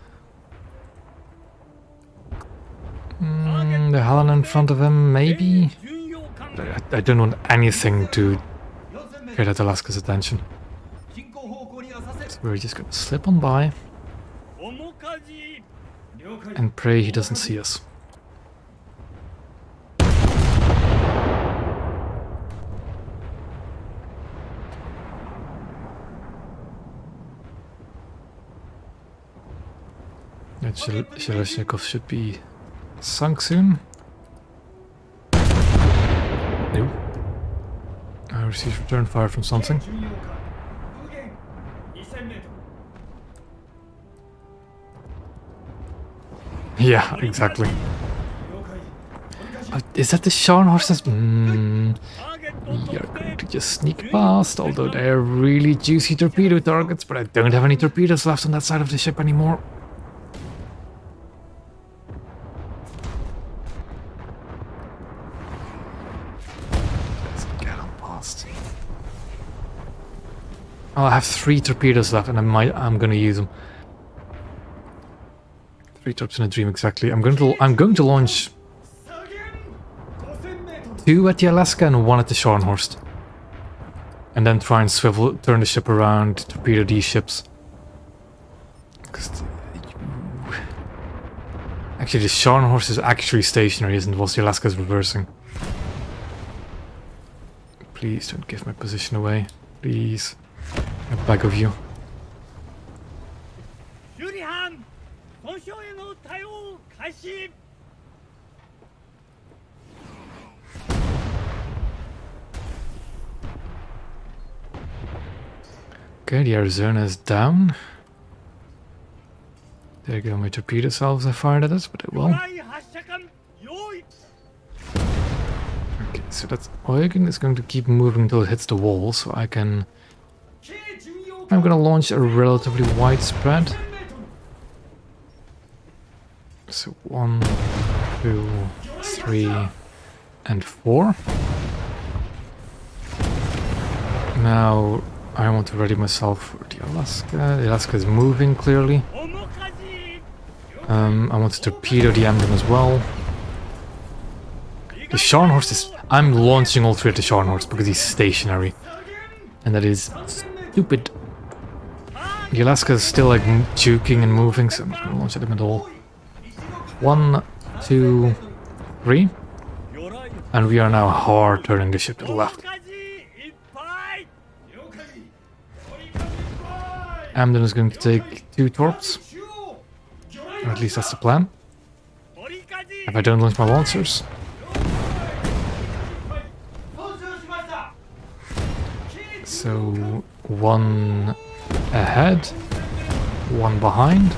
The Helen in front of him, maybe? 巡洋艦 I don't want anything to 4000m get at Alaska's attention. 進行方向にはさせ So we're just gonna slip on by 面かじ了解 and pray he doesn't see us. That Sheleshnikov should be sunk soon. Nope. I received return fire from something. 巡洋艦風源 2000m Yeah, exactly. 了解取り舵 Is that the Scharnhorst? ターゲット We 特 are going 定 to just sneak past, although they're really juicy torpedo targets, but I don't have any torpedoes left on that side of the ship anymore. fast. Oh, I have 3 torpedoes left, and I'm gonna use them. 3 torps in a dream, exactly. I'm going to launch 2 at the Alaska and 1 at the Scharnhorst, and then try and turn the ship around, torpedo these ships. Actually, the Scharnhorst is actually stationary, isn't it? Whilst the Alaska is reversing. Please don't give my position away. Please. I beg of you. 修理班損傷への対応開始 Okay, the Arizona is down. There go my torpedo salves I fired at it, but it will. 魚雷発射管用意 Okay, so that's Eugen is going to keep moving until it hits the wall, so I can... I'm gonna launch a relatively wide spread. So 1, 2, 3, and 4. Now I want to ready myself for the Alaska. The Alaska is moving clearly. 面かじ I want to torpedo the Emden as well. The Scharnhorst is... I'm launching all 3 at the Scharnhorst because he's stationary. And that is stupid. The Alaska is still like juking and moving, so I'm not gonna launch at him at all. 1, 2, 3. 魚雷 And we are now hard turning the ship to the 面 left. かじいっぱい Emden is going to take 2 torps. Or at least that's the plan. 折りかじ If I don't launch my launchers. So 1 ahead, 1 behind,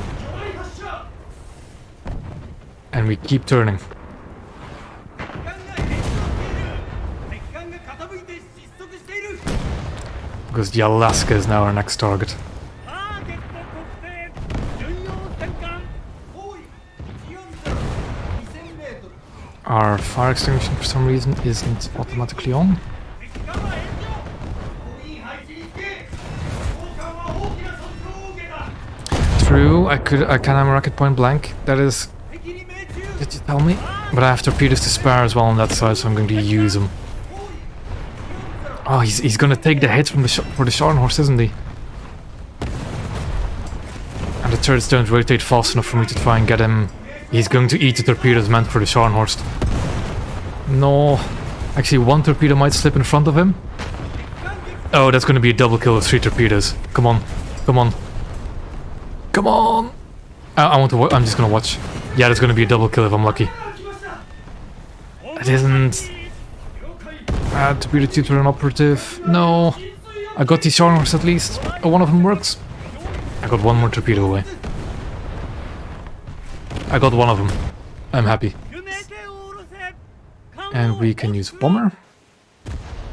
and we keep turning. 敵艦が傾いて失速している Because the Alaska is now our next target. ターゲット特定巡洋戦艦 Our fire extinguisher for some reason isn't automatically on. 敵艦は炎上 True, I can have a rocket point blank. That is... 敵に命中 Did you tell me? But I have torpedoes to spare as well on that side, so I'm going to use them. Oh, he's going to take the hit from for the Scharnhorst, isn't he? And the turrets don't rotate fast enough for me to try and get him. He's going to eat the torpedoes meant for the Scharnhorst. No. Actually, 1 torpedo might slip in front of him. Oh, that's going to be a double kill with 3 torpedoes. Come on. Come on. Come on! I want to. I'm just gonna watch. Yeah, there's gonna be a double kill if I'm lucky. It isn't. Torpedo tutor and operative. No. I got these Scharnhorst at least. Oh, one of them works. I got 1 more torpedo away. I got 1 of them. I'm happy. 夢手を下ろせ And we can use bomber.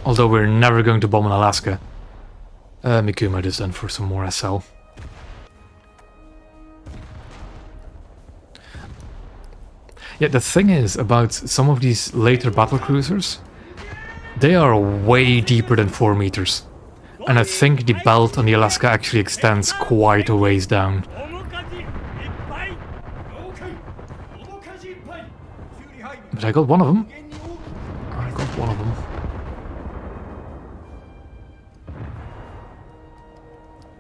Although we're never going to bomb in Alaska. Mikuma is done for some more SL. Yeah, the thing is about some of these later battle cruisers, they are way deeper than 4 meters. And I think the belt on the Alaska actually extends quite a ways down. 面かじいっぱい But I got 1 of them. I got 1 of them.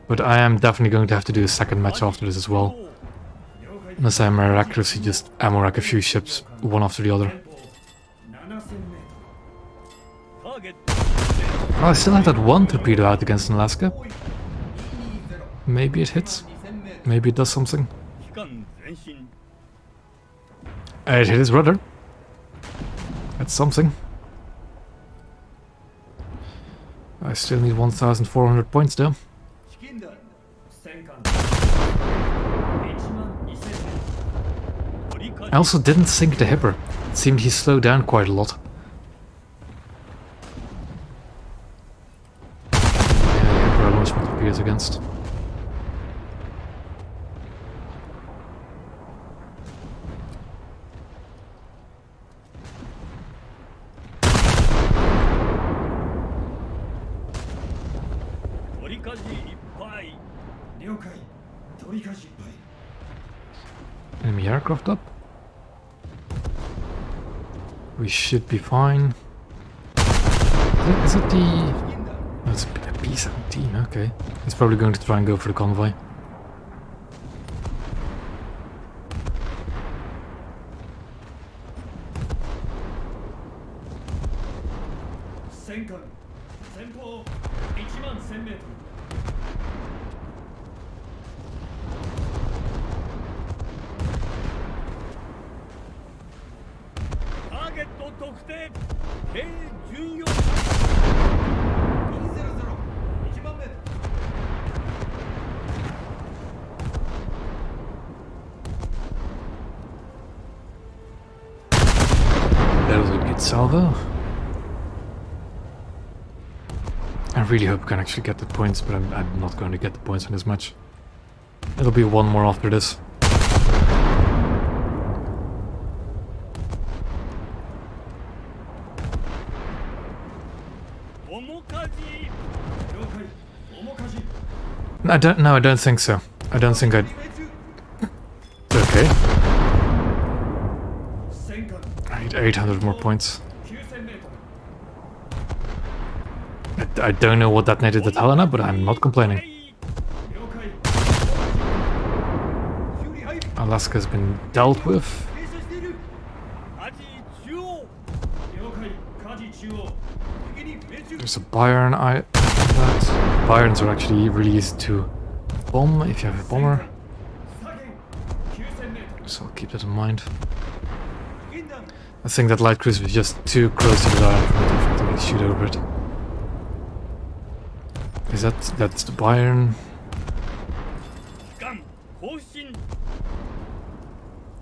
But I am definitely going to have to do a second match after this as well. Unless I miraculously just ammo rack a few ships, one after the other. ターゲット Oh, I still have that 1 torpedo out against an Alaska. Maybe it hits. Maybe it does something. 機関前進 It hit his rudder. That's something. I still need 1,400 points though. チキンだ戦艦1万2000 折りか I also didn't sink the Hipper. It seemed he slowed down quite a lot. Yeah, the Hipper I launched my torpedoes against. 舵いっぱい。了解取り返しいっぱい Enemy aircraft up. We should be fine. Is it the... No, it's a B-17, okay. He's probably going to try and go for the convoy. 戦艦前方1万1000メートルターゲット特定。計14。 200 1万メートル That was a good salvo. I really hope I can actually get the points, but I'm not going to get the points on this match. It'll be one more after this. No, I don't think so. I don't think I'd... Okay. I need 800 more points. I don't know what that netted at Helena, but I'm not complaining. Alaska's been dealt with. There's a Bayern. Bayerns are actually really easy to bomb if you have a bomber. So I'll keep that in mind. I think that light cruise was just too close to the island for me to effectively shoot over it. Is that's the Bayern? I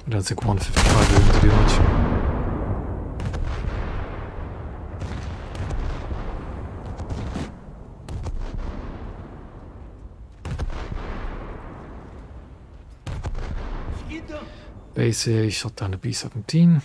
don't think 155 is going to do much. Base shot down the B-17.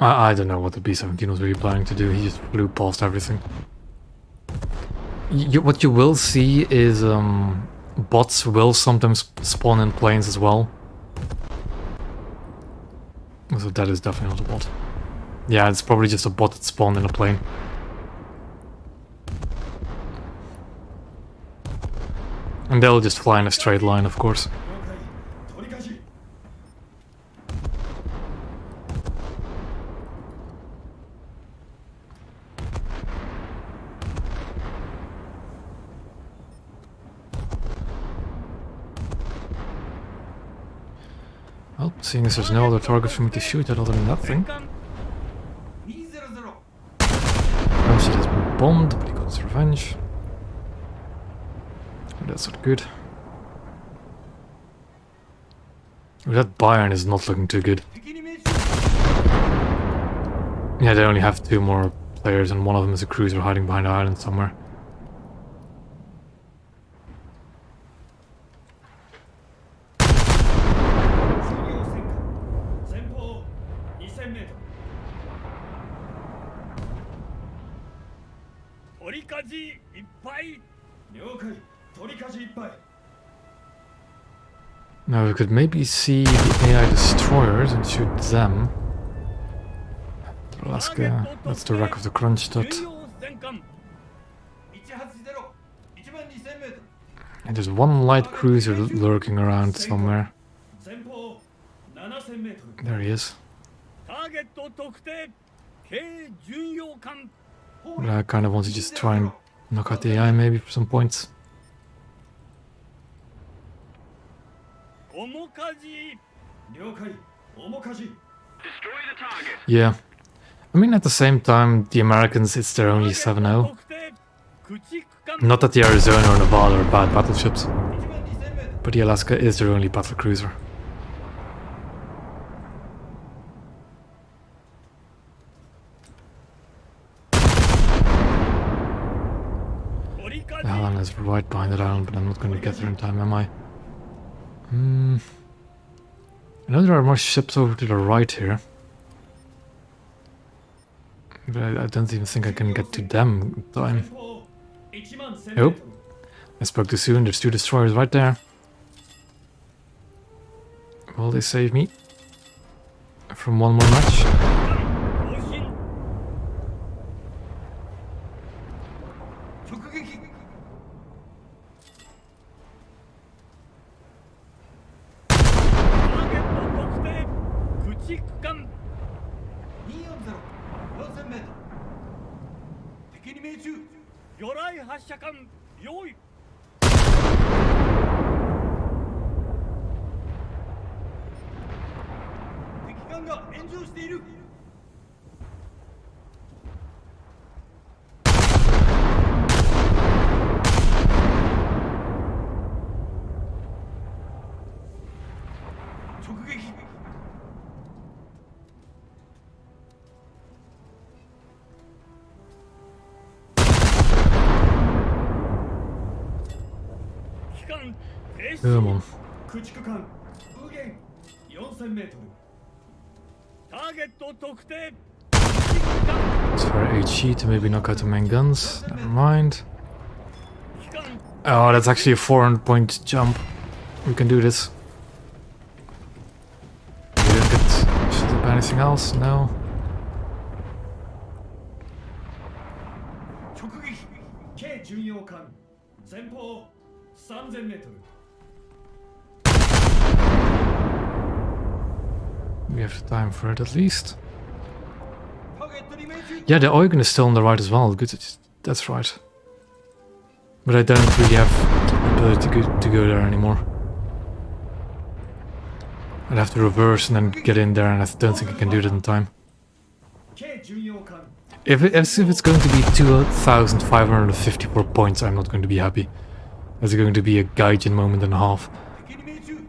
I don't know what the B-17 was really planning to do. He just flew past everything. What you will see is bots will sometimes spawn in planes as well. So that is definitely not a bot. Yeah, it's probably just a bot that spawned in a plane. And they'll just fly in a straight line, of course. Well, seeing as there's no other target for me to shoot at other than that thing. Ramstead has been bombed, but he got his revenge. That's not good. That Bayern is not looking too good. Yeah, they only have 2 more players, and one of them is a cruiser hiding behind the island somewhere. Now we could maybe see the AI destroyers and shoot them. Alaska, that's the wreck of the Kronstadt. And there's one light cruiser lurking around somewhere. There he is. I kind of want to just try and knock out the AI maybe for some points. Yeah. I mean, at the same time, the Americans, it's their only 7-0. Not that the Arizona or Nevada are bad battleships, but the Alaska is their only battle cruiser. is right behind that island, but I'm not going to get there in time, am I? I know there are more ships over to the right here. But I don't even think I can get to them in time. 11000 Nope. I spoke too soon. There's 2 destroyers right there. Will they save me from one more match? 更新 直撃 ターゲット特定駆逐艦240 4000メートル敵に命中魚雷発射艦用意敵艦が炎上している直撃 機関停止 Come on. 駆逐艦無限4000メートルターゲット特定駆逐艦 Let's fire HE to maybe knock out the main guns. Never mind. 機関 Oh, that's actually a 400-point jump. We can do this. We don't get shit up anything else? No. 直撃軽巡洋艦前方3000メートル We have the time for it at least. ターゲットに命中 Yeah, the Eugen is still on the right as well. Good, that's right. But I don't really have the ability to go there anymore. I'd have to reverse and then get in there, and I don't think I can do that in time. 軽巡洋艦 If it's going to be 2,554 points, I'm not going to be happy. It's going to be a Gaijin moment and a half. 敵に命中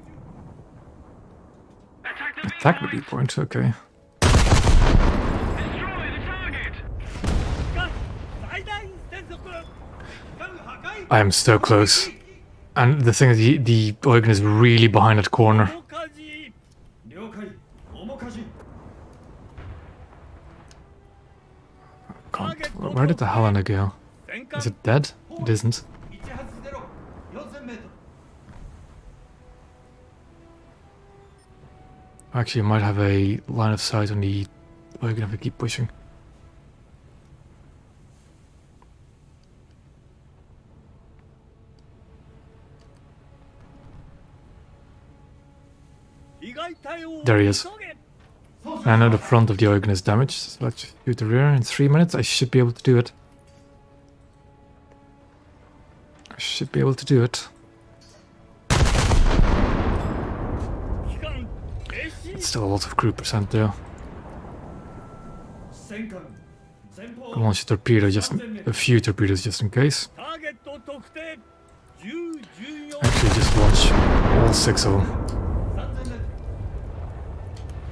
Attack the B point, okay. 機関最大戦速艦破壊 I am so close. And the thing is, the Eugen is really behind that corner. 大火事了解面舵 God, where did the Helena go? 戦艦 Is it dead? It isn't. 180 4000メートル Actually, I might have a line of sight on the Eugen if I keep pushing. There he is. I know the front of the Eugen is damaged, so let's just shoot the rear. In 3 minutes, I should be able to do it. I should be able to do it. It's still a lot of crew percent though. 戦艦前方 Come on, shoot torpedo, just a few torpedoes just in case. ターゲット特定10、14 Actually, just launch all 6 of them. 3000メー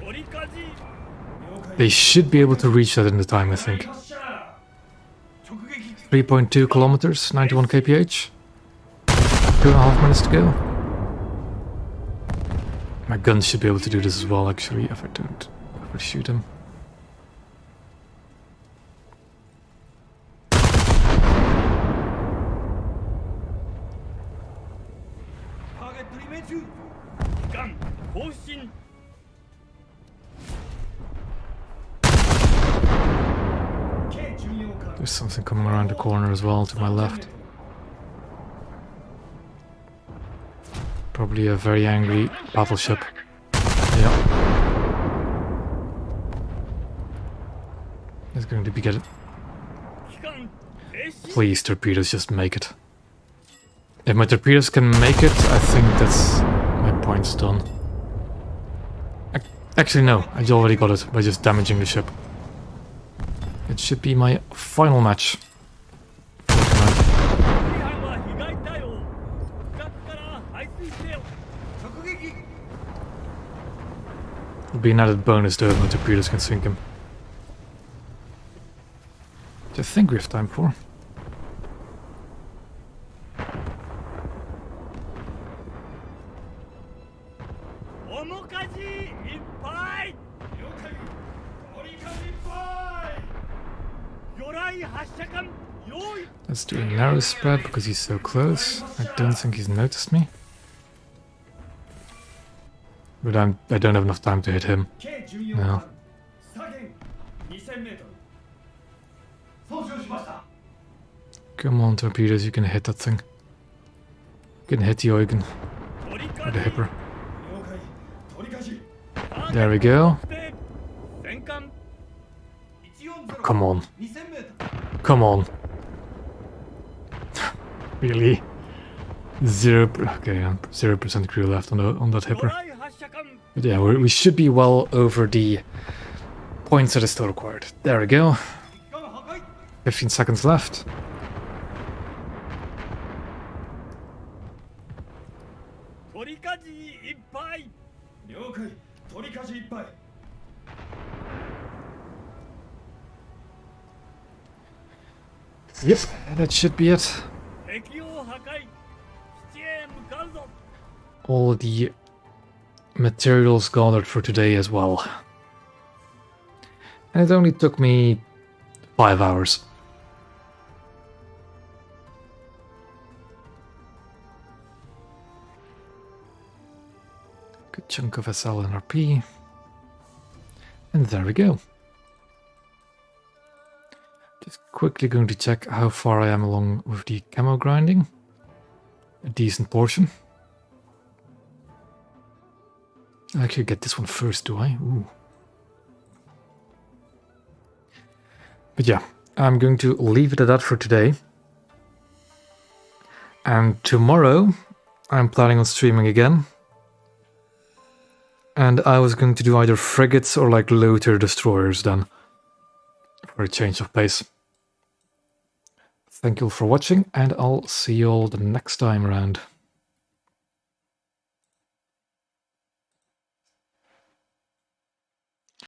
トル取り火事 了解 They should be able to reach that in the time, I think. 発射直撃 3.2 kilometers, 91 kph. 2.5 minutes to go. My guns should be able to do this as well, actually, if I don't overshoot them. Target 艦更新 There's something coming around the corner as well to my left. Probably a very angry battleship. Yeah. It's going to be good. 機関停止 Please, torpedoes, just make it. If my torpedoes can make it, I think that's my point's done. Actually, no, I already got it by just damaging the ship. It should be my final match for tonight. 違反は被害対応区画から排水せよ 直撃 It'll be an added bonus though if my torpedoes can sink him. Which I think we have time for. 雷発射管用意 Let's do a narrow spread because he's so close. I don't think he's noticed me. But I don't have enough time to hit him. 軽巡洋 No. 艦左舷 2000m 操縦しました Come on, torpedoes, you can hit that thing. You can hit the Eugen 取り or the 舵 Hipper. 了解取り舵 There we go. 戦艦 140 Come on. 2000m Come on. Really? Okay, 0% crew left on that 魚 Hipper. 雷発射管 But yeah, we should be well over the points that is still required. There we go. 艦破壊 15 seconds left. 取り舵いっぱい了解取り舵いっぱい Yep, that should be it. 敵を破壊基地へ向かうぞ All the materials gathered for today as well. And it only took me 5 hours. Good chunk of SL and RP. And there we go. Just quickly going to check how far I am along with the camo grinding. A decent portion. I could get this one first, do I? Ooh. But yeah, I'm going to leave it at that for today. And tomorrow, I'm planning on streaming again. And I was going to do either frigates or like low-tier destroyers then. For a change of pace. Thank you all for watching, and I'll see you all the next time around.